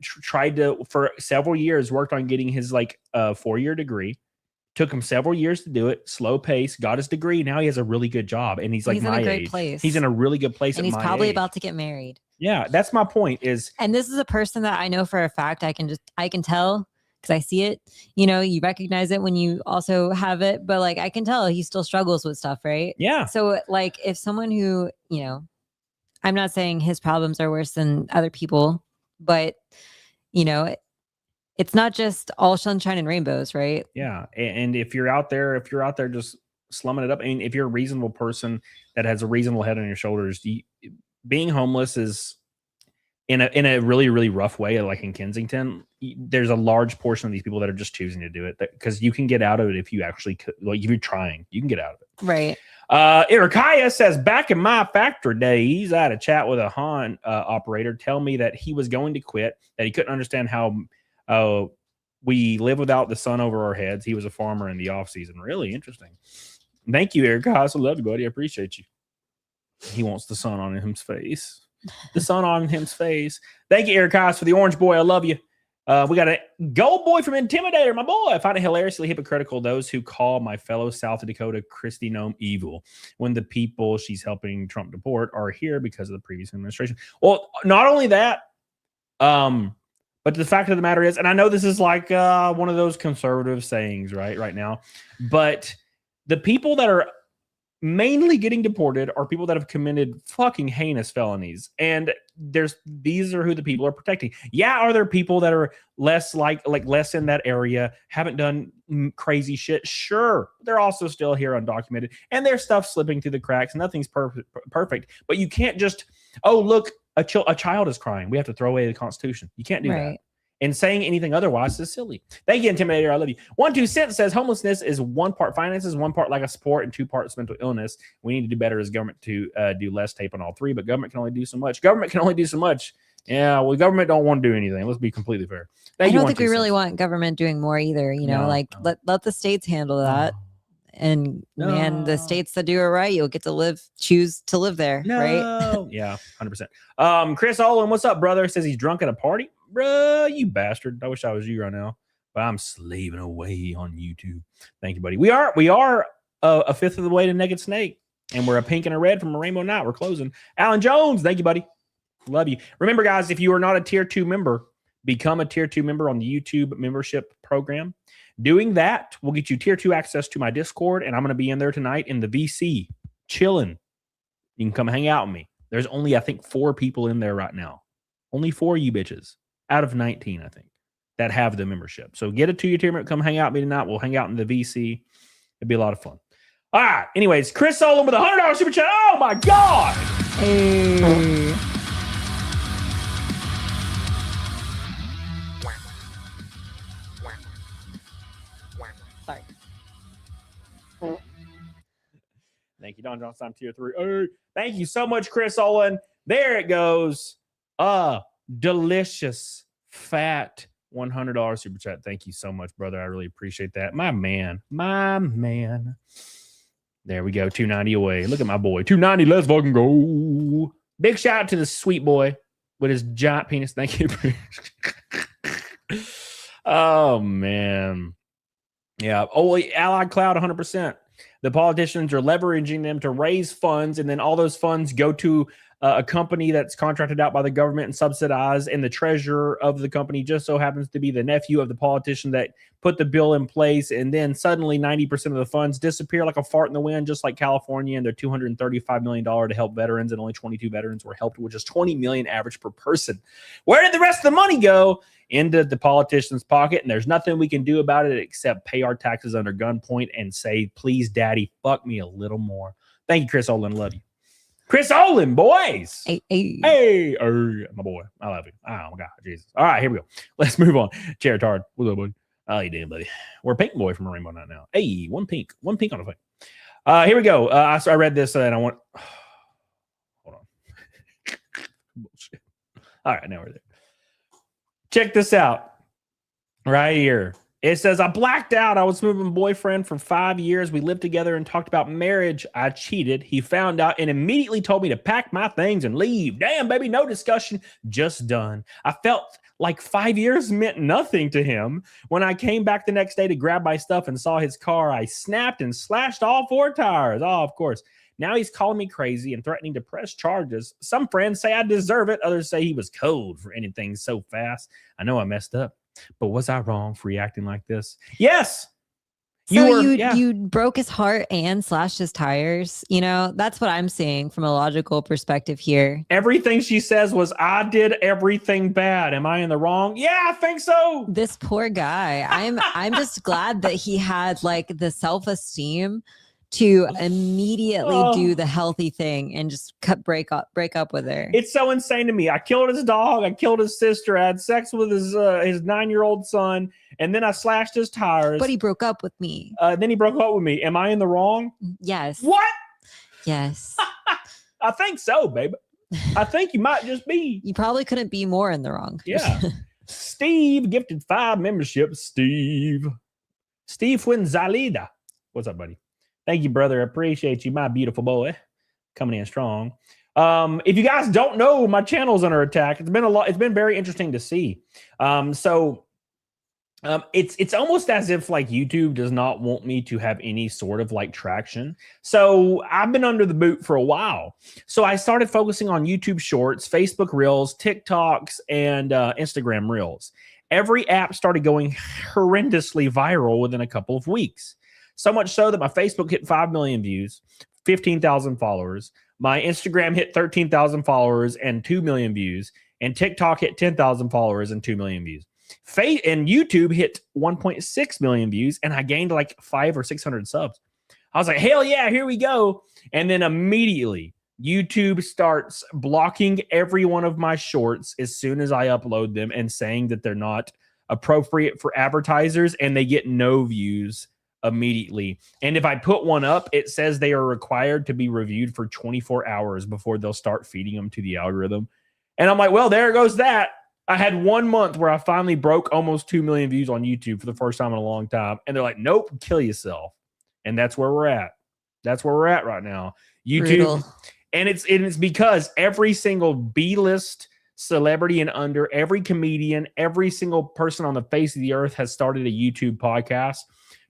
tried to, for several years, worked on getting his like 4-year degree. Took him several years to do it, slow pace, got his degree. Now he has a really good job, and he's like my age. He's in a great place. He's in a really good place, and he's probably about to get married. Yeah, that's my point. And this is a person that I know for a fact. I can tell because I see it. You know, you recognize it when you also have it, but like I can tell he still struggles with stuff, right? Yeah. So like, if someone who, you know, I'm not saying his problems are worse than other people, but you know. It's not just all sunshine and rainbows, right? Yeah. And if you're out there just slumming it up. I mean, if you're a reasonable person that has a reasonable head on your shoulders, being homeless is in a really, really rough way, like in Kensington. There's a large portion of these people that are just choosing to do it because you can get out of it if you actually could, like if you're trying, you can get out of it. Right. Irikaya says, back in my factory days, I had a chat with a Han operator tell me that he was going to quit, that he couldn't understand how we live without the sun over our heads. He was a farmer in the off season. Really interesting. Thank you, Irikaya. I love you, buddy. I appreciate you. He wants the sun on his face. The sun on him's face. Thank you, Irikaya, for the orange boy. I love you. We got a gold boy from Intimidator, my boy. I find it hilariously hypocritical those who call my fellow South Dakota Kristi Noem evil when the people she's helping Trump deport are here because of the previous administration. Well, not only that, but the fact of the matter is, and I know this is like one of those conservative sayings right now, but the people that are mainly getting deported are people that have committed fucking heinous felonies, and these are who the people are protecting. Yeah, are there people that are less like less in that area, haven't done crazy shit? Sure, they're also still here undocumented, and there's stuff slipping through the cracks. Nothing's perfect, but you can't just look, a child is crying, we have to throw away the Constitution. You can't do that. And saying anything otherwise is silly. Thank you, Intimidator. I love you. 1-2 Cents says homelessness is 1 part finances, 1 part lack of support, and 2 parts mental illness. We need to do better as government to do less tape on all 3, but government can only do so much. Government can only do so much. Yeah, well, government don't want to do anything. Let's be completely fair. I don't think we really want government doing more either. You know, let the states handle that. And man, the states that do it right, you'll get to choose to live there, right? Yeah, 100%. Chris Olin, what's up, brother? Says he's drunk at a party. Bruh, you bastard. I wish I was you right now, but I'm slaving away on YouTube. Thank you, buddy. We are a fifth of the way to Naked Snake, and we're a pink and a red from a Rainbow Night. We're closing. Alan Jones, thank you, buddy. Love you. Remember, guys, if you are not a tier 2 member, become a tier 2 member on the YouTube membership program. Doing that will get you tier 2 access to my Discord, and I'm going to be in there tonight in the VC, chilling. You can come hang out with me. There's only, I think, 4 people in there right now. Only 4 you bitches out of 19, I think, that have the membership. So get a 2-year tier member. Come hang out with me tonight. We'll hang out in the VC. It'd be a lot of fun. All right. Anyways, Chris Solon with a $100 super chat. Oh, my God. Hey. Sorry. Thank you, Don Johnson. I'm tier 3. Hey. Thank you so much, Chris Olin. There it goes. Delicious, fat $100 super chat. Thank you so much, brother. I really appreciate that. My man. There we go. 290 away. Look at my boy. 290. Let's fucking go. Big shout out to the sweet boy with his giant penis. Thank you. Oh, man. Yeah. Oh, Allied Cloud 100%. The politicians are leveraging them to raise funds, and then all those funds go to a company that's contracted out by the government and subsidized, and the treasurer of the company just so happens to be the nephew of the politician that put the bill in place, and then suddenly 90% of the funds disappear like a fart in the wind, just like California and their $235 million to help veterans, and only 22 veterans were helped, which is $20 million average per person. Where did the rest of the money go? Into the politician's pocket, and there's nothing we can do about it except pay our taxes under gunpoint and say, please, daddy, fuck me a little more. Thank you, Chris Olin. Love you. Chris Olin, boys. Hey, my boy. I love you. Oh, my God. Jesus. All right, here we go. Let's move on. Chair Tard. What's up, buddy? How you doing, buddy? We're a pink boy from a Rainbow Night now. Hey, one pink on the thing. Here we go. I read this and I want... hold on. Bullshit. All right, now we're there. Check this out. Right here. It says, I blacked out. I was with my boyfriend for 5 years. We lived together and talked about marriage. I cheated. He found out and immediately told me to pack my things and leave. Damn, baby, no discussion. Just done. I felt like 5 years meant nothing to him. When I came back the next day to grab my stuff and saw his car, I snapped and slashed all 4 tires. Oh, of course. Now he's calling me crazy and threatening to press charges. Some friends say I deserve it. Others say he was cold for ending things so fast. I know I messed up, but was I wrong for reacting like this? Yes. So you broke his heart and slashed his tires. You know, that's what I'm seeing from a logical perspective here. Everything she says was, I did everything bad. Am I in the wrong? Yeah, I think so. This poor guy. I'm just glad that he had like the self-esteem to immediately do Oh. the healthy thing and just break up with her. It's so insane to me. I killed his dog. I killed his sister. I had sex with his 9-year-old son, and then I slashed his tires. But he broke up with me. Then he broke up with me. Am I in the wrong? Yes. What? Yes. I think so, baby. I think you might just be. You probably couldn't be more in the wrong. Yeah. Steve gifted 5 memberships. Steve Fuenzalida. What's up, buddy? Thank you, brother. I appreciate you, my beautiful boy. Coming in strong. If you guys don't know, my channel's under attack. It's been a lot. It's been very interesting to see. It's almost as if like YouTube does not want me to have any sort of like traction. So I've been under the boot for a while. So I started focusing on YouTube Shorts, Facebook Reels, TikToks, and Instagram Reels. Every app started going horrendously viral within a couple of weeks. So much so that my Facebook hit 5 million views, 15,000 followers. My Instagram hit 13,000 followers and 2 million views. And TikTok hit 10,000 followers and 2 million views. And YouTube hit 1.6 million views, and I gained like 500 or 600 subs. I was like, hell yeah, here we go. And then immediately, YouTube starts blocking every one of my shorts as soon as I upload them and saying that they're not appropriate for advertisers, and they get no views immediately. And if I put one up, it says they are required to be reviewed for 24 hours before they'll start feeding them to the algorithm. And I'm like, well, there goes that. I had 1 month where I finally broke almost 2 million views on YouTube for the first time in a long time. And they're like, nope, kill yourself. And that's where we're at. That's where we're at right now. YouTube. Brutal. And it's because every single B-list celebrity and under, every comedian, every single person on the face of the earth has started a YouTube podcast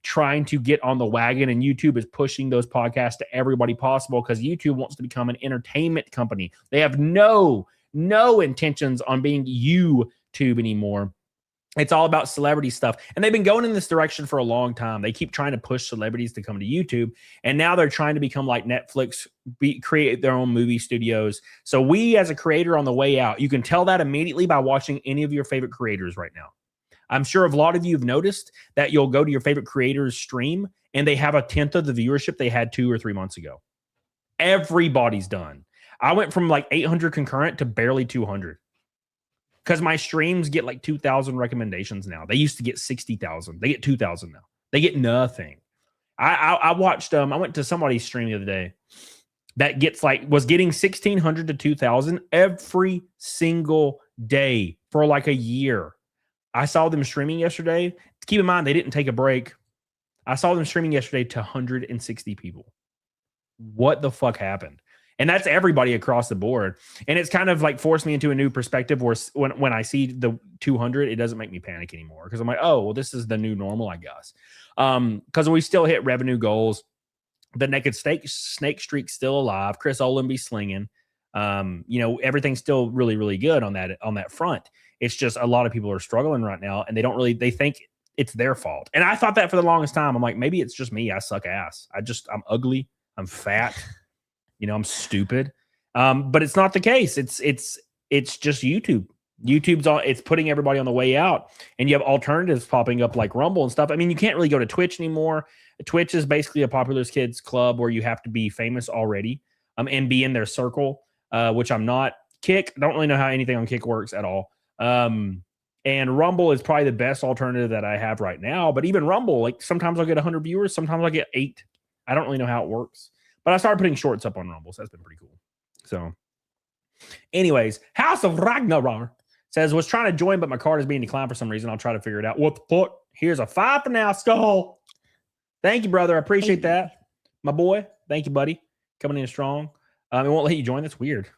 trying to get on the wagon, and YouTube is pushing those podcasts to everybody possible because YouTube wants to become an entertainment company. They have no intentions on being YouTube anymore. It's all about celebrity stuff. And they've been going in this direction for a long time. They keep trying to push celebrities to come to YouTube. And now they're trying to become like Netflix, create their own movie studios. So we as a creator on the way out, you can tell that immediately by watching any of your favorite creators right now. I'm sure a lot of you have noticed that you'll go to your favorite creator's stream and they have 1/10 of the viewership they had 2 or 3 months ago. Everybody's done. I went from like 800 concurrent to barely 200 because my streams get like 2,000 recommendations now. They used to get 60,000. They get 2,000 now. They get nothing. I watched, I went to somebody's stream the other day that was getting 1,600 to 2,000 every single day for like a year. I saw them streaming yesterday. Keep in mind, they didn't take a break. I saw them streaming yesterday to 160 people. What the fuck happened? And that's everybody across the board. And it's kind of like forced me into a new perspective where when I see the 200, it doesn't make me panic anymore. Because I'm like, oh, well, this is the new normal, I guess. Because we still hit revenue goals. The Naked Snake Streak's still alive. Chris Olin be slinging. Everything's still really, really good on that front. It's just a lot of people are struggling right now, and they think it's their fault. And I thought that for the longest time. I'm like, maybe it's just me. I suck ass. I'm ugly. I'm fat. I'm stupid. But it's not the case. It's just YouTube. It's putting everybody on the way out, and you have alternatives popping up like Rumble and stuff. I mean, you can't really go to Twitch anymore. Twitch is basically a popular kids club where you have to be famous already, and be in their circle, which I'm not. Kick, don't really know how anything on Kick works at all. And Rumble is probably the best alternative that I have right now. But even Rumble, like sometimes I'll get 100 viewers, sometimes I'll get 8. I don't really know how it works. But I started putting shorts up on Rumble, so that's been pretty cool. So, anyways, House of Ragnarok says, was trying to join, but my card is being declined for some reason. I'll try to figure it out. What the fuck? Here's a 5 for now, Skull. Thank you, brother. I appreciate that. My boy. Thank you, buddy. Coming in strong. It won't let you join. That's weird.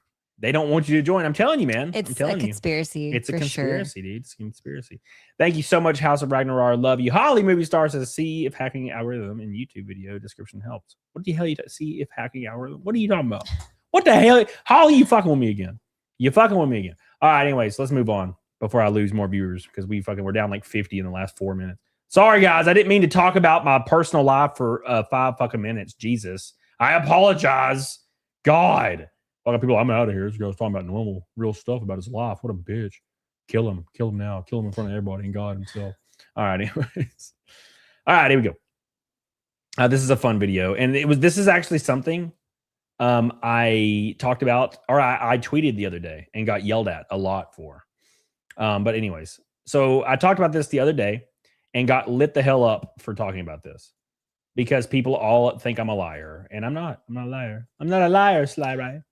They don't want you to join. I'm telling you, man. It's a conspiracy. It's a conspiracy, dude. It's a conspiracy. Thank you so much, House of Ragnarok. Love you. Holly Movie Star says, see if hacking algorithm in YouTube video description helps. What the hell you see if hacking algorithm? What are you talking about? What the hell? Holly, you fucking with me again. You fucking with me again. All right, anyways, let's move on before I lose more viewers because we're down like 50 in the last 4 minutes. Sorry, guys. I didn't mean to talk about my personal life for 5 fucking minutes. Jesus. I apologize. God. People, I'm out of here. This guy's talking about normal, real stuff about his life. What a bitch. Kill him. Kill him now. Kill him in front of everybody and God himself. All right, anyways. All right, here we go. This is a fun video, and this is actually something I talked about, or I tweeted the other day and got yelled at a lot for. But anyways, so I talked about this the other day and got lit the hell up for talking about this because people all think I'm a liar, and I'm not. I'm not a liar. I'm not a liar, Sly Ryan.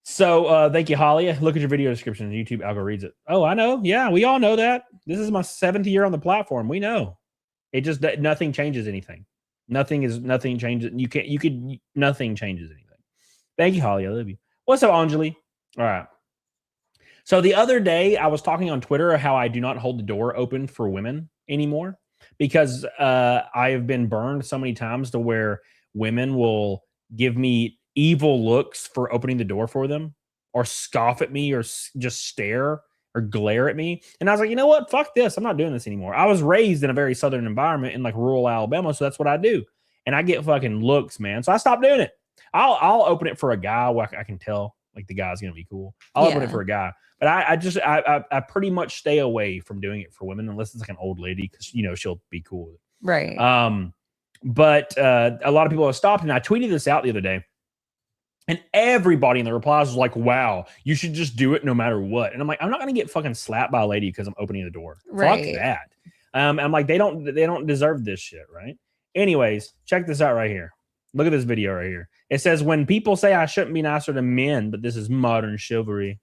So thank you, Holly. Look at your video description. YouTube algo reads it. Oh, I know. Yeah, we all know that. This is my 7th year on the platform. We know. It just nothing changes anything. Nothing changes. Nothing changes anything. Thank you, Holly. I love you. What's up, Anjali? All right. So the other day I was talking on Twitter how I do not hold the door open for women anymore because I have been burned so many times to where women will give me evil looks for opening the door for them or scoff at me or just stare or glare at me. And I was like, you know what? Fuck this. I'm not doing this anymore. I was raised in a very southern environment in like rural Alabama, so that's what I do. And I get fucking looks, man. So I stopped doing it. I'll open it for a guy where I can tell like the guy's gonna be cool. I'll open it for a guy. But I pretty much stay away from doing it for women unless it's like an old lady because you know she'll be cool with it. Right. But a lot of people have stopped, and I tweeted this out the other day. And everybody in the replies was like, wow, you should just do it no matter what. And I'm like, I'm not going to get fucking slapped by a lady because I'm opening the door. Right. Fuck that. I'm like, they don't deserve this shit, right? Anyways, check this out right here. Look at this video right here. It says, when people say I shouldn't be nicer to men, but this is modern chivalry.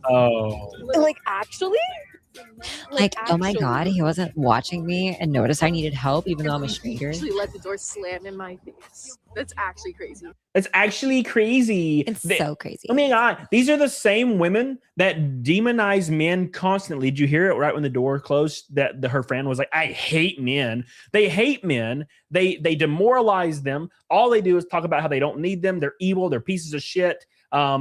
Oh. Like, actually? Like, oh my God, he wasn't watching me and noticed I needed help, even though I'm a stranger. Actually let the door slam in my face. That's actually crazy. It's actually crazy. It's so crazy. I mean, these are the same women that demonize men constantly. Did you hear it right when the door closed? That her friend was like, I hate men. They hate men. They demoralize them. All they do is talk about how they don't need them. They're evil. They're pieces of shit.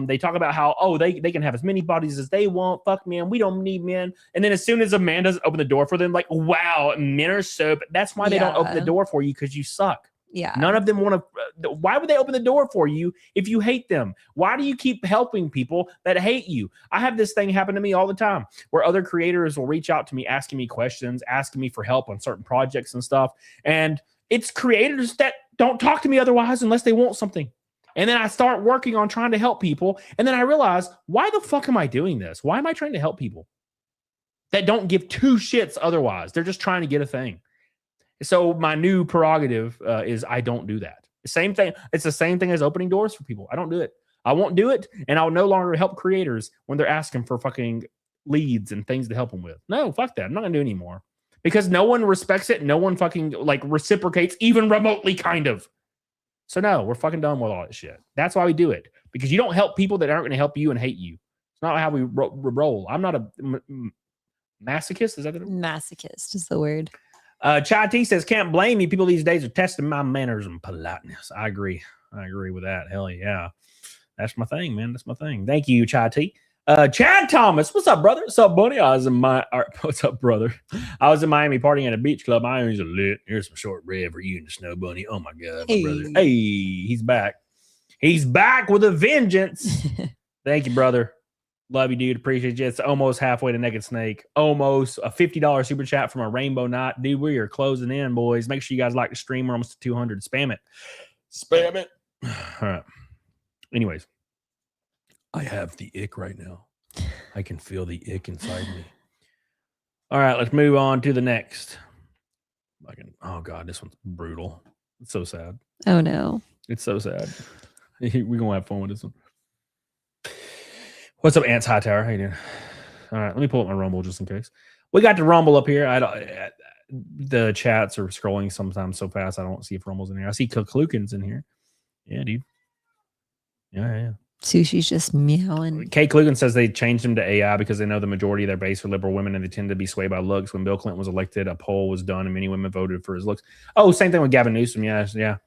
They talk about how, they can have as many bodies as they want. Fuck men. We don't need men. And then as soon as a man doesn't open the door for them, like, wow, men are so, that's why they don't open the door for you, because you suck. Yeah. None of them want to. Why would they open the door for you if you hate them? Why do you keep helping people that hate you? I have this thing happen to me all the time where other creators will reach out to me, asking me questions, asking me for help on certain projects and stuff. And it's creators that don't talk to me otherwise unless they want something. And then I start working on trying to help people. And then I realize, why the fuck am I doing this? Why am I trying to help people that don't give two shits otherwise? They're just trying to get a thing. So my new prerogative is I don't do that. Same thing. It's the same thing as opening doors for people. I don't do it. I won't do it. And I'll no longer help creators when they're asking for fucking leads and things to help them with. No, fuck that. I'm not going to do it anymore because no one respects it. No one fucking like reciprocates even remotely kind of. So no, we're fucking done with all that shit. That's why we do it, because you don't help people that aren't going to help you and hate you. It's not how we roll. I'm not a masochist. Is that the masochist is the word? Chai T says, can't blame me. People these days are testing my manners and politeness. I agree. I agree with that. Hell yeah. That's my thing, man. That's my thing. Thank you, Chai T. Chad Thomas, what's up, brother? What's up, buddy? What's up, brother? I was in Miami partying at a beach club. Miami's a lit. Here's some short bread for you and the Snow Bunny. Oh my God, my brother. Hey, he's back. He's back with a vengeance. Thank you, brother. Love you, dude. Appreciate you. It's almost halfway to Naked Snake. Almost a $50 super chat from a Rainbow Night. Dude, we are closing in, boys. Make sure you guys like the stream. We're almost to 200. Spam it. Spam it. All right. Anyways, I have the ick right now. I can feel the ick inside me. All right, let's move on to the next. Oh, God, this one's brutal. It's so sad. Oh, no. It's so sad. We're going to have fun with this one. What's up, Ants Hightower? How you doing? All right, let me pull up my Rumble just in case. We got the Rumble up here. The chats are scrolling sometimes so fast I don't see if Rumble's in here. I see Kaklukin's in here. Yeah, dude. Yeah. Sushi's just meowing. Kay Klugen says they changed him to AI because they know the majority of their base are liberal women and they tend to be swayed by looks. When Bill Clinton was elected, a poll was done and many women voted for his looks. Oh, same thing with Gavin Newsom. Yeah.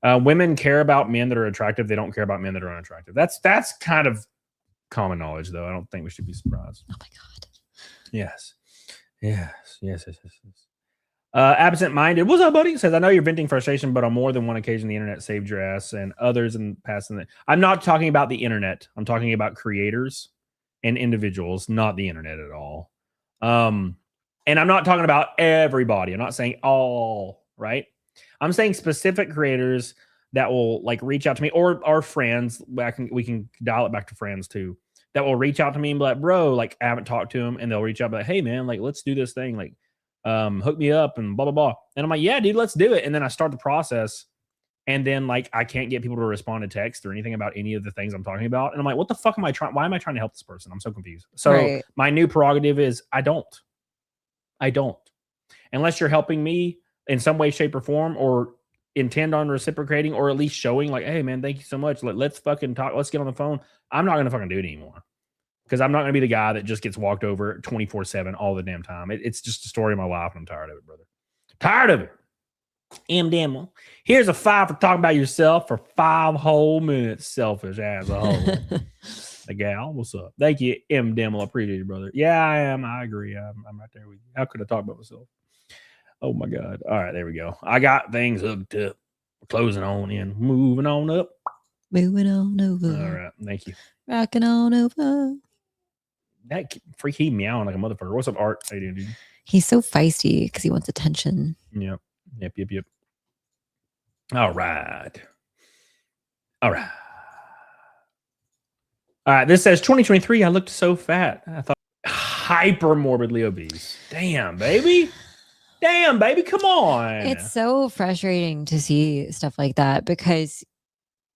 Women care about men that are attractive. They don't care about men that are unattractive. That's kind of common knowledge, though. I don't think we should be surprised. Oh my God. Yes. Absent-minded. What's up, buddy? Says, I know you're venting frustration, but on more than one occasion, the internet saved your ass and others in the past. I'm not talking about the internet. I'm talking about creators and individuals, not the internet at all. And I'm not talking about everybody. I'm not saying all, right? I'm saying specific creators that will like reach out to me, or our friends. We can dial it back to friends too, that will reach out to me and be like, bro, like I haven't talked to them, and they'll reach out and be like, hey man, like let's do this thing, like hook me up and blah blah blah. And I'm like, yeah, dude, let's do it. And then I start the process, and then like I can't get people to respond to text or anything about any of the things I'm talking about. And I'm like, what the fuck am I trying? Why am I trying to help this person? I'm so confused. So my new prerogative is I don't. Unless you're helping me in some way, shape, or form, or intend on reciprocating, or at least showing like, hey man, thank you so much. Let's fucking talk. Let's get on the phone. I'm not going to fucking do it anymore. Because I'm not going to be the guy that just gets walked over 24/7 all the damn time. It's just a story of my life, and I'm tired of it, brother. Tired of it. Demo. Here's a 5 for talking about yourself for 5 whole minutes. Selfish asshole. The gal, what's up? Thank you, Demo. I appreciate you, brother. Yeah, I am. I agree. I'm right there with you. How could I talk about myself? Oh my God. All right, there we go. I got things hooked up. We're closing on in. Moving on up. Moving on over. All right. Thank you. Rocking on over. That freak, he meowing like a motherfucker. What's up, Art? How you doing, dude? He's so feisty because he wants attention. Yep. All right. This says 2023. I looked so fat. I thought hyper morbidly obese. Damn, baby. Come on. It's so frustrating to see stuff like that because,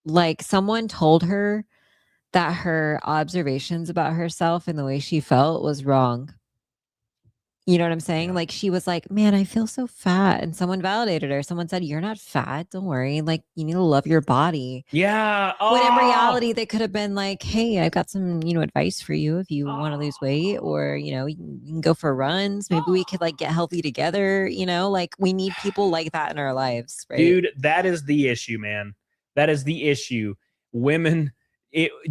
like, someone told her that her observations about herself and the way she felt was wrong. You know what I'm saying? Like, she was like, man, I feel so fat. And someone validated her. Someone said, you're not fat. Don't worry. Like, you need to love your body. Yeah. When in reality, they could have been like, hey, I've got some, advice for you if you want to lose weight, or, you can go for runs. Maybe we could like get healthy together. Like we need people like that in our lives. Right? Dude, that is the issue, man. That is the issue. Women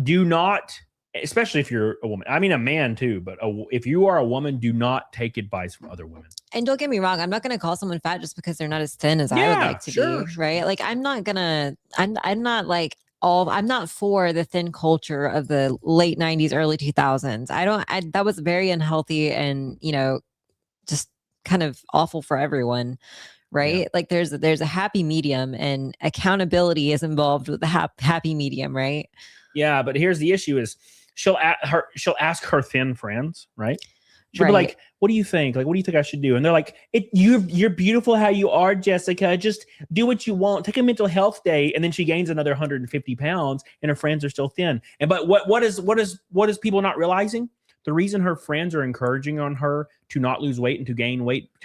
do not, especially if you're a woman. I mean, a man too, but if you are a woman, do not take advice from other women. And don't get me wrong, I'm not going to call someone fat just because they're not as thin as I would like to be, right? Like, I'm not for the thin culture of the late 90s, early 2000s. That was very unhealthy and, just kind of awful for everyone, right? Yeah. Like there's a happy medium, and accountability is involved with the happy medium, right? Yeah, but here's the issue is she'll ask her thin friends, right? She'll be like, what do you think? Like, what do you think I should do? And they're like, you're beautiful how you are, Jessica. Just do what you want. Take a mental health day. And then she gains another 150 pounds and her friends are still thin. But what is people not realizing? The reason her friends are encouraging on her to not lose weight and to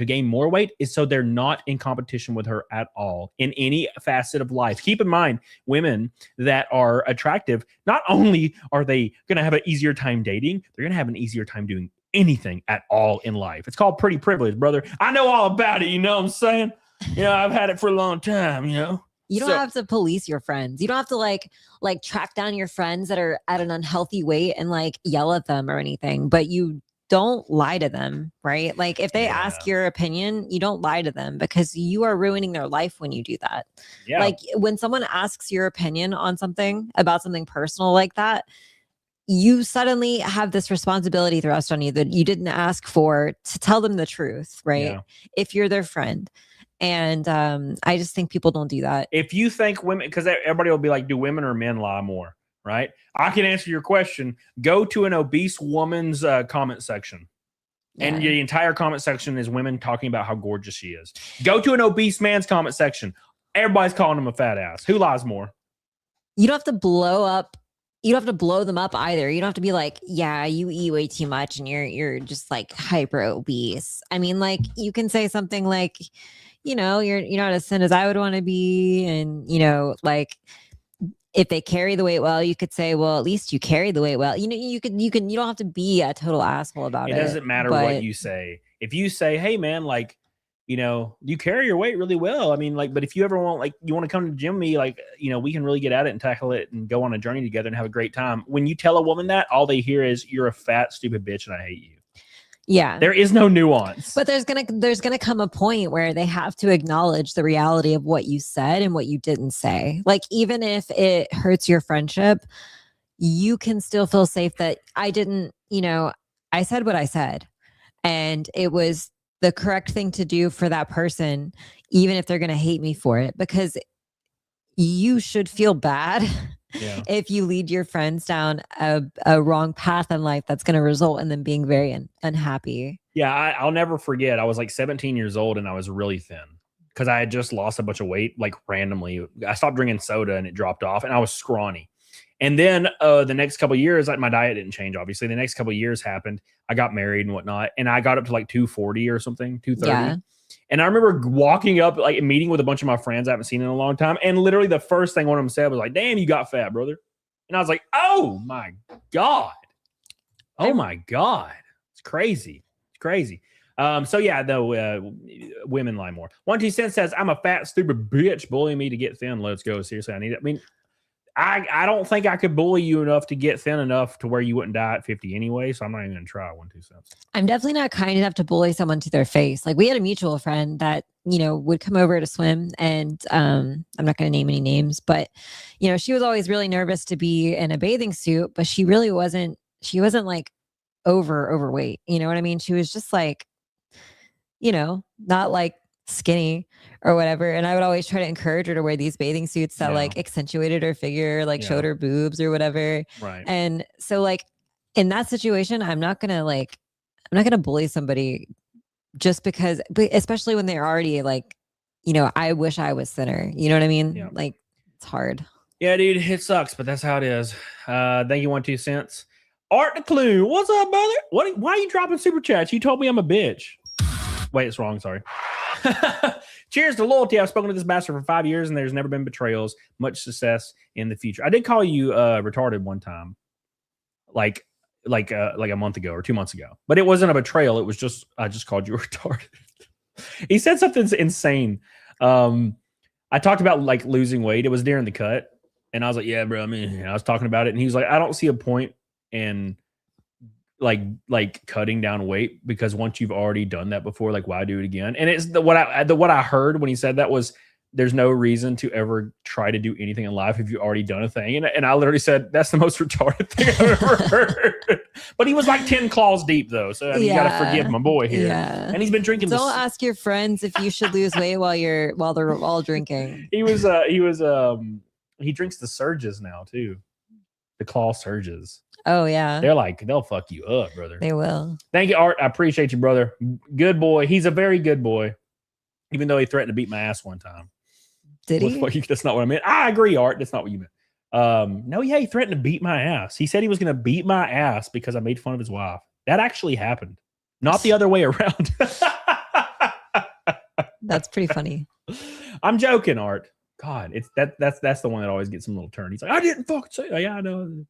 gain more weight is so they're not in competition with her at all in any facet of life. Keep in mind, women that are attractive, not only are they going to have an easier time dating, they're going to have an easier time doing anything at all in life. It's called pretty privilege, brother. I know all about it. You know what I'm saying? I've had it for a long time, You don't have to police your friends. You don't have to like track down your friends that are at an unhealthy weight and like yell at them or anything, but you don't lie to them, right? Like if they ask your opinion, you don't lie to them because you are ruining their life when you do that. Yeah. Like when someone asks your opinion on something about something personal like that, you suddenly have this responsibility thrust on you that you didn't ask for to tell them the truth, right? Yeah. If you're their friend. And I just think people don't do that. If you think women, because everybody will be like, do women or men lie more, right? I can answer your question. Go to an obese woman's comment section. Yeah. And the entire comment section is women talking about how gorgeous she is. Go to an obese man's comment section. Everybody's calling him a fat ass. Who lies more? You don't have to blow up. You don't have to blow them up either. You don't have to be like, yeah, you eat way too much and you're just like hyper obese. I mean, like you can say something like, you're not as thin as I would want to be. And, like if they carry the weight well, you could say, well, at least you carry the weight well. You don't have to be a total asshole about it. It doesn't matter what you say. If you say, hey man, like, you carry your weight really well. I mean, like, but if you ever want, you want to come to the gym with me, like, we can really get at it and tackle it and go on a journey together and have a great time. When you tell a woman that, all they hear is you're a fat, stupid bitch and I hate you. Yeah. There is no nuance. But there's gonna come a point where they have to acknowledge the reality of what you said and what you didn't say. Like, even if it hurts your friendship, you can still feel safe that I didn't, I said what I said. And it was the correct thing to do for that person, even if they're going to hate me for it, because you should feel bad if you lead your friends down a wrong path in life that's going to result in them being very unhappy. Yeah, I'll never forget. I was like 17 years old and I was really thin because I had just lost a bunch of weight, like randomly. I stopped drinking soda and it dropped off and I was scrawny. And then the next couple of years, like my diet didn't change, obviously. The next couple of years happened. I got married and whatnot. And I got up to like 240 or something, 230. Yeah. And I remember walking up, like meeting with a bunch of my friends I haven't seen in a long time. And literally the first thing one of them said was like, damn, you got fat, brother. And I was like, oh my God. Oh my God. It's crazy. It's crazy. So yeah, though, women lie more. 12 Cents says, I'm a fat, stupid bitch bullying me to get thin. Let's go. Seriously, I need it. I mean, I don't think I could bully you enough to get thin enough to where you wouldn't die at 50 anyway. So I'm not even going to try. 12 Cents. I'm definitely not kind enough to bully someone to their face. Like we had a mutual friend that, you know, would come over to swim and I'm not going to name any names, but you know, she was always really nervous to be in a bathing suit, but she really wasn't, like overweight. You know what I mean? She was just like, you know, not like skinny or whatever. And I would always try to encourage her to wear these bathing suits that like accentuated her figure, like showed her boobs or whatever. Right. And so like in that situation, I'm not gonna bully somebody just because, especially when they're already like, you know, I wish I was thinner. You know what I mean? Yeah. Like it's hard. Yeah, dude, it sucks, but that's how it is. Thank you, 12 Cents. Art the Clue, what's up, brother? Why are you dropping super chats? You told me I'm a bitch. Wait, it's wrong. Sorry. Cheers to loyalty. I've spoken to this bastard for 5 years and there's never been betrayals. Much success in the future. I did call you retarded one time, like a month ago or 2 months ago, but it wasn't a betrayal. It was just, I just called you retarded. He said something insane. I talked about like losing weight. It was during the cut. And I was like, yeah, bro, I mean, I was talking about it. And he was like, I don't see a point in like cutting down weight because once you've already done that before, like why do it again? And it's what I heard when he said that was there's no reason to ever try to do anything in life if you've already done a thing. And I literally said that's the most retarded thing I've ever heard. But he was like 10 claws deep though, so I mean, you got to forgive my boy here. Yeah. And he's been drinking. Don't ask your friends if you should lose weight while they're all drinking. He drinks the surges now too, the claw surges. Oh yeah, they'll fuck you up, brother. They will. Thank you, Art. I appreciate you, brother. Good boy. He's a very good boy, even though he threatened to beat my ass one time. Did he? That's not what I meant. I agree, Art. That's not what you meant. No, yeah, he threatened to beat my ass. He said he was going to beat my ass because I made fun of his wife. That actually happened, not the other way around. That's pretty funny. I'm joking, Art. God, that's the one that always gets some little turn. He's like, I didn't fucking say that. Yeah, I know.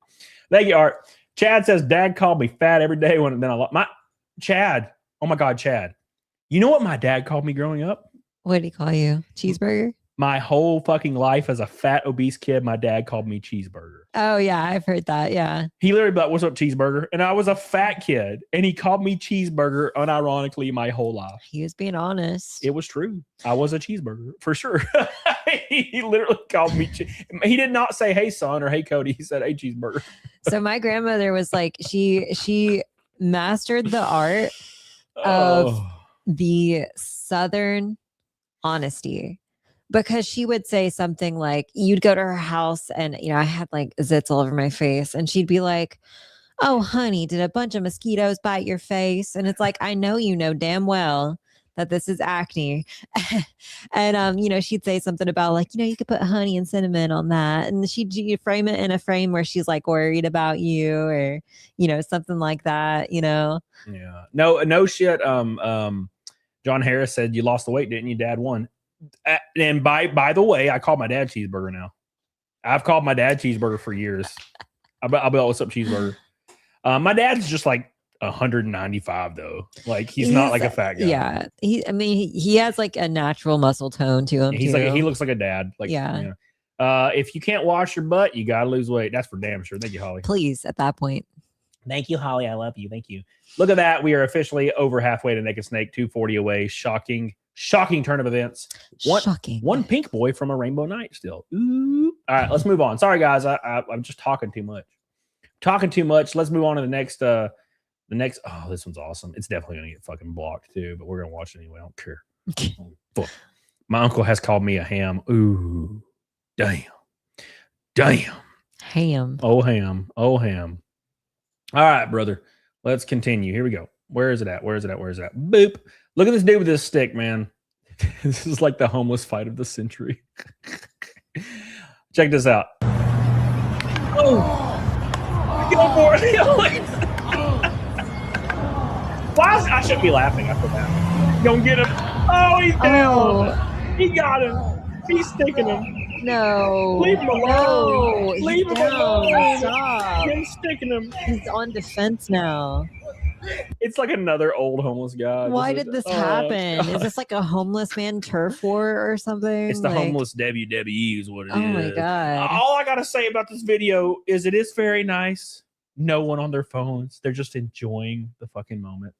Thank you, Art. Chad says, Dad called me fat every day then I my Chad. Oh my God, Chad. You know what my dad called me growing up? What did he call you? Cheeseburger? My whole fucking life as a fat, obese kid, my dad called me Cheeseburger. Oh yeah, I've heard that. Yeah. He literally be like, what's up, Cheeseburger? And I was a fat kid and he called me Cheeseburger unironically my whole life. He was being honest. It was true. I was a cheeseburger for sure. He literally called me. He did not say, hey, son, or hey, Cody. He said, hey, cheeseburger. So my grandmother was like, she mastered the art of the Southern honesty. Because she would say something like, you'd go to her house and, you know, I had like zits all over my face and she'd be like, oh, honey, did a bunch of mosquitoes bite your face? And it's like, I know, you know, damn well that this is acne. And, you know, she'd say something about like, you know, you could put honey and cinnamon on that. And she'd frame it in a frame where she's like worried about you or, you know, something like that, you know? Yeah. No shit. John Harris said you lost the weight, didn't you? Dad won. And by the way, I call my dad Cheeseburger now. I've called my dad Cheeseburger for years. I'll be like, what's up, Cheeseburger? My dad's just like 195 though. Like he's not like a fat guy. Yeah. He has like a natural muscle tone to him. He's too. like, he looks like a dad. Like, yeah. If you can't wash your butt, you got to lose weight. That's for damn sure. Thank you, Holly. Please, at that point. Thank you, Holly. I love you. Thank you. Look at that. We are officially over halfway to Naked Snake, 240 away. Shocking turn of events. One pink boy from a rainbow night still. Ooh. All right, let's move on. Sorry, guys. I'm just talking too much. Let's move on to the next The next, oh, this one's awesome. It's definitely gonna get fucking blocked too, but we're gonna watch it anyway. I don't care. Fuck. My uncle has called me a ham. Ooh, damn. Ham. Oh, ham. All right, brother. Let's continue. Here we go. Where is it at? Boop. Look at this dude with this stick, man. This is like the homeless fight of the century. Check this out. Oh, go for it. I shouldn't be laughing. I feel bad. Don't get him. Oh, he's down. He got him. He's sticking him. No. Leave him alone. No. Leave him alone. Stop. He's sticking him. He's on defense now. It's like another old homeless guy. Why did this happen? Is this like a homeless man turf war or something? It's the homeless WWE is what it is. Oh my God. All I gotta say about this video is it is very nice. No one on their phones. They're just enjoying the fucking moment.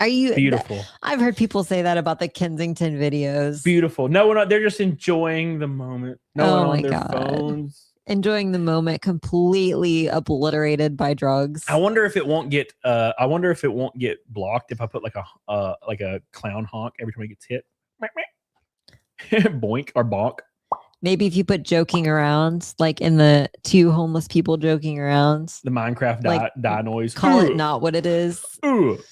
Are you beautiful? I've heard people say that about the Kensington videos. Beautiful. No one. They're just enjoying the moment. No one on their phones. Enjoying the moment, completely obliterated by drugs. I wonder if it won't get. Blocked if I put like a clown honk every time he gets hit. Boink or bonk. Maybe if you put joking around, like in the two homeless people joking around. The Minecraft die noise. Call it not what it is. Boink.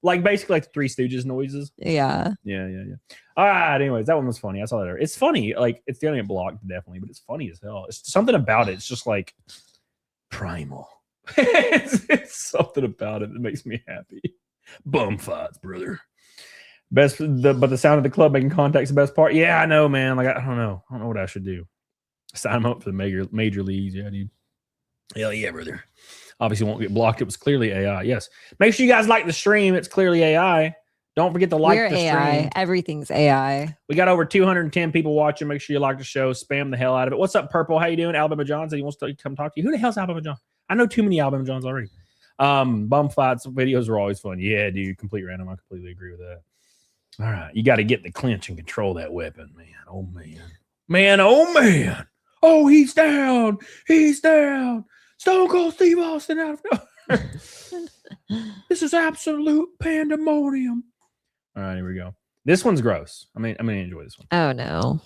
Like basically like the Three Stooges noises. Yeah. Yeah. All right. Anyways, that one was funny. I saw that. It's funny. Like it's gonna get blocked definitely, but it's funny as hell. It's something about it. It's just like primal. it's something about it that makes me happy. Bum fights, brother. But the sound of the club making contact is the best part. Yeah, I know, man. Like I don't know what I should do. Sign him up for the major leagues. Yeah, dude. Hell yeah, brother. Obviously won't get blocked. It was clearly AI. Yes. Make sure you guys like the stream. It's clearly AI. Don't forget to like the AI. stream. Everything's AI. We got over 210 people watching. Make sure you like the show. Spam the hell out of it. What's up, Purple? How you doing? Alabama John said he wants to come talk to you. Who the hell's Alabama John? I know too many Alabama Johns already. Bum fights videos are always fun. Yeah, dude. Complete random. I completely agree with that. All right. You got to get the clinch and control that weapon, man. Oh, man. Man, oh, man. Oh, he's down. He's down. Stone Cold Steve Austin out of nowhere. This is absolute pandemonium. All right, here we go. This one's gross. I'm gonna enjoy this one. Oh no!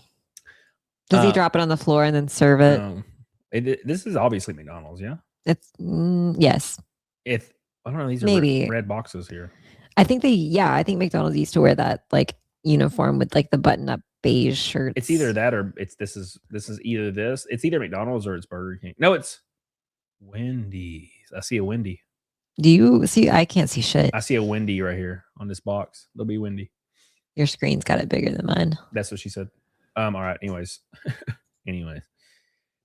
Does he drop it on the floor and then serve it? No. This is obviously McDonald's, yeah. It's yes. I don't know. These are maybe red boxes here. I think I think McDonald's used to wear that like uniform with like the button-up beige shirts. It's either that or this is either this. It's either McDonald's or it's Burger King. No, it's Wendy's. I see a Wendy. Do you see? I can't see shit. I see a Wendy right here on this box. There'll be Wendy. Your screen's got it bigger than mine. That's what she said. All right. Anyways.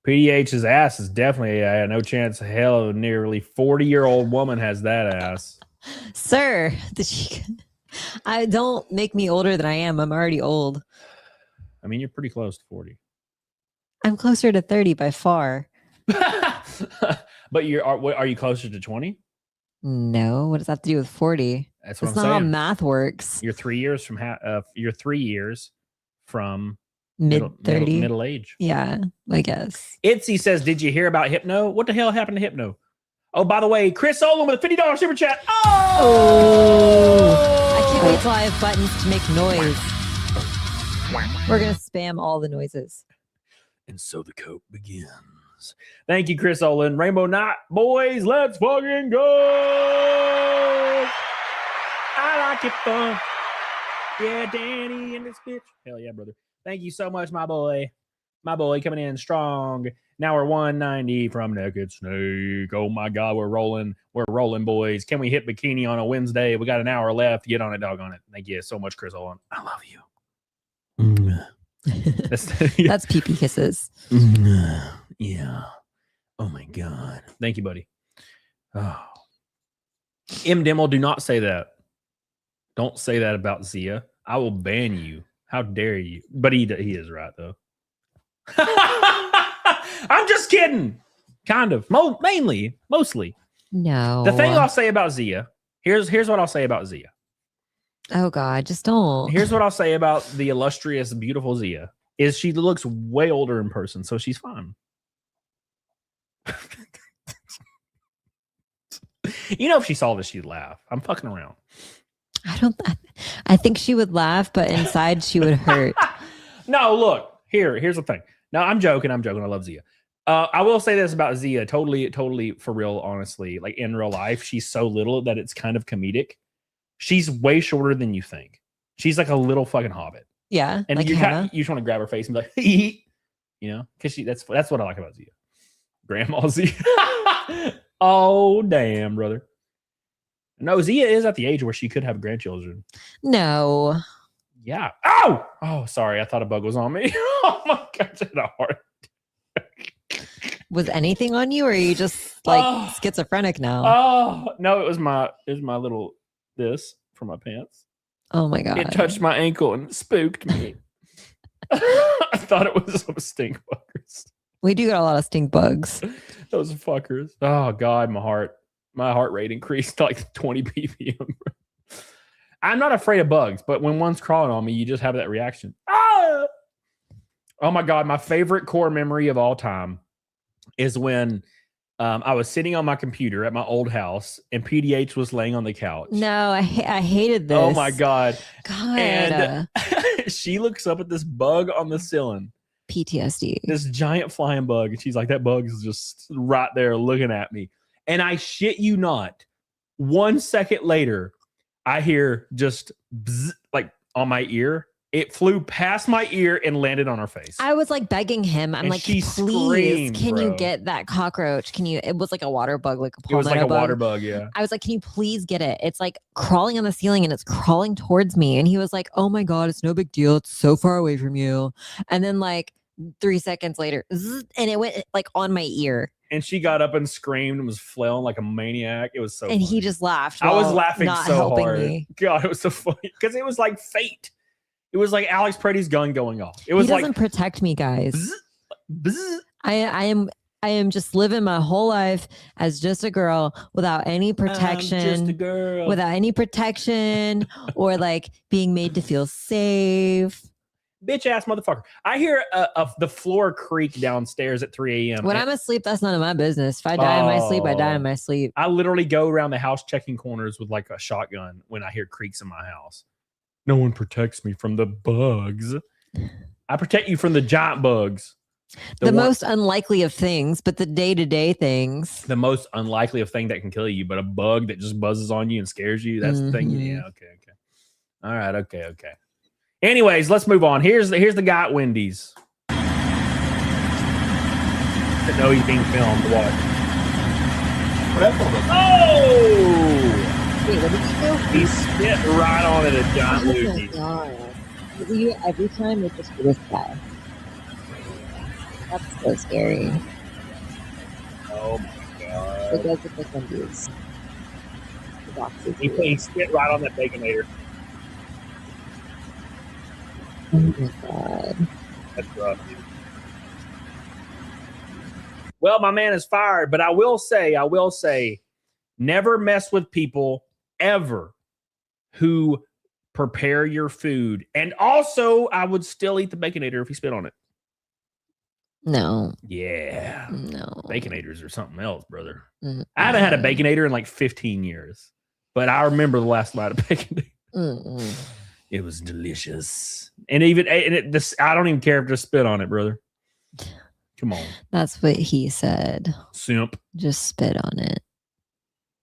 PDH's ass is definitely AI. No chance. Hell, a nearly 40-year-old woman has that ass. Sir, I don't make me older than I am. I'm already old. I mean, you're pretty close to 40. I'm closer to 30 by far. But are you closer to 20? No. What does that have to do with 40? That's what That's I'm not saying. how math works. You're 3 years from mid-30 middle age. Yeah, I guess. Itzy says, "Did you hear about Hypno? What the hell happened to Hypno?" Oh, by the way, Chris Olin with a $50 super chat. Oh! I can't wait till I have buttons to make noise. We're gonna spam all the noises. And so the coke begins. Thank you, Chris Olin. Rainbow Night, boys, let's fucking go. I like it fun. Yeah, Danny and this bitch. Hell yeah, brother. Thank you so much, my boy. My boy coming in strong. Now we're 190 from Naked Snake. Oh my God, we're rolling. We're rolling, boys. Can we hit bikini on a Wednesday? We got an hour left. Get on it, dog on it. Thank you so much, Chris Olin. I love you. That's pee-pee kisses. Yeah. Oh my God. Thank you, buddy. Oh. M. Dimmel, do not say that. Don't say that about Zia. I will ban you. How dare you? But he is right, though. I'm just kidding. Kind of. Mostly. No. The thing I'll say about Zia, here's what I'll say about Zia. Oh God, just don't. Here's what I'll say about the illustrious, beautiful Zia, is she looks way older in person, so she's fine. You know, if she saw this, she'd laugh. I'm fucking around. I think she would laugh, but inside she would hurt. No, look, here's the thing. No, I'm joking. I love Zia. I will say this about Zia, totally for real, honestly. Like in real life, she's so little that it's kind of comedic. She's way shorter than you think. She's like a little fucking hobbit. Yeah. And like you Hannah. just want to grab her face and be like, you know, because that's what I like about Zia. Grandma Zia. Oh, damn, brother. No, Zia is at the age where she could have grandchildren. No. Yeah. Oh, sorry. I thought a bug was on me. Oh my God, it's a heart. Was anything on you, or are you just like schizophrenic now? Oh no, it was my little this from my pants. Oh my God. It touched my ankle and spooked me. I thought it was some stink buggers. We do get a lot of stink bugs. Those fuckers. Oh God, my heart rate increased to like 20 ppm. I'm not afraid of bugs, but when one's crawling on me, you just have that reaction. Ah! Oh my God, my favorite core memory of all time is when I was sitting on my computer at my old house and PDH was laying on the couch. No, I hated this. Oh my God. God. And she looks up at this bug on the ceiling. PTSD. This giant flying bug. And she's like, that bug is just right there looking at me. And I shit you not, 1 second later, I hear just bzz, like on my ear. It flew past my ear and landed on her face. I was like begging him. I'm And like, she please, screamed, can you bro. get that cockroach? Can you? It was like a water bug, like a It was like a palmetto bug. water bug, yeah. I was like, can you please get it? It's like crawling on the ceiling and it's crawling towards me. And he was like, oh my God, it's no big deal. It's so far away from you. And then like 3 seconds later, zzz, and it went like on my ear. And she got up and screamed and was flailing like a maniac. It was so And funny. he just laughed. I was while laughing not so helping hard. me. God, it was so funny. Because it was like fate. It was like Alex Pretty's gun going off. It was He doesn't like protect me, guys. bzz, bzz. I am just living my whole life as just a girl without any protection. Just a girl. Without any protection or like being made to feel safe. Bitch ass motherfucker. I hear the floor creak downstairs at 3 a.m. When I'm asleep, that's none of my business. If I die in my sleep, I die in my sleep. I literally go around the house checking corners with like a shotgun when I hear creaks in my house. No one protects me from the bugs. I protect you from the giant bugs. The most unlikely of things, but the day-to-day things. The most unlikely of thing that can kill you, but a bug that just buzzes on you and scares you. That's the thing. Yeah. Okay. All right. Okay. Anyways, let's move on. Here's the guy at Wendy's. To know he's being filmed. What? Oh! Wait, what did you do? He spit right on it at John Oh my Lukey. God. You every time it's just for this guy. That's so scary. Oh my God. It does look like Wendy's. The boxes. He spit right on that Baconator. Oh my God. That's rough, dude. Well, my man is fired, but I will say, never mess with people ever who prepare your food. And also, I would still eat the Baconator if he spit on it. No. Yeah. No. Baconators are something else, brother. Mm-mm. I haven't had a Baconator in like 15 years, but I remember the last night of Baconator. Mm-mm. It was delicious. And I don't even care if there's spit on it, brother. Come on. That's what he said. Simp. Just spit on it.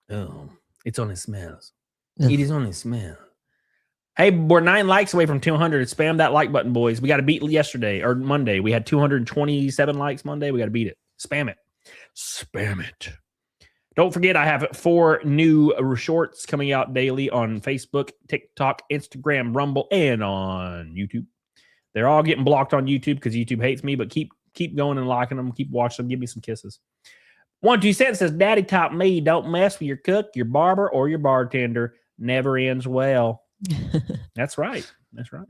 Oh, it's only smells. Ugh. It is only smell. Hey, we're 9 likes away from 200. Spam that like button, boys. We got to beat yesterday or Monday. We had 227 likes Monday. We got to beat it. Spam it. Spam it. Don't forget, I have 4 new shorts coming out daily on Facebook, TikTok, Instagram, Rumble, and on YouTube. They're all getting blocked on YouTube because YouTube hates me, but keep going and liking them. Keep watching them. Give me some kisses. 127 says, Daddy taught me, don't mess with your cook, your barber, or your bartender. Never ends well. That's right. That's right.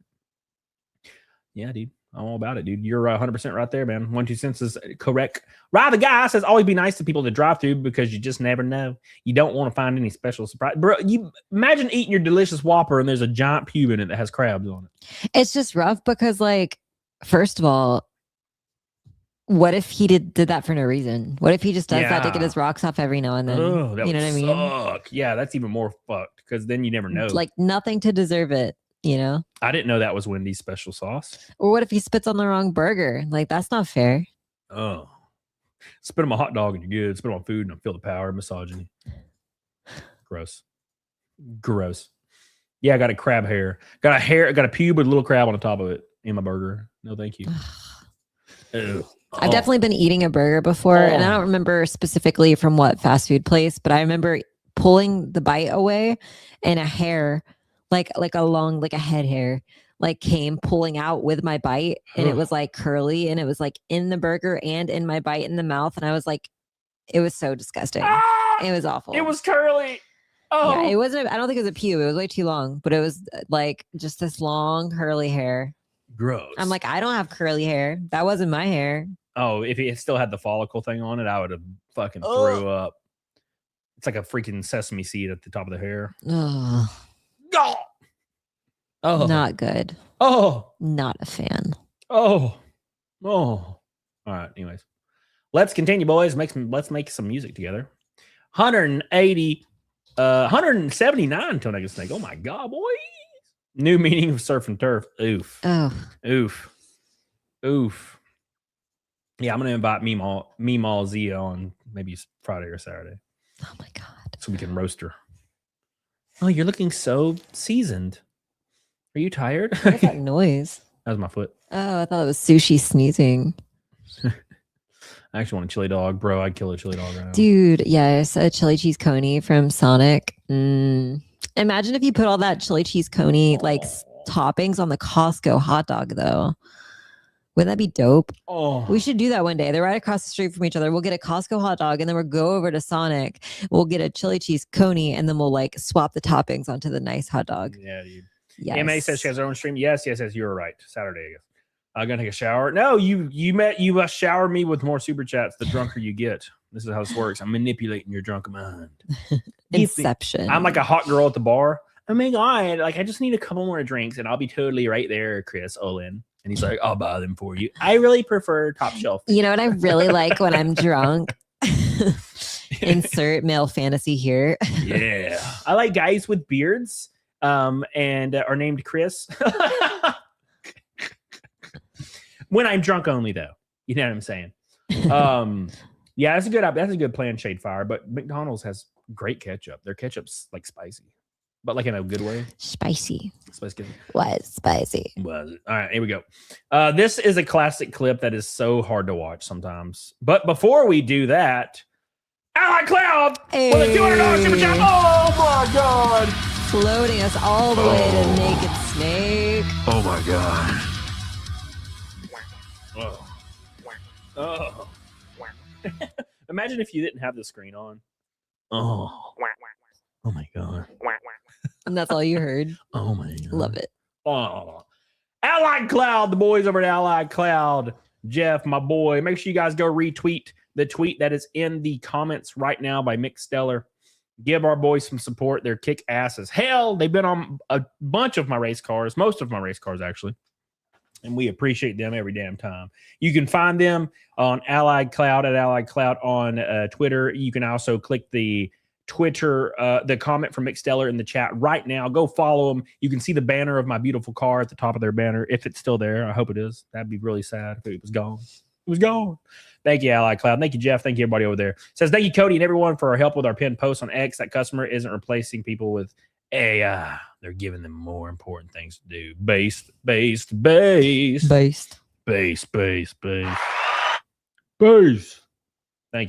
Yeah, dude. I'm all about it, dude. You're 100% right there, man. 127 is correct. Rye the guy says, always be nice to people to drive through because you just never know. You don't want to find any special surprise. Bro, you imagine eating your delicious Whopper and there's a giant pube in it that has crabs on it. It's just rough because, like, first of all, What if he did that for no reason? What if he just does that to get Yeah. his rocks off every now and then? Oh, that you know would what I mean? suck. Yeah, that's even more fucked because then you never know. Like nothing to deserve it, you know? I didn't know that was Wendy's special sauce. Or what if he spits on the wrong burger? Like that's not fair. Oh, spit on my hot dog and you're good. Spit on food and I feel the power of misogyny. Gross. Gross. Yeah, I got a crab hair. Got a pube with a little crab on the top of it in my burger. No, thank you. Ew. I've definitely been eating a burger before, and I don't remember specifically from what fast food place, but I remember pulling the bite away, and a hair, like a head hair, like came pulling out with my bite, and it was like curly, and it was like in the burger and in my bite in the mouth, and I was like, it was so disgusting. It was awful. It was curly. Oh, yeah, it wasn't. I don't think it was a pube. It was way too long, but it was like just this long curly hair. Gross. I'm like, I don't have curly hair. That wasn't my hair. Oh, if it still had the follicle thing on it, I would have fucking threw up. It's like a freaking sesame seed at the top of the hair. Ugh. Oh, Not good. Oh, Not a fan. oh, oh. All right. Anyways, let's continue, boys. Let's make some music together. 180, 179 until next snake. Oh my god, boys! New meaning of surf and turf. Oof. Oh. Oof. Oof. Yeah, I'm gonna invite Meemaw Zia on maybe Friday or Saturday. Oh my god. So we can roast her. Oh, you're looking so seasoned. Are you tired? What's that noise? That was my foot. Oh, I thought it was sushi sneezing. I actually want a chili dog, bro. I'd kill a chili dog right now. Dude, yes, a chili cheese coney from Sonic. Imagine if you put all that chili cheese coney like toppings on the Costco hot dog, though. Wouldn't that be dope? Oh, we should do that one day. They're right across the street from each other. We'll get a Costco hot dog and then we'll go over to Sonic. We'll get a chili cheese coney and then we'll like swap the toppings onto the nice hot dog. Yeah, dude. Yes. MA says she has her own stream. Yes, you're right. Saturday, I guess. I'm gonna take a shower. No, you shower me with more super chats the drunker you get. This is how this works. I'm manipulating your drunken mind. Inception. I'm like a hot girl at the bar. Oh my god, like I just need a couple more drinks and I'll be totally right there, Chris Olin. And he's like, I'll buy them for you. I really prefer top shelf. You know what I really like when I'm drunk? Insert male fantasy here. Yeah. I like guys with beards and are named Chris. When I'm drunk only, though. You know what I'm saying? Yeah, that's a good plan, Shadefire. But McDonald's has great ketchup. Their ketchup's like spicy. But like in a good way. Spicy. Spicy. Was spicy. Was it? All right, here we go. This is a classic clip that is so hard to watch sometimes. But before we do that, Ally Cloud with a $200 super chat. Oh my god! Floating us all the way to Naked Snake. Oh my god. Oh. Imagine if you didn't have the screen on. Oh. Oh my god. And that's all you heard. Oh my god. Love it. Oh. Allied Cloud, the boys over at Allied Cloud. Jeff, my boy. Make sure you guys go retweet the tweet that is in the comments right now by Mick Stellar. Give our boys some support. They're kick ass as hell. They've been on a bunch of my race cars, most of my race cars actually. And we appreciate them every damn time. You can find them on Allied Cloud at Allied Cloud on Twitter. You can also click the Twitter, the comment from Mick Stellar in the chat right now. Go follow them. You can see the banner of my beautiful car at the top of their banner. If it's still there, I hope it is. That'd be really sad if it was gone. It was gone. Thank you, Allied Cloud. Thank you, Jeff. Thank you, everybody over there. Says, thank you, Cody, and everyone for our help with our pinned posts on X. That customer isn't replacing people with AI. They're giving them more important things to do. Based. Thank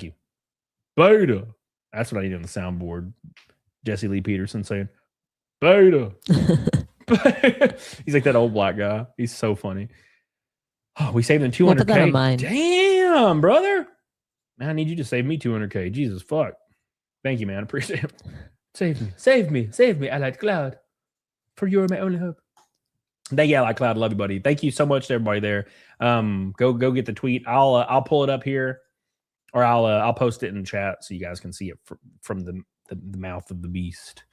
you. Beta. That's what I need on the soundboard. Jesse Lee Peterson saying, beta. He's like that old black guy. He's so funny. Oh, we saved him $200K. Put that on mine. Damn, brother. Man, I need you to save me $200K. Jesus fuck. Thank you, man. Appreciate it. Save me, Allied Cloud. For you are my only hope. Thank you, Allied Cloud. Love you, buddy. Thank you so much to everybody there. Go get the tweet. I'll pull it up here, or I'll post it in the chat so you guys can see it from the mouth of the beast.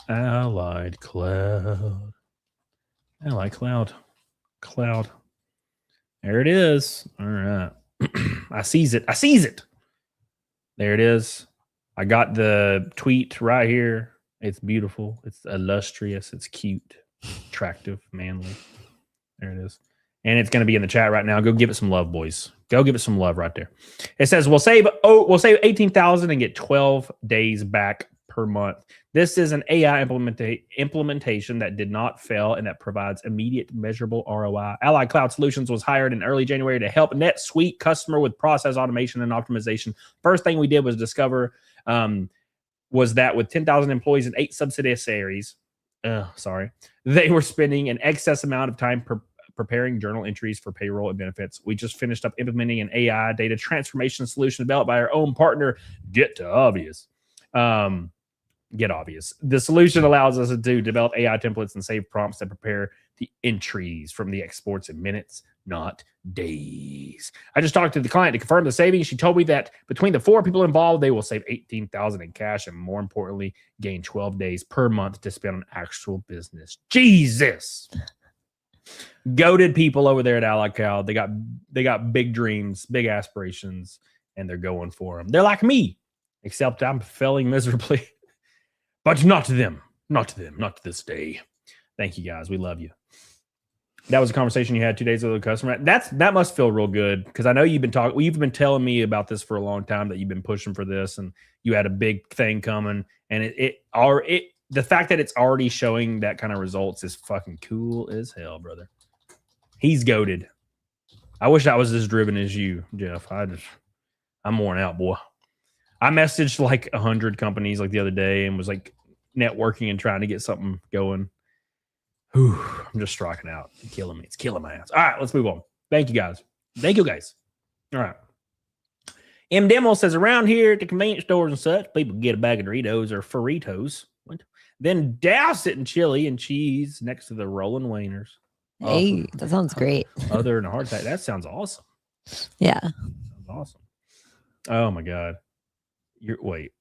Allied Cloud. There it is. All right. I seize it. I seize it. There it is. I got the tweet right here. It's beautiful. It's illustrious. It's cute, attractive, manly. There it is. And it's going to be in the chat right now. Go give it some love, boys. Go give it some love right there. It says we'll save 18,000 and get 12 days back per month. This is an AI implementation that did not fail and that provides immediate measurable ROI. Allied Cloud Solutions was hired in early January to help NetSuite customer with process automation and optimization. First thing we did was discover was that with 10,000 employees and 8 subsidiaries, they were spending an excess amount of time preparing journal entries for payroll and benefits. We just finished up implementing an AI data transformation solution developed by our own partner, Get Obvious. The solution allows us to develop AI templates and save prompts that prepare the entries from the exports in minutes, not days. I just talked to the client to confirm the savings. She told me that between the 4 people involved, they will save 18,000 in cash and, more importantly, gain 12 days per month to spend on actual business. Jesus. Goated people over there at Allied Cloud. They got big dreams, big aspirations, and they're going for them. They're like me, except I'm failing miserably. But not to them. Not to them. Not to this day. Thank you, guys. We love you. That was a conversation you had 2 days ago with a customer. That must feel real good, because I know you've been telling me about this for a long time, that you've been pushing for this and you had a big thing coming, and the fact that it's already showing that kind of results is fucking cool as hell, brother. He's goated. I wish I was as driven as you, Jeff. I'm worn out, boy. I messaged like 100 companies like the other day and was like networking and trying to get something going. Whew, I'm just striking out. It's killing me. It's killing my ass. All right, let's move on. Thank you, guys. All right. M. Demo says, around here at the convenience stores and such, people get a bag of Doritos or Fritos, then douse it in chili and cheese next to the rolling wieners. Hey, that sounds great. Other than a heart attack. That sounds awesome. Yeah. Sounds awesome. Oh my God. Wait.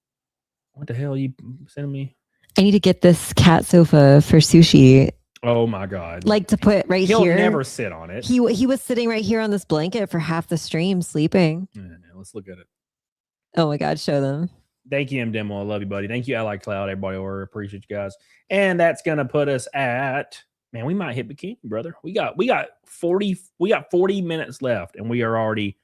What the hell are you sending me? I need to get this cat sofa for sushi. Oh my God. Like to put right He'll here. He'll never sit on it. He was sitting right here on this blanket for half the stream sleeping. Yeah, let's look at it. Oh my God, show them. Thank you, M. Demo. I love you, buddy. Thank you, Allied Cloud. Everybody over. Appreciate you guys. And that's gonna put us at, man, we might hit bikini, brother. We got 40 minutes left, and we are already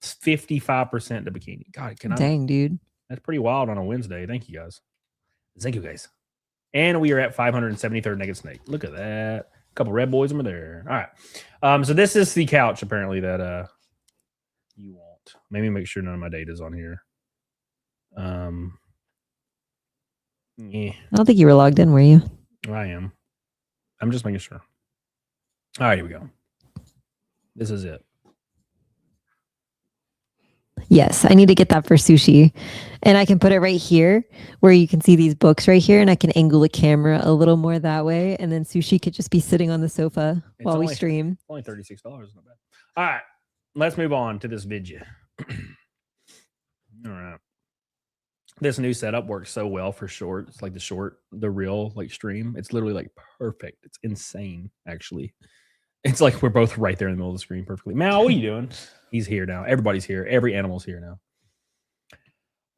55% to bikini. God, Dang, dude. That's pretty wild on a Wednesday. Thank you, guys. Thank you, guys. And we are at 573rd Naked Snake. Look at that. A couple red boys over there. All right. So this is the couch, apparently, that you want. Maybe make sure none of my data is on here. Yeah. I don't think you were logged in, were you? I am. I'm just making sure. All right, here we go. This is it. Yes, I need to get that for sushi. And I can put it right here where you can see these books right here, and I can angle the camera a little more that way. And then sushi could just be sitting on the sofa while we stream. Only $36. Not bad. All right, let's move on to this video. All right. This new setup works so well for short. It's like the real like stream. It's literally like perfect. It's insane, actually. It's like we're both right there in the middle of the screen perfectly. Mal, what are you doing? He's here now. Everybody's here. Every animal's here now.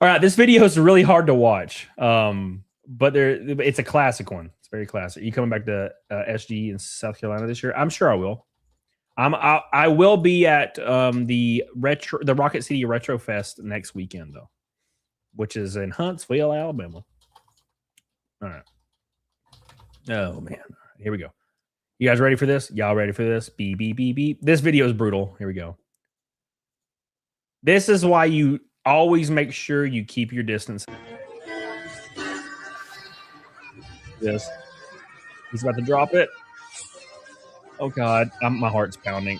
All right, this video is really hard to watch, but it's a classic one. It's very classic. You coming back to SG in South Carolina this year? I'm sure I will. I will be at the Rocket City Retro Fest next weekend though, which is in Huntsville, Alabama. All right. Oh man, here we go. You guys ready for this? Y'all ready for this? Beep, beep, beep, beep. This video is brutal. Here we go. This is why you always make sure you keep your distance. This. He's about to drop it. Oh, God. My heart's pounding.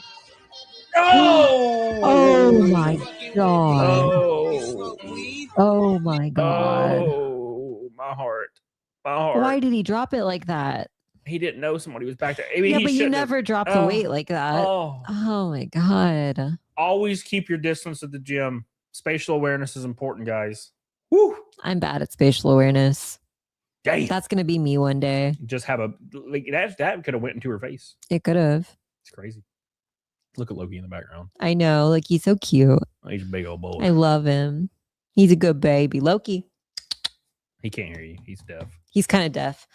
Oh! Oh, my God. Oh. Oh, my God. Oh, my heart. My heart. Why did he drop it like that? He didn't know somebody was back there. I mean, Yeah, he but you shouldn't never have. drop the weight like that. Oh. Oh, my God. Always keep your distance at the gym. Spatial awareness is important, guys. Woo! I'm bad at spatial awareness. Damn. That's going to be me one day. Just have a, like, that could have went into her face. It could have. It's crazy. Look at Loki in the background. I know. Like, he's so cute. Oh, he's a big old boy. I love him. He's a good baby. Loki. He can't hear you. He's deaf. He's kind of deaf.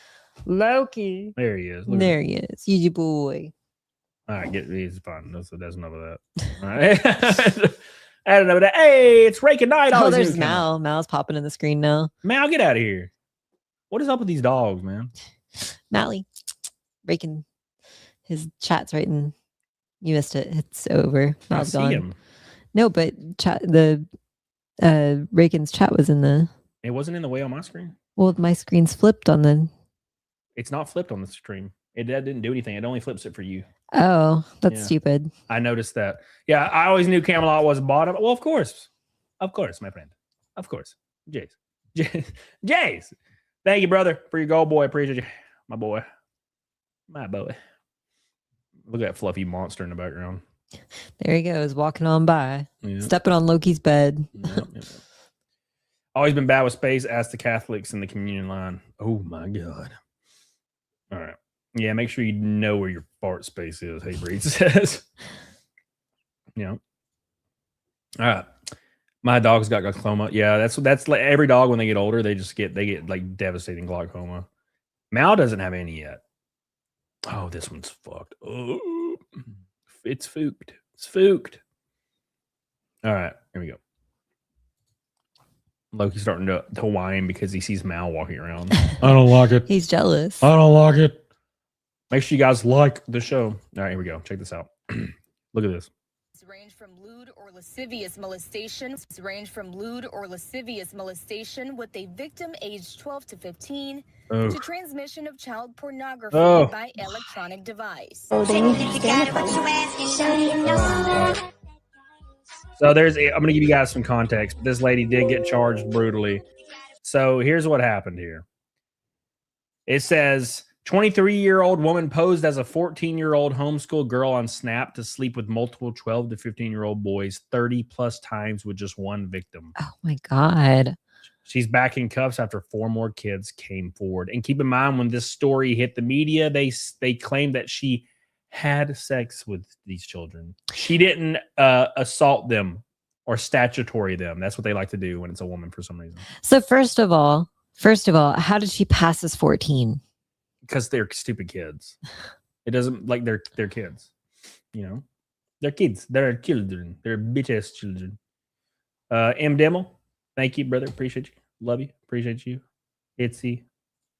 Loki. There he is. Look There he is. He's your boy. All right, he's fine. That's enough of that. All right. I don't know that. Hey, it's raking night. Oh, there's Mal. Mal's popping in the screen now. Mal, get out of here. What is up with these dogs, man? Mally. Raking. His chat's right in. You missed it. It's over. Mal's I see gone. him. No, but Raken's chat was in the. It wasn't in the way on my screen. Well, my screen's flipped on the. It's not flipped on the stream. That didn't do anything. It only flips it for you. Oh, that's Yeah. stupid. I noticed that. Yeah, I always knew Camelot was bottom. Well, of course, my friend. Of course, Jace. Thank you, brother, for your gold, boy. Appreciate you, my boy. Look at that fluffy monster in the background. There he goes, walking on by, Yeah. stepping on Loki's bed. Yeah. Always been bad with space. Ask the Catholics in the communion line. Oh my god. All right. Yeah, make sure you know where your fart space is. Hey, Breed says. Yeah. All right. My dog's got glaucoma. Yeah, that's like every dog when they get older, they get like devastating glaucoma. Mal doesn't have any yet. Oh, this one's fucked. Oh, it's fooked. It's fooked. All right, here we go. Loki's starting to whine because he sees Mal walking around. I don't like it. He's jealous. I don't like it. Make sure you guys like the show. All right, here we go. Check this out. Look at this. Range from lewd or lascivious molestation. Range from lewd or lascivious molestation with a victim aged 12 to 15 Oh. to transmission of child pornography Oh. by electronic device. So I'm gonna give you guys some context, but this lady did get charged brutally. So here's what happened here. It says 23-year-old woman posed as a 14-year-old homeschool girl on Snap to sleep with multiple 12 to 15-year-old boys 30 plus times with just one victim. Oh my god. She's back in cuffs after 4 more kids came forward. And keep in mind, when this story hit the media, they claimed that she had sex with these children. She didn't assault them or statutory them. That's what they like to do when it's a woman for some reason. So first of all, how did she pass as 14? Because they're stupid kids. It doesn't like they're kids. You know, they're kids. They're children. They're bitch ass children. M Demo, thank you, brother. Appreciate you. Love you. Appreciate you. Itzy,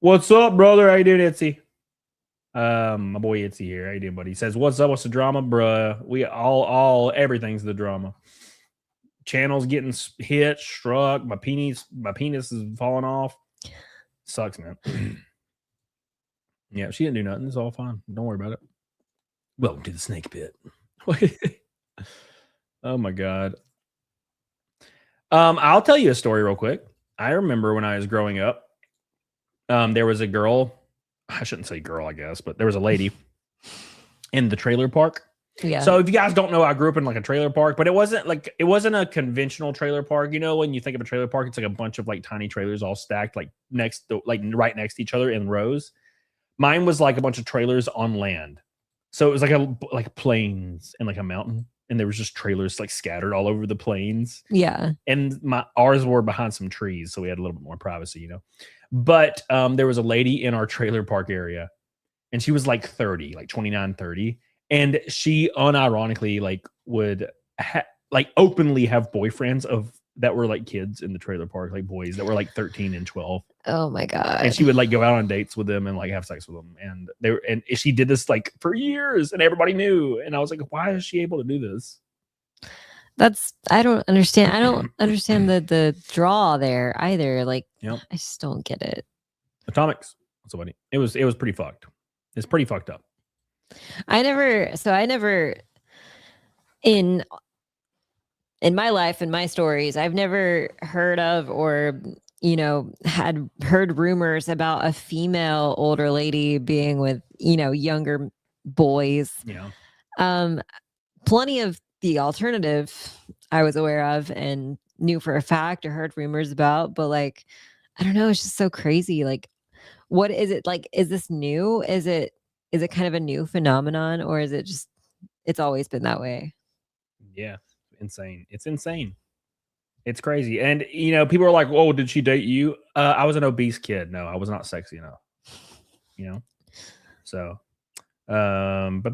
what's up, brother? How you doing, Itzy? My boy Itzy here. How you doing, buddy? He says, "What's up? What's the drama, bruh? We all everything's the drama. Channel's getting hit, struck. My penis is falling off. Sucks, man." Yeah, she didn't do nothing. It's all fine. Don't worry about it. Welcome to the snake pit. Oh my god. I'll tell you a story real quick. I remember when I was growing up, there was a girl. I shouldn't say girl, I guess, but there was a lady in the trailer park. Yeah. So if you guys don't know, I grew up in like a trailer park, but it wasn't a conventional trailer park. You know, when you think of a trailer park, it's like a bunch of like tiny trailers all stacked like right next to each other in rows. Mine was like a bunch of trailers on land. So it was like plains and like a mountain. And there was just trailers like scattered all over the plains. Yeah. And ours were behind some trees. So we had a little bit more privacy, you know. But there was a lady in our trailer park area. And she was like 30, like 29, 30. And she unironically like would openly have boyfriends that were like kids in the trailer park, like boys that were like 13 and 12. Oh my god. And she would like go out on dates with them and like have sex with them. And she did this like for years and everybody knew. And I was like, why is she able to do this? I don't understand. I don't understand the draw there either. Like, yep. I just don't get it. Atomics. That's what it was pretty fucked. It's pretty fucked up. I never in my life, in my stories, I've never heard of or, you know, had heard rumors about a female older lady being with, you know, younger boys. Yeah. Plenty of the alternative I was aware of and knew for a fact or heard rumors about, but like, I don't know, it's just so crazy. Like, what is it like? Is this new? Is it kind of a new phenomenon, or is It's always been that way. Yeah, insane. It's insane. It's crazy. And you know, people are like, "Oh, did she date you?" I was an obese kid. No, I was not sexy enough. You know, so and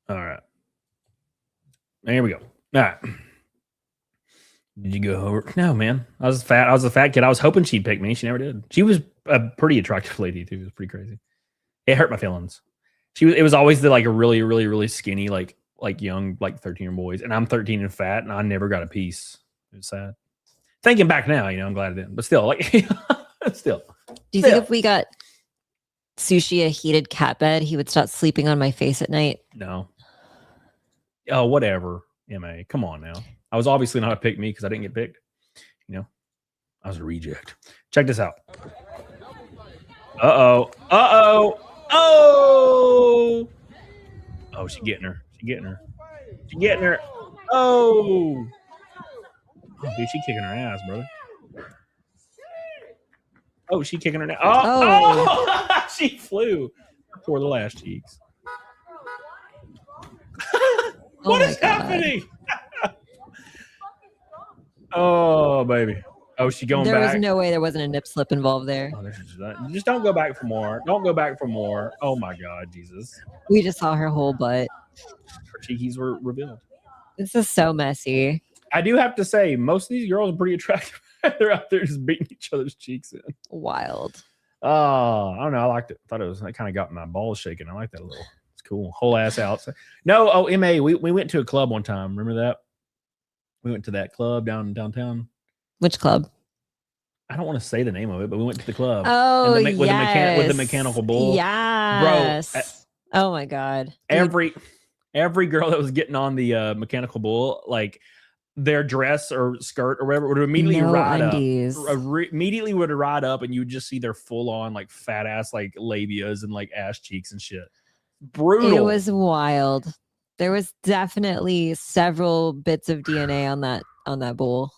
all right, there we go. All right. Did you go over? No, man. I was fat. I was a fat kid. I was hoping she'd pick me. She never did. She was a pretty attractive lady too. It was pretty crazy. It hurt my feelings. It was always the like a really, really, really skinny, like young, like 13-year-old boys. And I'm 13 and fat, and I never got a piece. It was sad. Thinking back now, you know, I'm glad I didn't. But still, like, still. Do you think if we got Sushi a heated cat bed, he would stop sleeping on my face at night? No. Oh, whatever. MA, come on now. I was obviously not a pick me because I didn't get picked. You know, I was a reject. Check this out. Uh-oh. Uh-oh. Oh. Oh, she getting her. She getting her. She getting her. Oh. Oh, dude, she kicking her ass, brother. Oh, she kicking her ass. Oh. She flew. Her poor little ass cheeks. What is happening? Oh, baby. Oh, she going back? There was no way there wasn't a nip slip involved there. Oh, just don't go back for more. Don't go back for more. Oh, my God, Jesus. We just saw her whole butt. Her cheekies were revealed. This is so messy. I do have to say, most of these girls are pretty attractive. They're out there just beating each other's cheeks in. Wild. Oh, I don't know. I liked it. I thought I kind of got my balls shaking. I like that a little. It's cool. Whole ass out. No, oh, MA, we went to a club one time. Remember that? We went to that club downtown. Which club? I don't want to say the name of it, but we went to the club. Oh, with the mechanical bull. Yes. Bro, oh my God. Every girl that was getting on the mechanical bull, like their dress or skirt or whatever would immediately ride undies. up. Immediately would ride up, and you would just see their full on like fat ass like labias and like ass cheeks and shit. Brutal. It was wild. There was definitely several bits of DNA on that bull.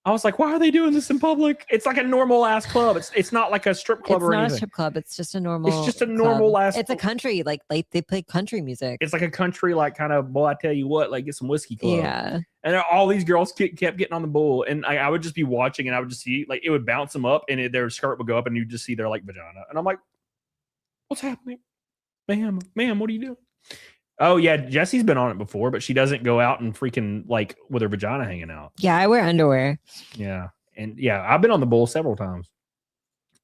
I was like, why are they doing this in public? It's like a normal ass club. It's not like a strip club or anything. It's not a strip club. It's just a normal. It's just a normal ass. It's a country. Like they play country music. It's like a country, like kind of. Boy, I tell you what, like get some whiskey club. Yeah. And all these girls kept getting on the bull, and I would just be watching, and I would just see like it would bounce them up, and their skirt would go up, and you just see their like vagina, and I'm like, what's happening, ma'am? What are you doing? Oh yeah, Jessie's been on it before, but she doesn't go out and freaking like with her vagina hanging out. Yeah, I wear underwear. Yeah, and yeah, I've been on the bull several times.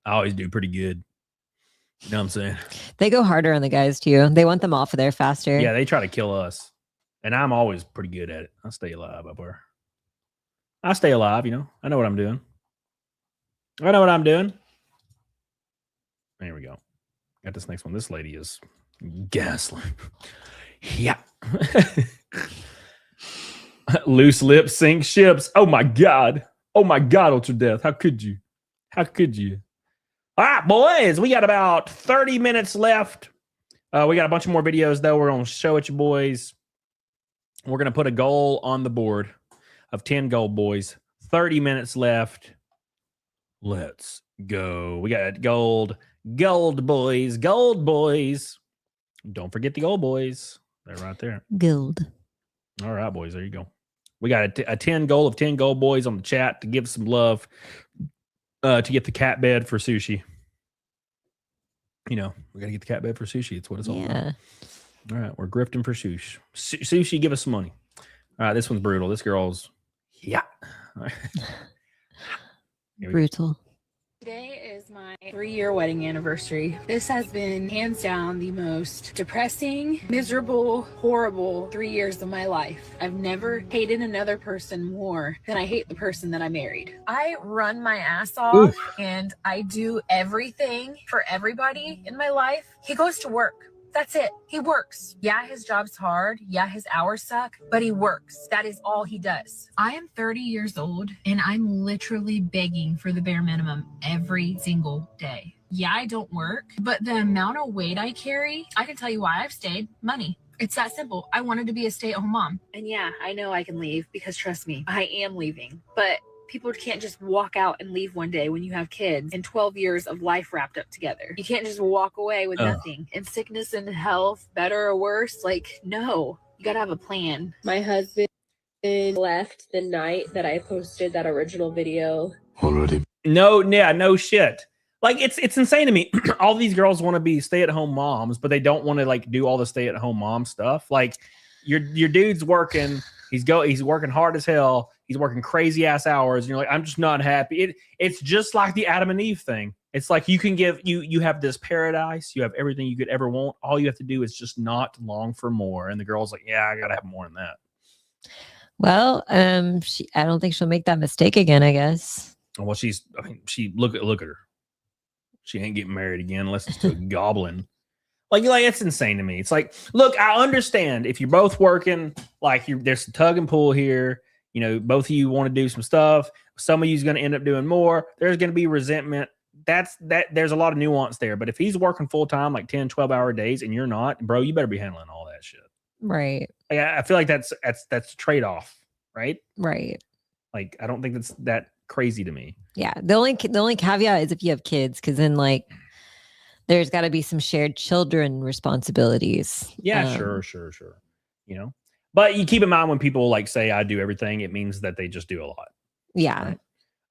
I always do pretty good. You know what I'm saying? They go harder on the guys too. They want them off of there faster. Yeah, they try to kill us, and I'm always pretty good at it. I stay alive up there. I stay alive. You know, I know what I'm doing. I know what I'm doing. There we go. Got this next one. This lady is gaslight. Yeah. Loose lips sink ships. Oh my God. Oh my God, Ultra Death. How could you? How could you? All right, boys. We got about 30 minutes left. We got a bunch of more videos, though. We're going to show it you boys. We're going to put a goal on the board of 10 gold, boys. 30 minutes left. Let's go. We got gold. Gold, boys. Gold, boys. Don't forget the gold, boys. They're right there. Gold. All right, boys. There you go. We got a 10 goal of 10 gold, boys, on the chat to give some love to get the cat bed for Sushi. You know, we got to get the cat bed for Sushi. It's what it's all about. All right. We're grifting for Sushi. Sushi, give us some money. All right. This one's brutal. This girl's, yeah. All right. Brutal. Today is my 3-year wedding anniversary. This has been hands down the most depressing, miserable, horrible 3 years of my life. I've never hated another person more than I hate the person that I married. I run my ass off and I do everything for everybody in my life. He goes to work. That's it. He works. Yeah, his job's hard. Yeah, his hours suck, but he works. That is all he does. I am 30 years old and I'm literally begging for the bare minimum every single day. Yeah, I don't work, but the amount of weight I carry, I can tell you why I've stayed. Money. It's that simple. I wanted to be a stay-at-home mom. And yeah, I know I can leave because trust me, I am leaving. But people can't just walk out and leave one day when you have kids and 12 years of life wrapped up together. You can't just walk away with nothing. And sickness and health, better or worse, like, no. You gotta have a plan. My husband left the night that I posted that original video. No shit. Like it's insane to me. All these girls want to be stay-at-home moms, but they don't want to like do all the stay-at-home mom stuff. Like your dude's working, he's working hard as hell, he's working crazy ass hours, and you're like, I'm just not happy. It's just like the Adam and Eve thing. It's like you can give you have this paradise, you have everything you could ever want. All you have to do is just not long for more. And the girl's like, yeah, I gotta have more than that. Well, I don't think she'll make that mistake again, I guess. Well, she look at her. She ain't getting married again unless it's to a goblin. Like it's insane to me. It's like, look, I understand if you're both working, like there's some tug and pull here. You know, both of you want to do some stuff. Some of you's going to end up doing more. There's going to be resentment. There's a lot of nuance there. But if he's working full time, like 10, 12-hour days, and you're not, bro, you better be handling all that shit. Right. I feel like that's a trade-off, right? Right. Like, I don't think that's that crazy to me. Yeah. The only caveat is if you have kids, because then like there's got to be some shared children responsibilities. Yeah, sure. You know, but you keep in mind when people like say I do everything, it means that they just do a lot. Yeah.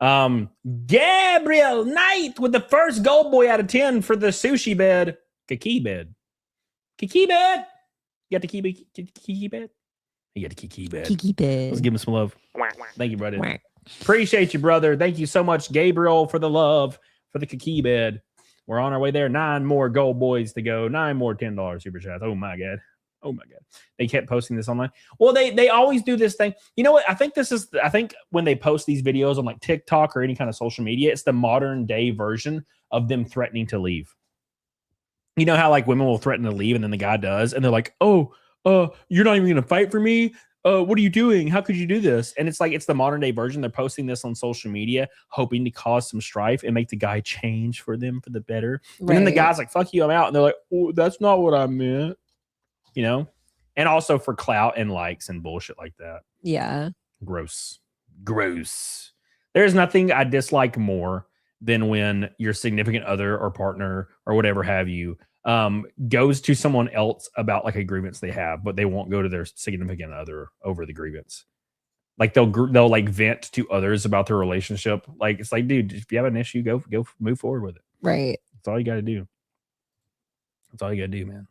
Right? Gabriel Knight with the first gold boy out of 10 for the sushi bed. Kiki bed. You got the kiki bed? You got the kiki bed. Kiki bed. Let's give him some love. Thank you, brother. Appreciate you, brother. Thank you so much, Gabriel, for the love for the kiki bed. We're on our way there. 9 more gold boys to go. 9 more $10 super chats. Oh my god. They kept posting this online. Well, they always do this thing. You know what? I think when they post these videos on like TikTok or any kind of social media, it's the modern day version of them threatening to leave. You know how like women will threaten to leave and then the guy does, and they're like, oh, you're not even gonna fight for me? What are you doing? How could you do this? And it's like, it's the modern day version. They're posting this on social media, hoping to cause some strife and make the guy change for them for the better. Right. And then the guy's like, fuck you, I'm out. And they're like, oh, that's not what I meant. You know? And also for clout and likes and bullshit like that. Yeah. Gross. There's nothing I dislike more than when your significant other or partner or whatever have you goes to someone else about like a grievance they have, but they won't go to their significant other over the grievance. Like they'll like vent to others about their relationship. Like it's like, dude, if you have an issue, go move forward with it. Right. That's all you got to do. Man.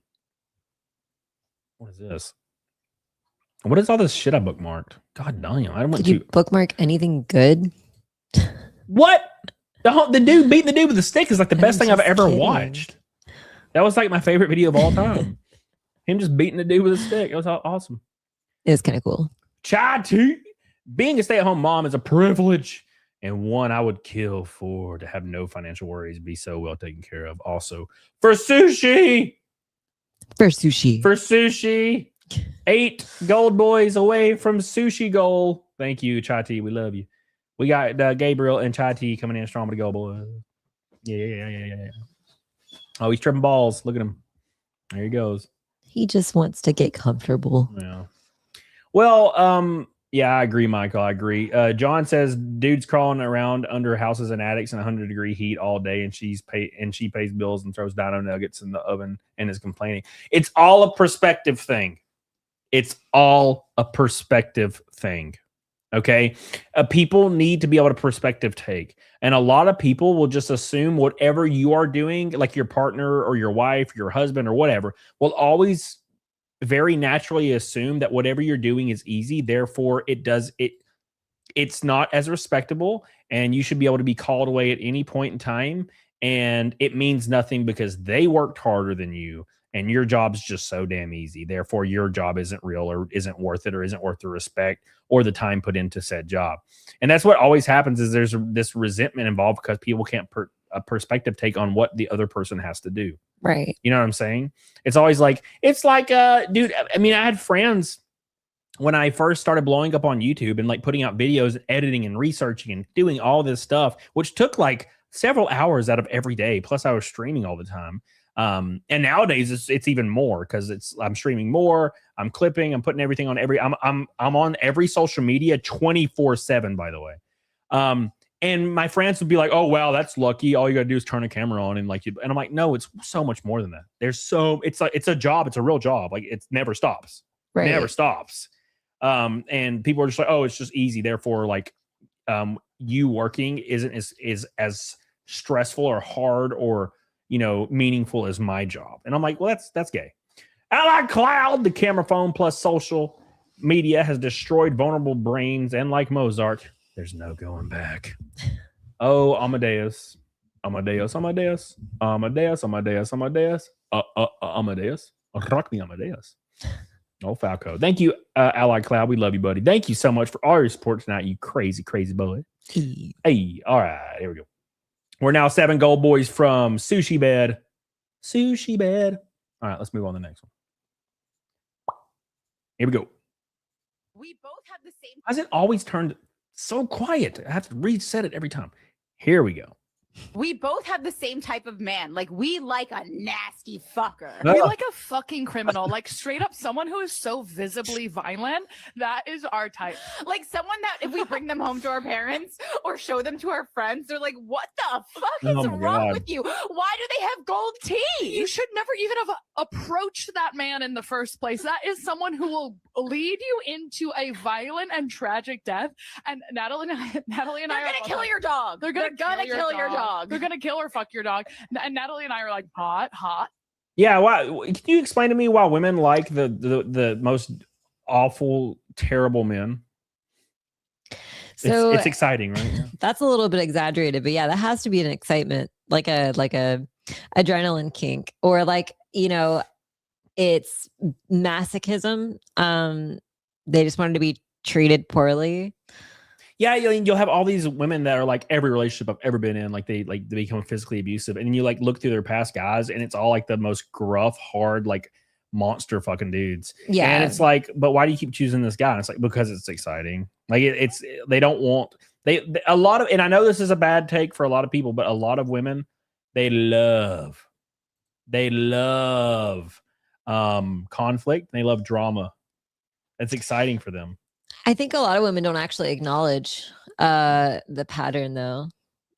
What is this? What is all this shit I bookmarked? God damn! I don't want to. Did you bookmark anything good? What? The dude beating the dude with a stick is like the best thing I've ever watched. That was like my favorite video of all time. Him just beating the dude with a stick. It was awesome. It was kind of cool. Chati, being a stay-at-home mom is a privilege and one I would kill for, to have no financial worries, be so well taken care of. Also, for sushi. 8 gold boys away from sushi goal. Thank you, Chati. We love you. We got Gabriel and Chati coming in strong with the gold boys. Yeah. Oh, he's tripping balls. Look at him. There he goes. He just wants to get comfortable. Yeah. Well, yeah, I agree, Michael. I agree. John says dudes crawling around under houses and attics in 100-degree heat all day, and she pays bills and throws dino nuggets in the oven and is complaining. It's all a perspective thing. Okay. People need to be able to perspective take. And a lot of people will just assume whatever you are doing, like your partner or your wife, your husband or whatever, will always very naturally assume that whatever you're doing is easy. Therefore, it's not as respectable, and you should be able to be called away at any point in time. And it means nothing because they worked harder than you. And your job's just so damn easy. Therefore, your job isn't real or isn't worth it or isn't worth the respect or the time put into said job. And that's what always happens, is there's this resentment involved because people can't put a perspective take on what the other person has to do. Right. You know what I'm saying? It's always like, dude, I mean, I had friends when I first started blowing up on YouTube and like putting out videos, and editing and researching and doing all this stuff, which took like several hours out of every day. Plus I was streaming all the time. And nowadays it's even more because I'm streaming more, I'm clipping, I'm putting everything on I'm on every social media 24/7, by the way. And my friends would be like, "Oh wow, that's lucky. All you gotta do is turn a camera on and and I'm like, no, it's so much more than that. It's a job, it's a real job. Like it never stops. Right. Never stops. And people are just like, oh, it's just easy. Therefore, like you working isn't as stressful or hard or meaningful as my job. And I'm like, well, that's gay. Ally Cloud, the camera phone plus social media has destroyed vulnerable brains, and like Mozart, there's no going back. Oh, Amadeus. Amadeus. Rock me, Amadeus. Oh, Falco. Thank you, Ally Cloud. We love you, buddy. Thank you so much for all your support tonight, you crazy, crazy boy. Hey, all right, here we go. We're now 7 gold boys from Sushi Bed. Sushi Bed. All right, let's move on to the next one. Here we go. We both have the same. Why is it always turned so quiet? I have to reset it every time. Here we go. We both have the same type of man. Like, we like a nasty fucker. We like a fucking criminal. Like, straight up, someone who is so visibly violent. That is our type. Like, someone that if we bring them home to our parents or show them to our friends, they're like, what the fuck is wrong with you? Why do they have gold teeth? You should never even have approached that man in the first place. That is someone who will lead you into a violent and tragic death. And Natalie and I are gonna kill your dog. They're gonna kill your dog. They're gonna kill or fuck your dog. And Natalie and I are like, hot. Yeah, why? Can you explain to me why women like the most awful, terrible men? So it's exciting, right? That's a little bit exaggerated, but yeah, that has to be an excitement, like a adrenaline kink, or it's masochism. They just wanted to be treated poorly. Yeah, you'll have all these women that are like every relationship I've ever been in, like they become physically abusive, and then you like look through their past guys, and it's all like the most gruff, hard, like monster fucking dudes. Yeah, and it's like, but why do you keep choosing this guy? And it's like because it's exciting. Like it's they don't want a lot of, and I know this is a bad take for a lot of people, but a lot of women they love conflict. They love drama. It's exciting for them. I think a lot of women don't actually acknowledge the pattern, though.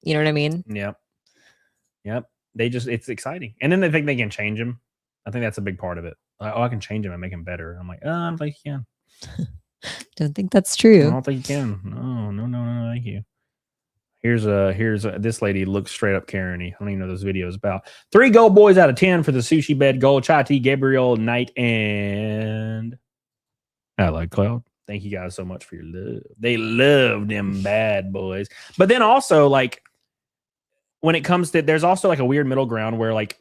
You know what I mean? Yep. They just, it's exciting. And then they think they can change him. I think that's a big part of it. Like, I can change him and make him better. I'm like, I don't think you can. Don't think that's true. I don't think you can. No, thank you. Here's this lady looks straight up Karen-y. I don't even know those videos about. 3 gold boys out of 10 for the Sushi Bed Gold. Chai Tea, Gabriel, Knight, and Ally Cloud. Thank you guys so much for your love. They love them bad boys. But then also, like, when it comes to, there's also like a weird middle ground where like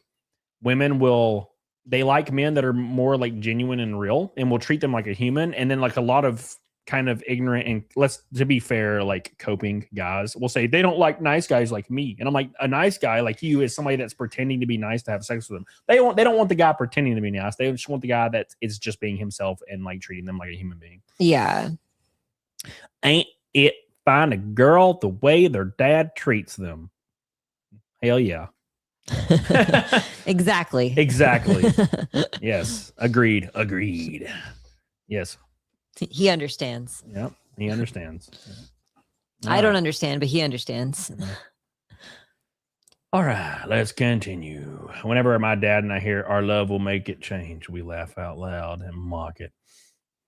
women they like men that are more like genuine and real and will treat them like a human. And then like a lot of kind of ignorant and to be fair, like coping guys will say they don't like nice guys like me. And I'm like, a nice guy like you is somebody that's pretending to be nice to have sex with them. They don't want the guy pretending to be nice. They just want the guy that is just being himself and like treating them like a human being. Yeah. Ain't it find a girl the way their dad treats them? Hell yeah. Exactly. Yes. Agreed. Yes. He understands. Yep. He understands. I don't understand, but he understands. All right, let's continue. Whenever my dad and I hear our love will make it change, we laugh out loud and mock it.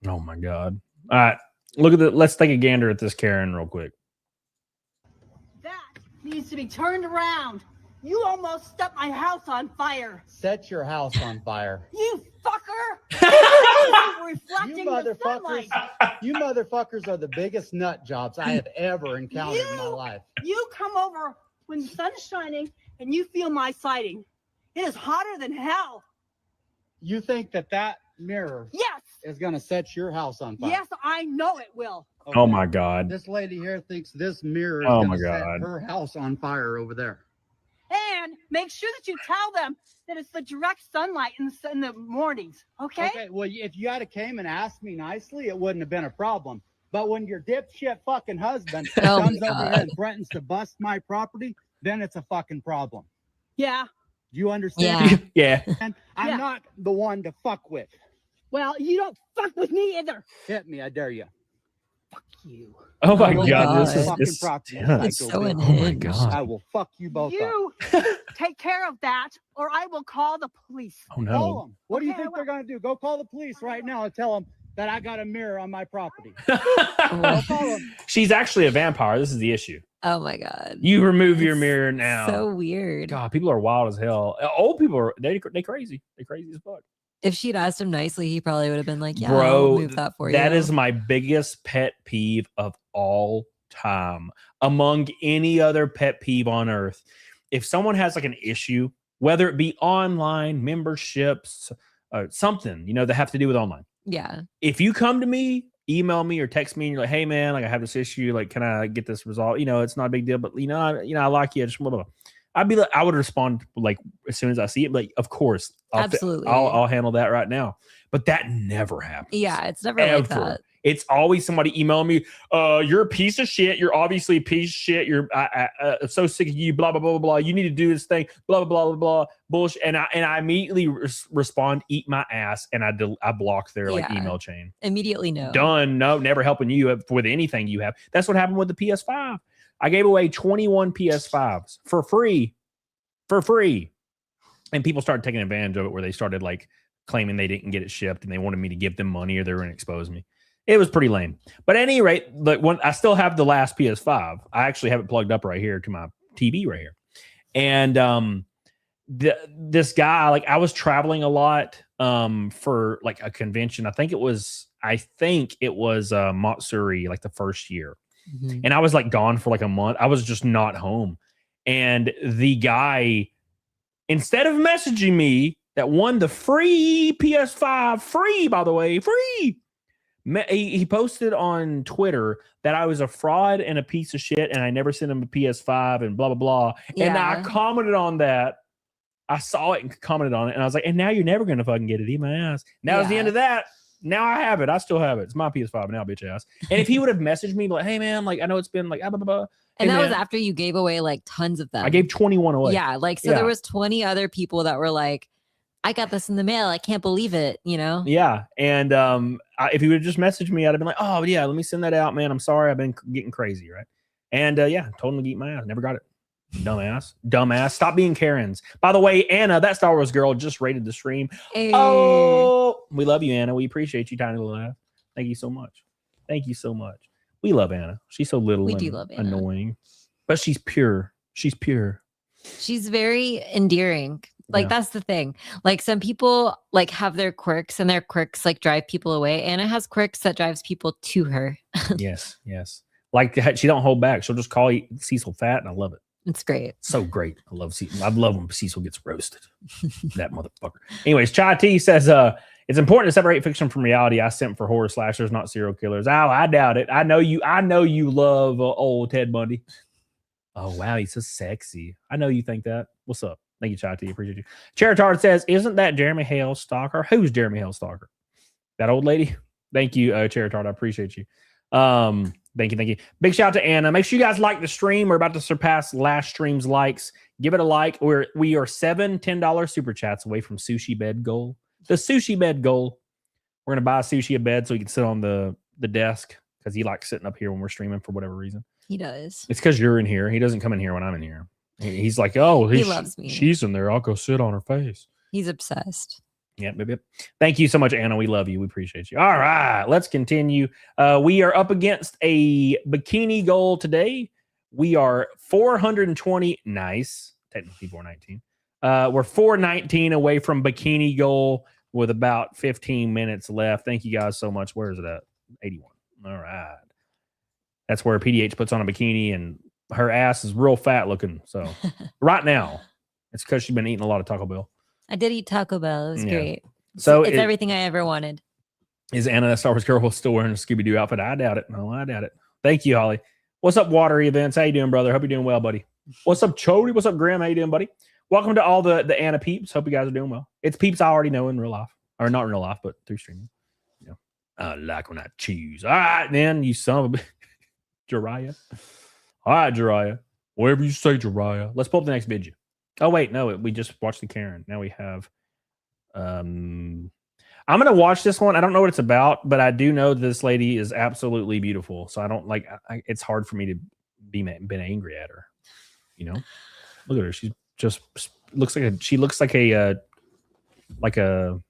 Oh my God. All right. Let's take a gander at this Karen real quick. That needs to be turned around. You almost set my house on fire. Set your house on fire. You fucker! Reflecting you motherfuckers are the biggest nut jobs I have ever encountered in my life. You come over when the sun is shining and you feel my siding. It is hotter than hell. You think that mirror is going to set your house on fire? Yes, I know it will. Okay. Oh my God. This lady here thinks this mirror is going to set her house on fire over there. And make sure that you tell them that it's the direct sunlight in the mornings, okay? Okay, well, if you had came and asked me nicely, it wouldn't have been a problem. But when your dipshit fucking husband comes over here and threatens to bust my property, then it's a fucking problem. Yeah, Do you understand? Yeah. I'm not the one to fuck with. Well, you don't fuck with me either. Hit me, I dare you. Oh my I will God, fuck this you is fucking this. property, Yeah. It's psycho so bitch. unhinged. Oh my God. I will fuck you both up. You take care of that, or I will call the police. Oh no. Call them. What do you Okay, think they're gonna do? Go call the police right now and tell them that I got a mirror on my property. Oh, Call them. She's actually a vampire. This is the issue. oh my God. You remove your mirror now. So weird. God, people are wild as hell. Old people are they crazy. They crazy as fuck. If she'd asked him nicely, he probably would have been like, yeah, Bro, I'll move that for you. that is my biggest pet peeve of all time. Among any other pet peeve on earth. If someone has like an issue, whether it be online, memberships, something, that have to do with online. Yeah. If you come to me, email me or text me and you're like, hey man, like I have this issue, like can I get this resolved? It's not a big deal, but I like you. Just blah, blah, blah. I would respond like as soon as I see it, like of course, Absolutely. I'll handle that right now. But that never happens. Yeah, it's never like that. It's always somebody emailing me, you're a piece of shit. You're obviously a piece of shit. I'm so sick of you, blah, blah, blah, blah, blah. You need to do this thing, blah, blah, blah, blah, blah, bullshit. And I immediately respond, eat my ass, and I block their like email chain. Immediately no. Done. No, never helping you with anything you have. That's what happened with the PS5. I gave away 21 PS5s for free. And people started taking advantage of it where they started like claiming they didn't get it shipped and they wanted me to give them money or they were going to expose me. It was pretty lame. But at any rate, when I still have the last PS5. I actually have it plugged up right here to my TV right here. And this guy, like I was traveling a lot for like a convention. I think it was Matsuri, like the first year. Mm-hmm. And I was like gone for like a month. I was just not home. And the guy, instead of messaging me that won the free PS5, free, by the way, free, he posted on Twitter that I was a fraud and a piece of shit and I never sent him a PS5 and blah, blah, blah. Yeah. And I commented on that. I saw it and commented on it. And I was like, and now you're never going to fucking get it. Eat my ass. And that was the end of that. Now I have it. I still have it. It's my PS5 now, bitch ass. And if he would have messaged me like, hey man, like I know it's been like blah, blah, blah. And that man, was after you gave away like tons of them. I gave 21 away. Yeah, like so there was 20 other people that were like, I got this in the mail. I can't believe it, Yeah. And if he would have just messaged me, I'd have been like, oh yeah, let me send that out, man. I'm sorry. I've been getting crazy, right? And told him to eat my ass. Never got it. Dumbass. Stop being Karens. By the way, Anna, that Star Wars girl, just rated the stream. Hey. Oh, we love you, Anna. We appreciate you, tiny little ass. Thank you so much. We love Anna. She's so little and do love Anna. annoying, but she's pure. She's very endearing. Like that's the thing. Like some people like have their quirks and their quirks like drive people away. Anna has quirks that drives people to her. Yes. Like she don't hold back. She'll just call Cecil fat, and I love it. It's great. So great. I love Cecil. I love when Cecil gets roasted. That motherfucker. Anyways, Chai T says, it's important to separate fiction from reality. I sent for horror slashers, not serial killers. Oh, I doubt it. I know you love old Ted Bundy. Oh, wow. He's so sexy. I know you think that. What's up? Thank you, Chai T. Appreciate you. Charitard says, isn't that Jeremy Hale Stalker? Who's Jeremy Hale Stalker? That old lady? Thank you, Charitard. I appreciate you. Thank you. Big shout out to Anna. Make sure you guys like the stream. We're about to surpass last stream's likes. Give it a like. We are $7 $10 super chats away from sushi bed goal. The sushi bed goal. We're gonna buy sushi a bed so he can sit on the desk because he likes sitting up here when we're streaming for whatever reason. He does. It's because you're in here. He doesn't come in here when I'm in here. He's like, oh, he loves me. She's in there. I'll go sit on her face. He's obsessed. Yep. Thank you so much, Anna. We love you. We appreciate you. All right, let's continue. We are up against a bikini goal today. We are 420. Nice. Technically 419. We're 419 away from bikini goal with about 15 minutes left. Thank you guys so much. Where is it at? 81. All right. That's where PDH puts on a bikini and her ass is real fat looking. So right now, it's because she's been eating a lot of Taco Bell. I did eat Taco Bell. It was great. So it's everything I ever wanted. Is Anna, that Star Wars girl, still wearing a Scooby-Doo outfit? I doubt it. No, I doubt it. Thank you, Holly. What's up, Watery Events? How you doing, brother? Hope you're doing well, buddy. What's up, Chody? What's up, Graham? How you doing, buddy? Welcome to all the Anna peeps. Hope you guys are doing well. It's peeps I already know in real life. Or not in real life, but through streaming. I like when I choose. All right, then, you son of a bitch. Jiraiya. All right, Jiraiya. Whatever you say, Jiraiya. Let's pull up the next video. Oh wait, no, we just watched the Karen. Now we have. I'm gonna watch this one. I don't know what it's about, but I do know this lady is absolutely beautiful. So I don't like. It's hard for me to been angry at her. You know, look at her. She just looks like a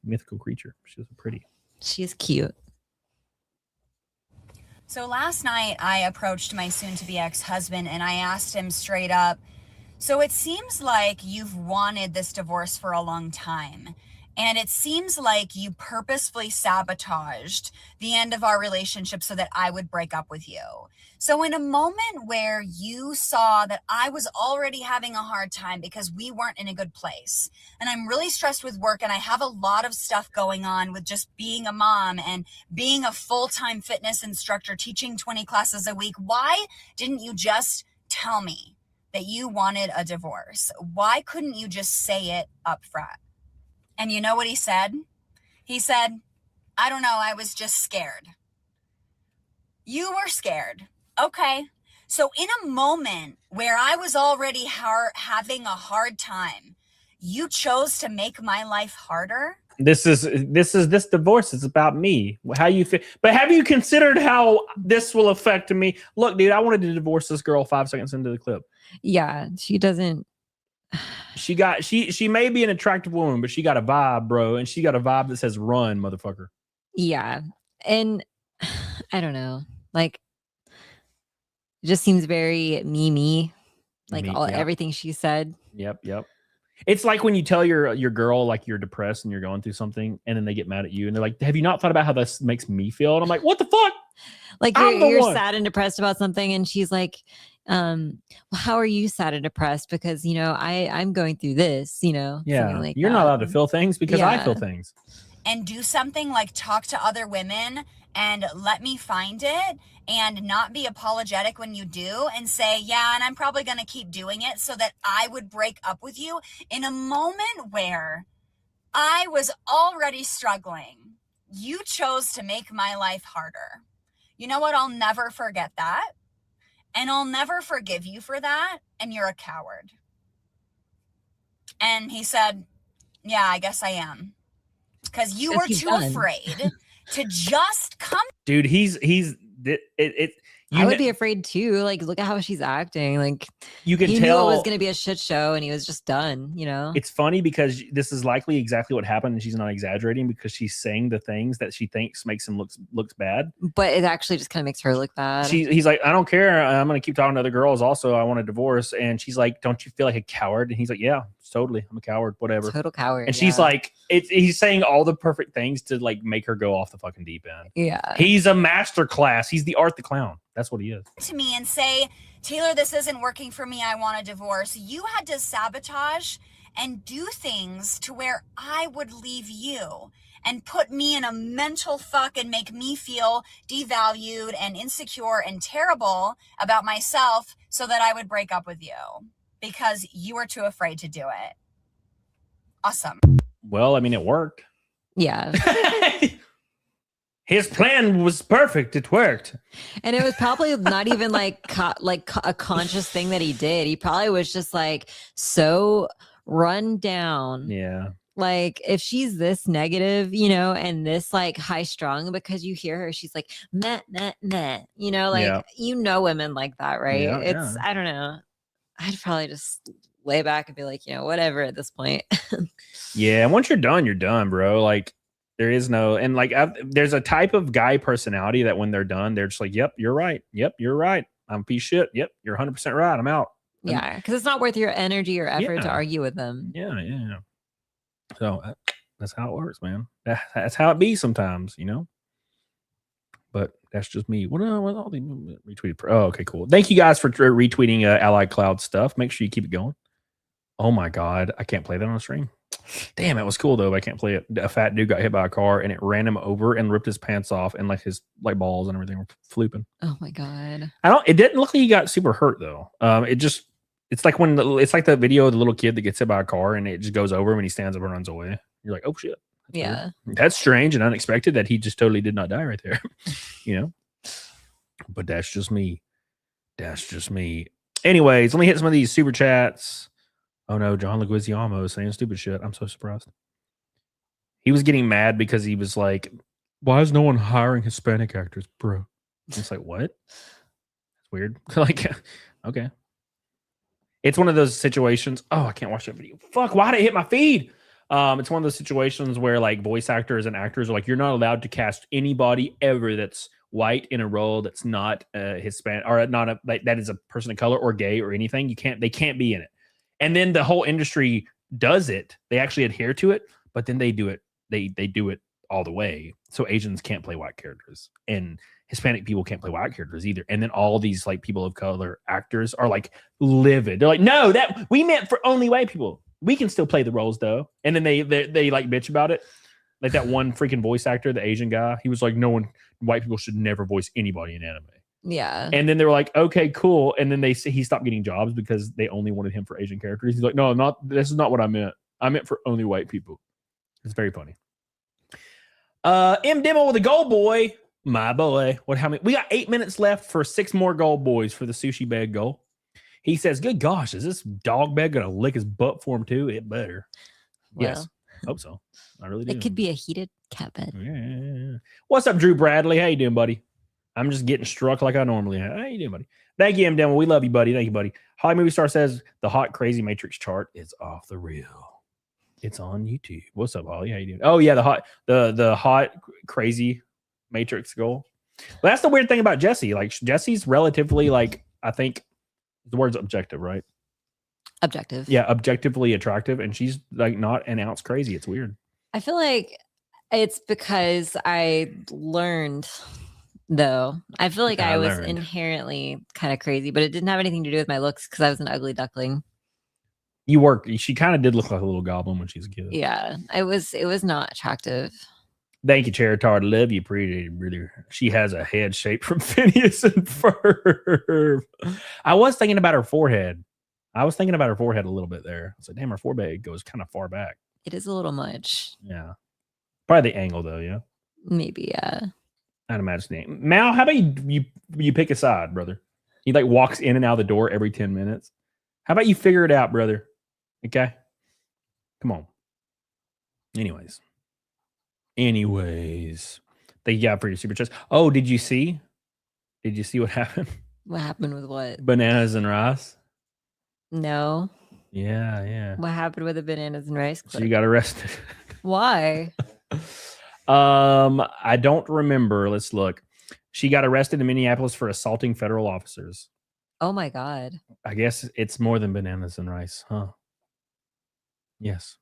mythical creature. She's pretty. She's cute. So last night I approached my soon-to-be ex-husband and I asked him straight up, so it seems like you've wanted this divorce for a long time. And it seems like you purposefully sabotaged the end of our relationship so that I would break up with you. So in a moment where you saw that I was already having a hard time because we weren't in a good place, and I'm really stressed with work and I have a lot of stuff going on with just being a mom and being a full-time fitness instructor, teaching 20 classes a week, why didn't you just tell me that you wanted a divorce? Why couldn't you just say it up front? And you know what he said? He said, I don't know, I was just scared. You were scared. Okay. So in a moment where I was already having a hard time, you chose to make my life harder? This divorce is about me. How you feel. But have you considered how this will affect me? Look, dude, I wanted to divorce this girl 5 seconds into the clip. Yeah, she doesn't. She may be an attractive woman, but she got a vibe, bro. And she got a vibe that says run, motherfucker. Yeah. And I don't know. Like, it just seems very me. Like everything she said. Yep. It's like when you tell your girl like you're depressed and you're going through something, and then they get mad at you and they're like, have you not thought about how this makes me feel? And I'm like, what the fuck? Like you're sad and depressed about something, and she's like, well, how are you sad and depressed? Because I'm going through this, Yeah, like you're not allowed to feel things because I feel things. And do something like talk to other women and let me find it, and not be apologetic when you do, and say, yeah, and I'm probably going to keep doing it so that I would break up with you in a moment where I was already struggling. You chose to make my life harder. You know what? I'll never forget that. And I'll never forgive you for that. And you're a coward. And he said, yeah, I guess I am. Because you were too afraid to just come. Dude, I would be afraid too. Like, look at how she's acting. Like, you can he tell knew it was going to be a shit show, and he was just done. It's funny because this is likely exactly what happened, and she's not exaggerating because she's saying the things that she thinks makes him looks bad. But it actually just kind of makes her look bad. He's like, I don't care. I'm going to keep talking to other girls. Also, I want a divorce. And she's like, don't you feel like a coward? And he's like, yeah, totally. I'm a coward. Whatever. Total coward. And she's like, he's saying all the perfect things to like make her go off the fucking deep end. Yeah. He's a master class. He's the Art the Clown. That's what he is. To me and say, Taylor, this isn't working for me. I want a divorce. You had to sabotage and do things to where I would leave you and put me in a mental fuck and make me feel devalued and insecure and terrible about myself so that I would break up with you because you were too afraid to do it. Awesome. Well, I mean, it worked. Yeah. His plan was perfect. It worked. And it was probably not even like a conscious thing that he did. He probably was just like so run down. Yeah. Like if she's this negative, and this like high strung, because you hear her, she's like, meh, meh, meh, women like that, right? Yeah, I don't know. I'd probably just lay back and be like, whatever at this point. Yeah. And once you're done, bro. Like, there is no, and like, there's a type of guy personality that when they're done, they're just like, yep, you're right. Yep, you're right. I'm a piece of shit. Yep, you're 100% right. I'm out. Yeah, because it's not worth your energy or effort to argue with them. Yeah. So that's how it works, man. That's how it be sometimes, But that's just me. What all the retweeted? Oh, okay, cool. Thank you guys for retweeting Allied Cloud stuff. Make sure you keep it going. Oh my God, I can't play that on the stream. Damn, it was cool though. But I can't play it. A fat dude got hit by a car and it ran him over and ripped his pants off, and like his balls and everything were flooping. Oh my God. It didn't look like he got super hurt though. It's like the video of the little kid that gets hit by a car and it just goes over him and he stands up and runs away. You're like, oh shit. That's yeah. Weird. That's strange and unexpected that he just totally did not die right there. But that's just me. Anyways, let me hit some of these super chats. Oh no, John Leguizamo is saying stupid shit. I'm so surprised. He was getting mad because he was like, "Why is no one hiring Hispanic actors, bro?" It's like, what? It's weird. Like, okay. It's one of those situations. Oh, I can't watch that video. Fuck, why did it hit my feed? It's one of those situations where like voice actors and actors are like, you're not allowed to cast anybody ever that's white in a role that's not Hispanic or not a like that is a person of color or gay or anything. They can't be in it. And then the whole industry does it. They actually adhere to it, but then they do it. They do it all the way. So Asians can't play white characters and Hispanic people can't play white characters either. And then all these like people of color actors are like livid. They're like, no, that we meant for only white people. We can still play the roles though. And then they like bitch about it. Like that one freaking voice actor, the Asian guy, he was like, white people should never voice anybody in anime. Yeah. And then they were like, okay, cool. And then he stopped getting jobs because they only wanted him for Asian characters. He's like, no, this is not what I meant. I meant for only white people. It's very funny. M Demo with a gold boy. My boy. How many? We got 8 minutes left for 6 more gold boys for the sushi bag goal. He says, good gosh, is this dog bag gonna lick his butt for him too? It better. Well, yes. Hope so. I really do. It could be a heated cat bed. Yeah. What's up, Drew Bradley? How you doing, buddy? I'm just getting struck like I normally have. How you doing, buddy? Thank you, M Demo. We love you, buddy. Thank you, buddy. Holly Movie Star says the hot crazy Matrix chart is off the reel. It's on YouTube. What's up, Holly? How you doing? Oh yeah, the hot crazy Matrix goal. But that's the weird thing about Jessie. Like Jessie's relatively like, I think the word's objective, right? Objective. Yeah, objectively attractive, and she's like not an ounce crazy. It's weird. I feel like it's because I learned, though. I feel like I was inherently kind of crazy, but it didn't have anything to do with my looks because I was an ugly duckling. She kind of did look like a little goblin when she was a kid. Yeah, it was not attractive. Thank you, Charitard. Love you, pretty brother. She has a head shape from Phineas and Ferb. I was thinking about her forehead. a little bit there. I was like, damn, her forehead goes kind of far back. It is a little much. Yeah. Probably the angle, though, yeah? Maybe, yeah. I'd imagine. Mal, how about you pick a side, brother? He like walks in and out of the door every 10 minutes. How about you figure it out, brother? Okay? Come on. Anyways. Thank you, God, for your super chats. Oh, did you see what happened? What happened with what? Bananas and rice? No. Yeah. What happened with the bananas and rice clip? She got arrested. Why? I don't remember. Let's look. She got arrested in Minneapolis for assaulting federal officers. Oh my God. I guess it's more than bananas and rice, huh? Yes.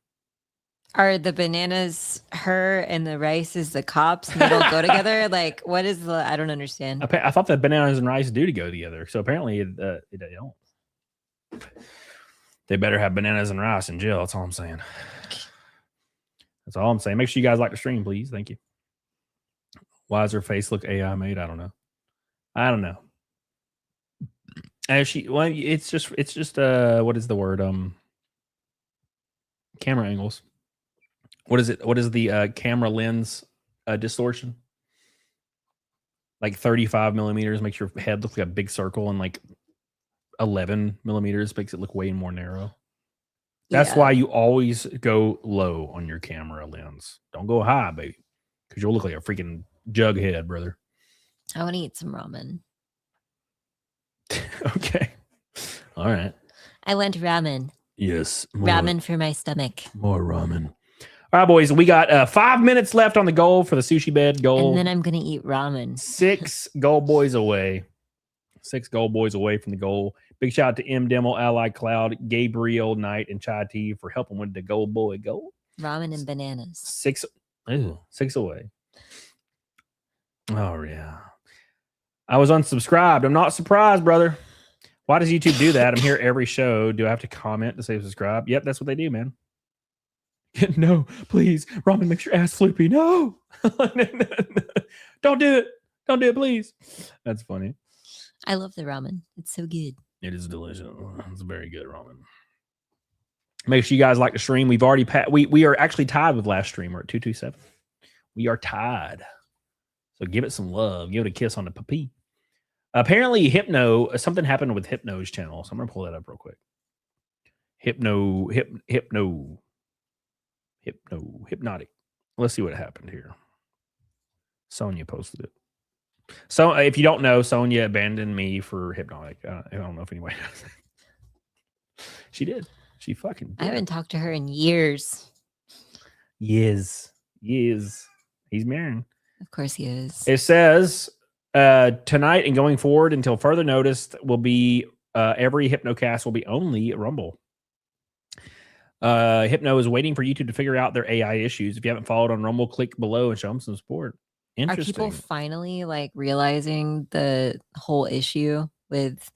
Are the bananas her and the rice is the cops and they don't go together? Like, what is I don't understand. I thought that bananas and rice do to go together. So apparently it don't. They better have bananas and rice in jail. That's all I'm saying. That's all I'm saying. Make sure you guys like the stream, please. Thank you. Why does her face look AI made? I don't know. It's just what is the word? Camera angles. What is it? What is the camera lens distortion? Like 35 millimeters makes your head look like a big circle, and like 11 millimeters makes it look way more narrow. That's why you always go low on your camera lens. Don't go high, baby, because you'll look like a freaking jughead, brother. I want to eat some ramen. Okay. All right. I want ramen. Yes. Ramen for my stomach. More ramen. All right, boys. We got 5 minutes left on the goal for the sushi bed goal. And then I'm going to eat ramen. 6 goal boys away. 6 goal boys away from the goal. Big shout out to M Demo, Ally Cloud, Gabriel Knight, and Chai T for helping with the goal boy goal. Ramen and bananas. 6 away. Oh, yeah. I was unsubscribed. I'm not surprised, brother. Why does YouTube do that? I'm here every show. Do I have to comment to say subscribe? Yep, that's what they do, man. No, please. Ramen makes your ass floopy. No. Don't do it. Don't do it, please. That's funny. I love the ramen. It's so good. It is delicious. It's very good ramen. Make sure you guys like the stream. We've already we are actually tied with last stream. We're at 227. We are tied. So give it some love. Give it a kiss on the puppy. Apparently, something happened with Hypno's channel. So I'm going to pull that up real quick. hypnotic. Let's see what happened here. Sonia posted it. So if you don't know, Sonia abandoned me for hypnotic. I don't know if anybody knows. She did. She fucking did. I haven't talked to her in years. Yes. He's marrying. Of course he is. It says tonight and going forward until further notice will be every Hypnocast will be only Rumble. Hypno is waiting for YouTube to figure out their AI issues. If you haven't followed on Rumble, click below and show them some support. Are people finally like realizing the whole issue with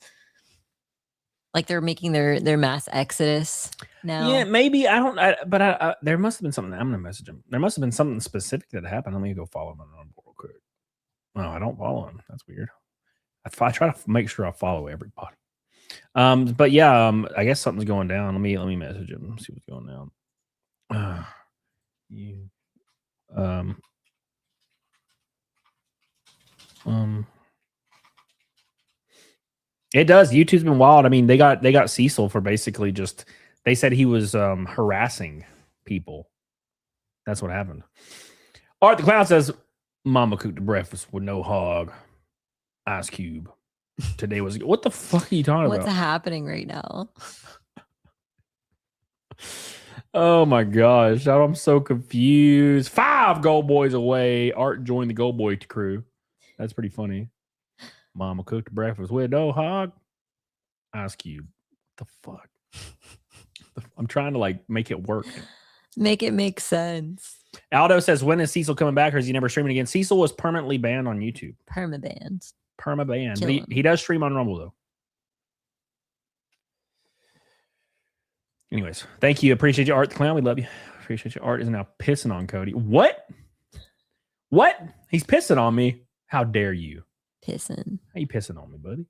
like they're making their mass exodus now? Yeah, maybe. But there must have been something. I'm gonna message him. There must have been something specific that happened. Let me go follow him on Rumble real quick. No, I don't follow him. That's weird. I try to make sure I follow everybody. But yeah, I guess something's going down. Let me message him. See what's going down. It does. YouTube's been wild. I mean, they got Cecil for basically just they said he was harassing people. That's what happened. Art the Clown says, "Mama cooked the breakfast with no hog, Ice Cube. Today was what the fuck are you talking about? What's happening right now?" Oh my gosh, I'm so confused. 5 Gold Boys away. Art joined the Gold Boy crew. That's pretty funny. Mama cooked breakfast with no hog, Ice Cube. What the fuck? I'm trying to like make it work. Make it make sense. Aldo says, when is Cecil coming back, or is he never streaming again? Cecil was permanently banned on YouTube. Permabanned. But he does stream on Rumble though. Anyways, thank you. Appreciate you, Art the Clown. We love you. Appreciate you. Art is now pissing on Cody. What? He's pissing on me. How dare you? Pissing. How you pissing on me, buddy?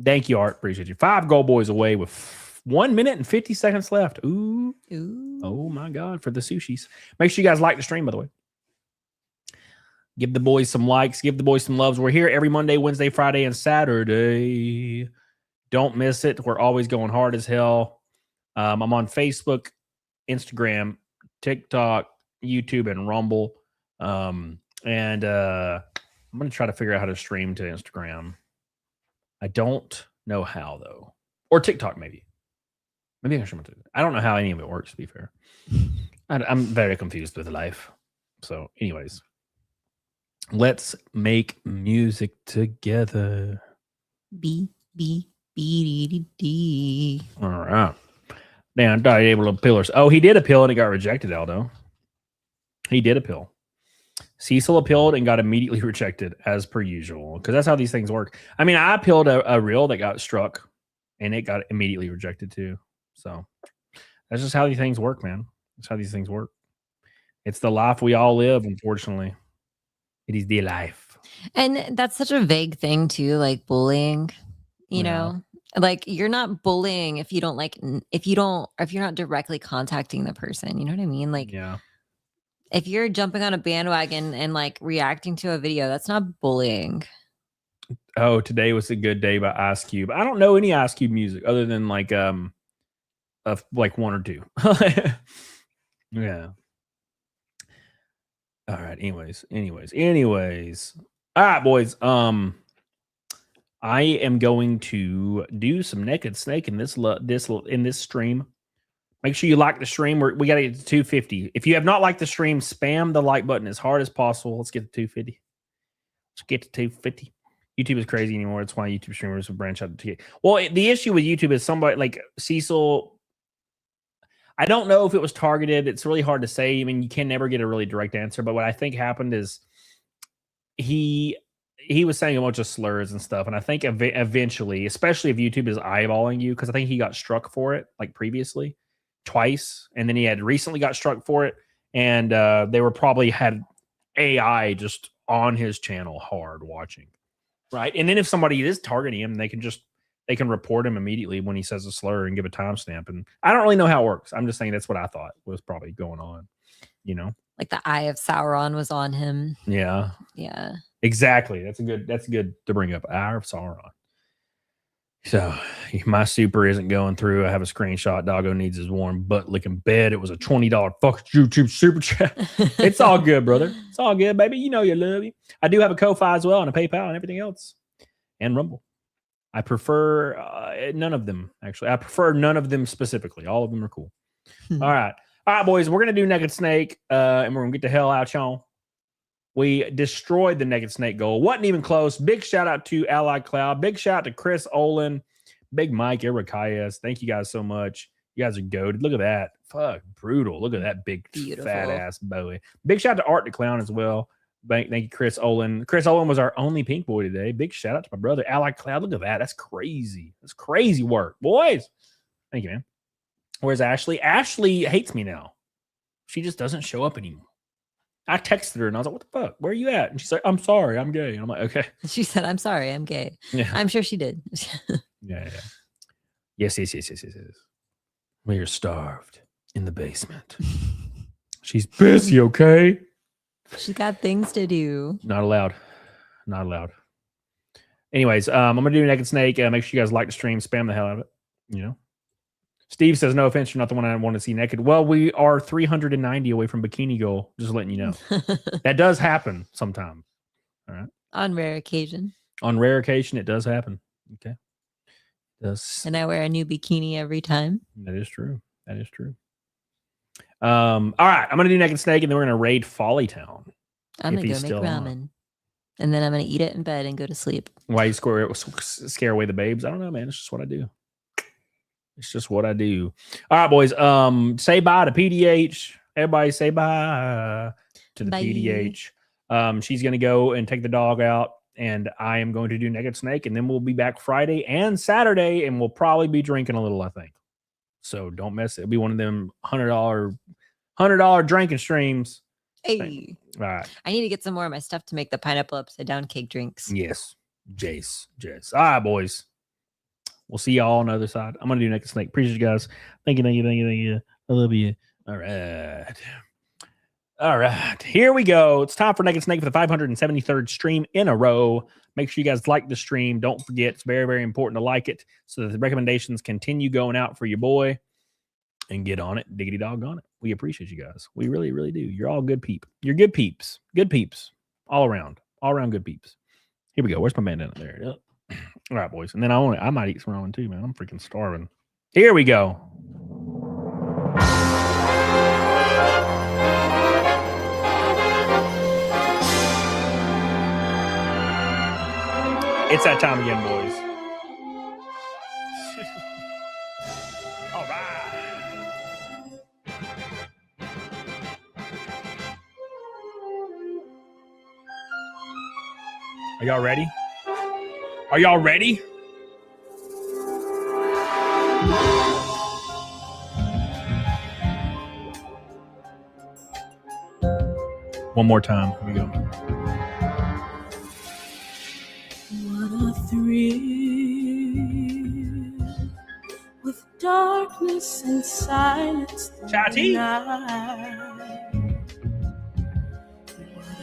Thank you, Art. Appreciate you. 5 Gold Boys away with 1 minute and 50 seconds left. Ooh. Oh my God, for the sushis. Make sure you guys like the stream, by the way. Give the boys some likes. Give the boys some loves. We're here every Monday, Wednesday, Friday, and Saturday. Don't miss it. We're always going hard as hell. I'm on Facebook, Instagram, TikTok, YouTube, and Rumble. I'm going to try to figure out how to stream to Instagram. I don't know how, though. Or TikTok, maybe. Maybe I can stream it. I don't know how any of it works, to be fair. I'm very confused with life. So, anyways. Let's make music together. B, B, B, D, D. All right. Dan died able to appeal. Oh, he did appeal and it got rejected, Aldo. He did appeal. Cecil appealed and got immediately rejected, as per usual, because that's how these things work. I mean, I appealed a reel that got struck and it got immediately rejected too. So that's just how these things work, man. That's how these things work. It's the life we all live, unfortunately. It is the life. And that's such a vague thing too, like bullying, you know? Like you're not bullying if you don't like if you're not directly contacting the person, you know what I mean? Like if you're jumping on a bandwagon and like reacting to a video, that's not bullying. Oh, Today Was a Good Day by Ice Cube. I don't know any Ice Cube music other than like like 1 or 2. Yeah. All right. Anyways. All right, boys. I am going to do some Naked Snake in this stream. Make sure you like the stream. We got to get to 250. If you have not liked the stream, spam the like button as hard as possible. Let's get to 250. Let's get to 250. YouTube is crazy anymore. That's why YouTube streamers will branch out to. Well, the issue with YouTube is somebody like Cecil. I don't know if it was targeted. It's really hard to say. I mean, you can never get a really direct answer. But what I think happened is he was saying a bunch of slurs and stuff. And I think eventually, especially if YouTube is eyeballing you, because I think he got struck for it like previously twice. And then he had recently got struck for it. And they were probably had AI just on his channel hard watching. Right. And then if somebody is targeting him, they can report him immediately when he says a slur and give a timestamp. And I don't really know how it works. I'm just saying that's what I thought was probably going on, you know? Like the Eye of Sauron was on him. Yeah. Yeah. Exactly. That's good to bring up. Eye of Sauron. So my super isn't going through. I have a screenshot. Doggo needs his warm butt licking bed. It was a $20 fucking YouTube super chat. It's all good, brother. It's all good, baby. You know you love you. I do have a Ko-Fi as well and a PayPal and everything else. And Rumble. I prefer none of them, actually. I prefer none of them specifically. All of them are cool. All right. All right, boys. We're going to do Naked Snake, and we're going to get the hell out, y'all. We destroyed the Naked Snake goal. Wasn't even close. Big shout out to Allied Cloud. Big shout out to Chris Olin. Big Mike, Eric Hayes. Thank you guys so much. You guys are goated. Look at that. Fuck, brutal. Look at that big fat ass boy. Big shout out to Art the Clown as well. Thank you, Chris Olin. Chris Olin was our only pink boy today. Big shout out to my brother, Allied Cloud. Look at that. That's crazy. That's crazy work, boys. Thank you, man. Where's Ashley? Ashley hates me now. She just doesn't show up anymore. I texted her and I was like, what the fuck? Where are you at? And she's like, I'm sorry, I'm gay. And I'm like, okay. She said, I'm sorry, I'm gay. Yeah. I'm sure she did. Yeah. Yes. We are starved in the basement. She's busy, okay? She's got things to do. Not allowed. Anyways, I'm going to do Naked Snake. Make sure you guys like the stream. Spam the hell out of it. You know? Steve says, no offense, you're not the one I want to see naked. Well, we are 390 away from bikini goal. Just letting you know. That does happen sometime. All right. On rare occasion. On rare occasion, it does happen. Okay. It does. And I wear a new bikini every time. That is true. All right. I'm going to do Naked Snake, and then we're going to raid Folly Town. I'm going to go make ramen. And then I'm going to eat it in bed and go to sleep. Why you scare away the babes? I don't know, man. It's just what I do. All right, boys. Say bye to PDH. Everybody say bye to the PDH. She's going to go and take the dog out, and I am going to do Naked Snake, and then we'll be back Friday and Saturday, and we'll probably be drinking a little, I think. So don't mess it. It'll be one of them $100 drinking streams. Hey. All right. I need to get some more of my stuff to make the pineapple upside down cake drinks. Yes. Jace. All right, boys. We'll see y'all on the other side. I'm going to do Naked Snake. Appreciate you guys. Thank you. I love you. All right. Here we go. It's time for Naked Snake for the 573rd stream in a row. Make sure you guys like the stream. Don't forget, it's very, very important to like it so that the recommendations continue going out for your boy. And get on it. Diggity dog on it. We appreciate you guys. We really, really do. You're all good peeps. You're good peeps. Good peeps. All around good peeps. Here we go. Where's my bandana? There. Yep. All right, boys. And then I might eat some ramen too, man. I'm freaking starving. Here we go. It's that time again, boys. All right. Are y'all ready? Are y'all ready? One more time. Here we go. What a thrill with darkness and silence. Chatty. What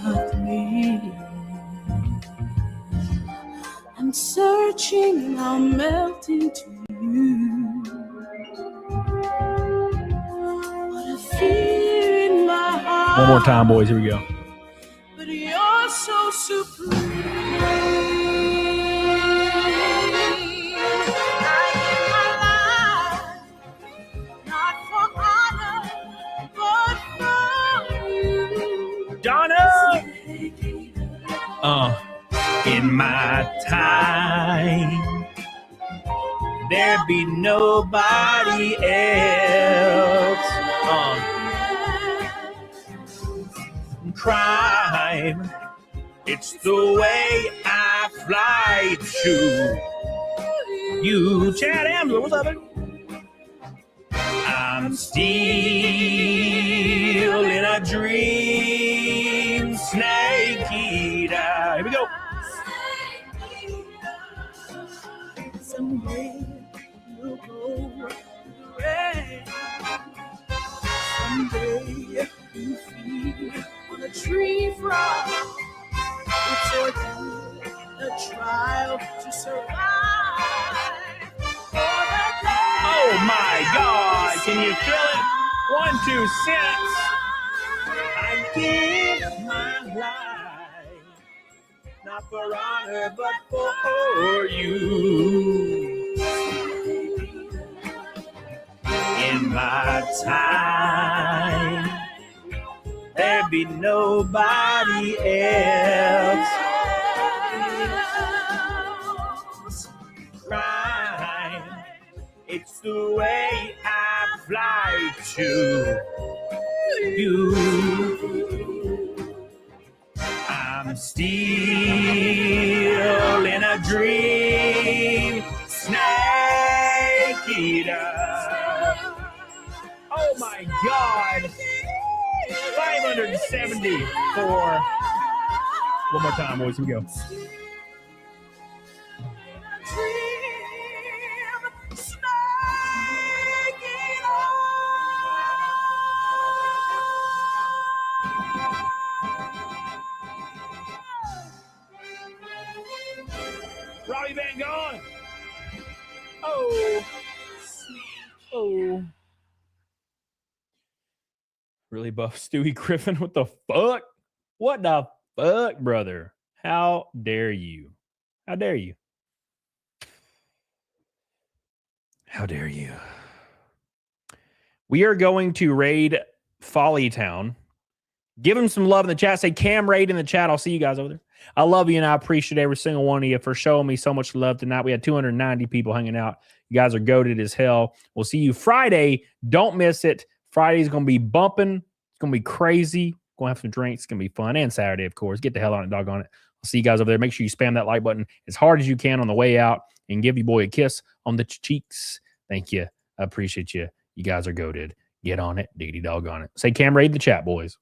a thrill. I'm searching, I'll melt into you. What a fear in my heart. One more time, boys. Here we go. But you're so supreme. I give my life, not for honor, but for you. Donna! In my time, there be nobody else. Crime, it's the way I fly to you. Chad Ambler, what's up, man? I'm still in a dream, snake eater. Here we go. Someday you'll go red. Someday you feed on a tree frog. It's ordained a trial to survive. my God. Can you feel it? 1, 2 cents. I give my life, not for honor, but for you. In my time, there be nobody else. Crime, it's the way I fly to you. I'm still in a dream, snake eater. Oh my God. 574. One more time, boys. Here we go. Robbie Van gone. Oh. Oh. Really buff Stewie Griffin. What the fuck? What the fuck, brother? How dare you? How dare you? How dare you? We are going to raid Folly Town. Give him some love in the chat. Say Cam raid in the chat. I'll see you guys over there. I love you and I appreciate every single one of you for showing me so much love tonight. We had 290 people hanging out. You guys are goated as hell. We'll see you Friday. Don't miss it. Friday's going to be bumping. It's going to be crazy. Going to have some drinks. It's going to be fun. And Saturday, of course. Get the hell on it, doggone it. I'll see you guys over there. Make sure you spam that like button as hard as you can on the way out and give your boy a kiss on the cheeks. Thank you. I appreciate you. You guys are goated. Get on it. Diggity doggone it. Say Cam raid in the chat, boys.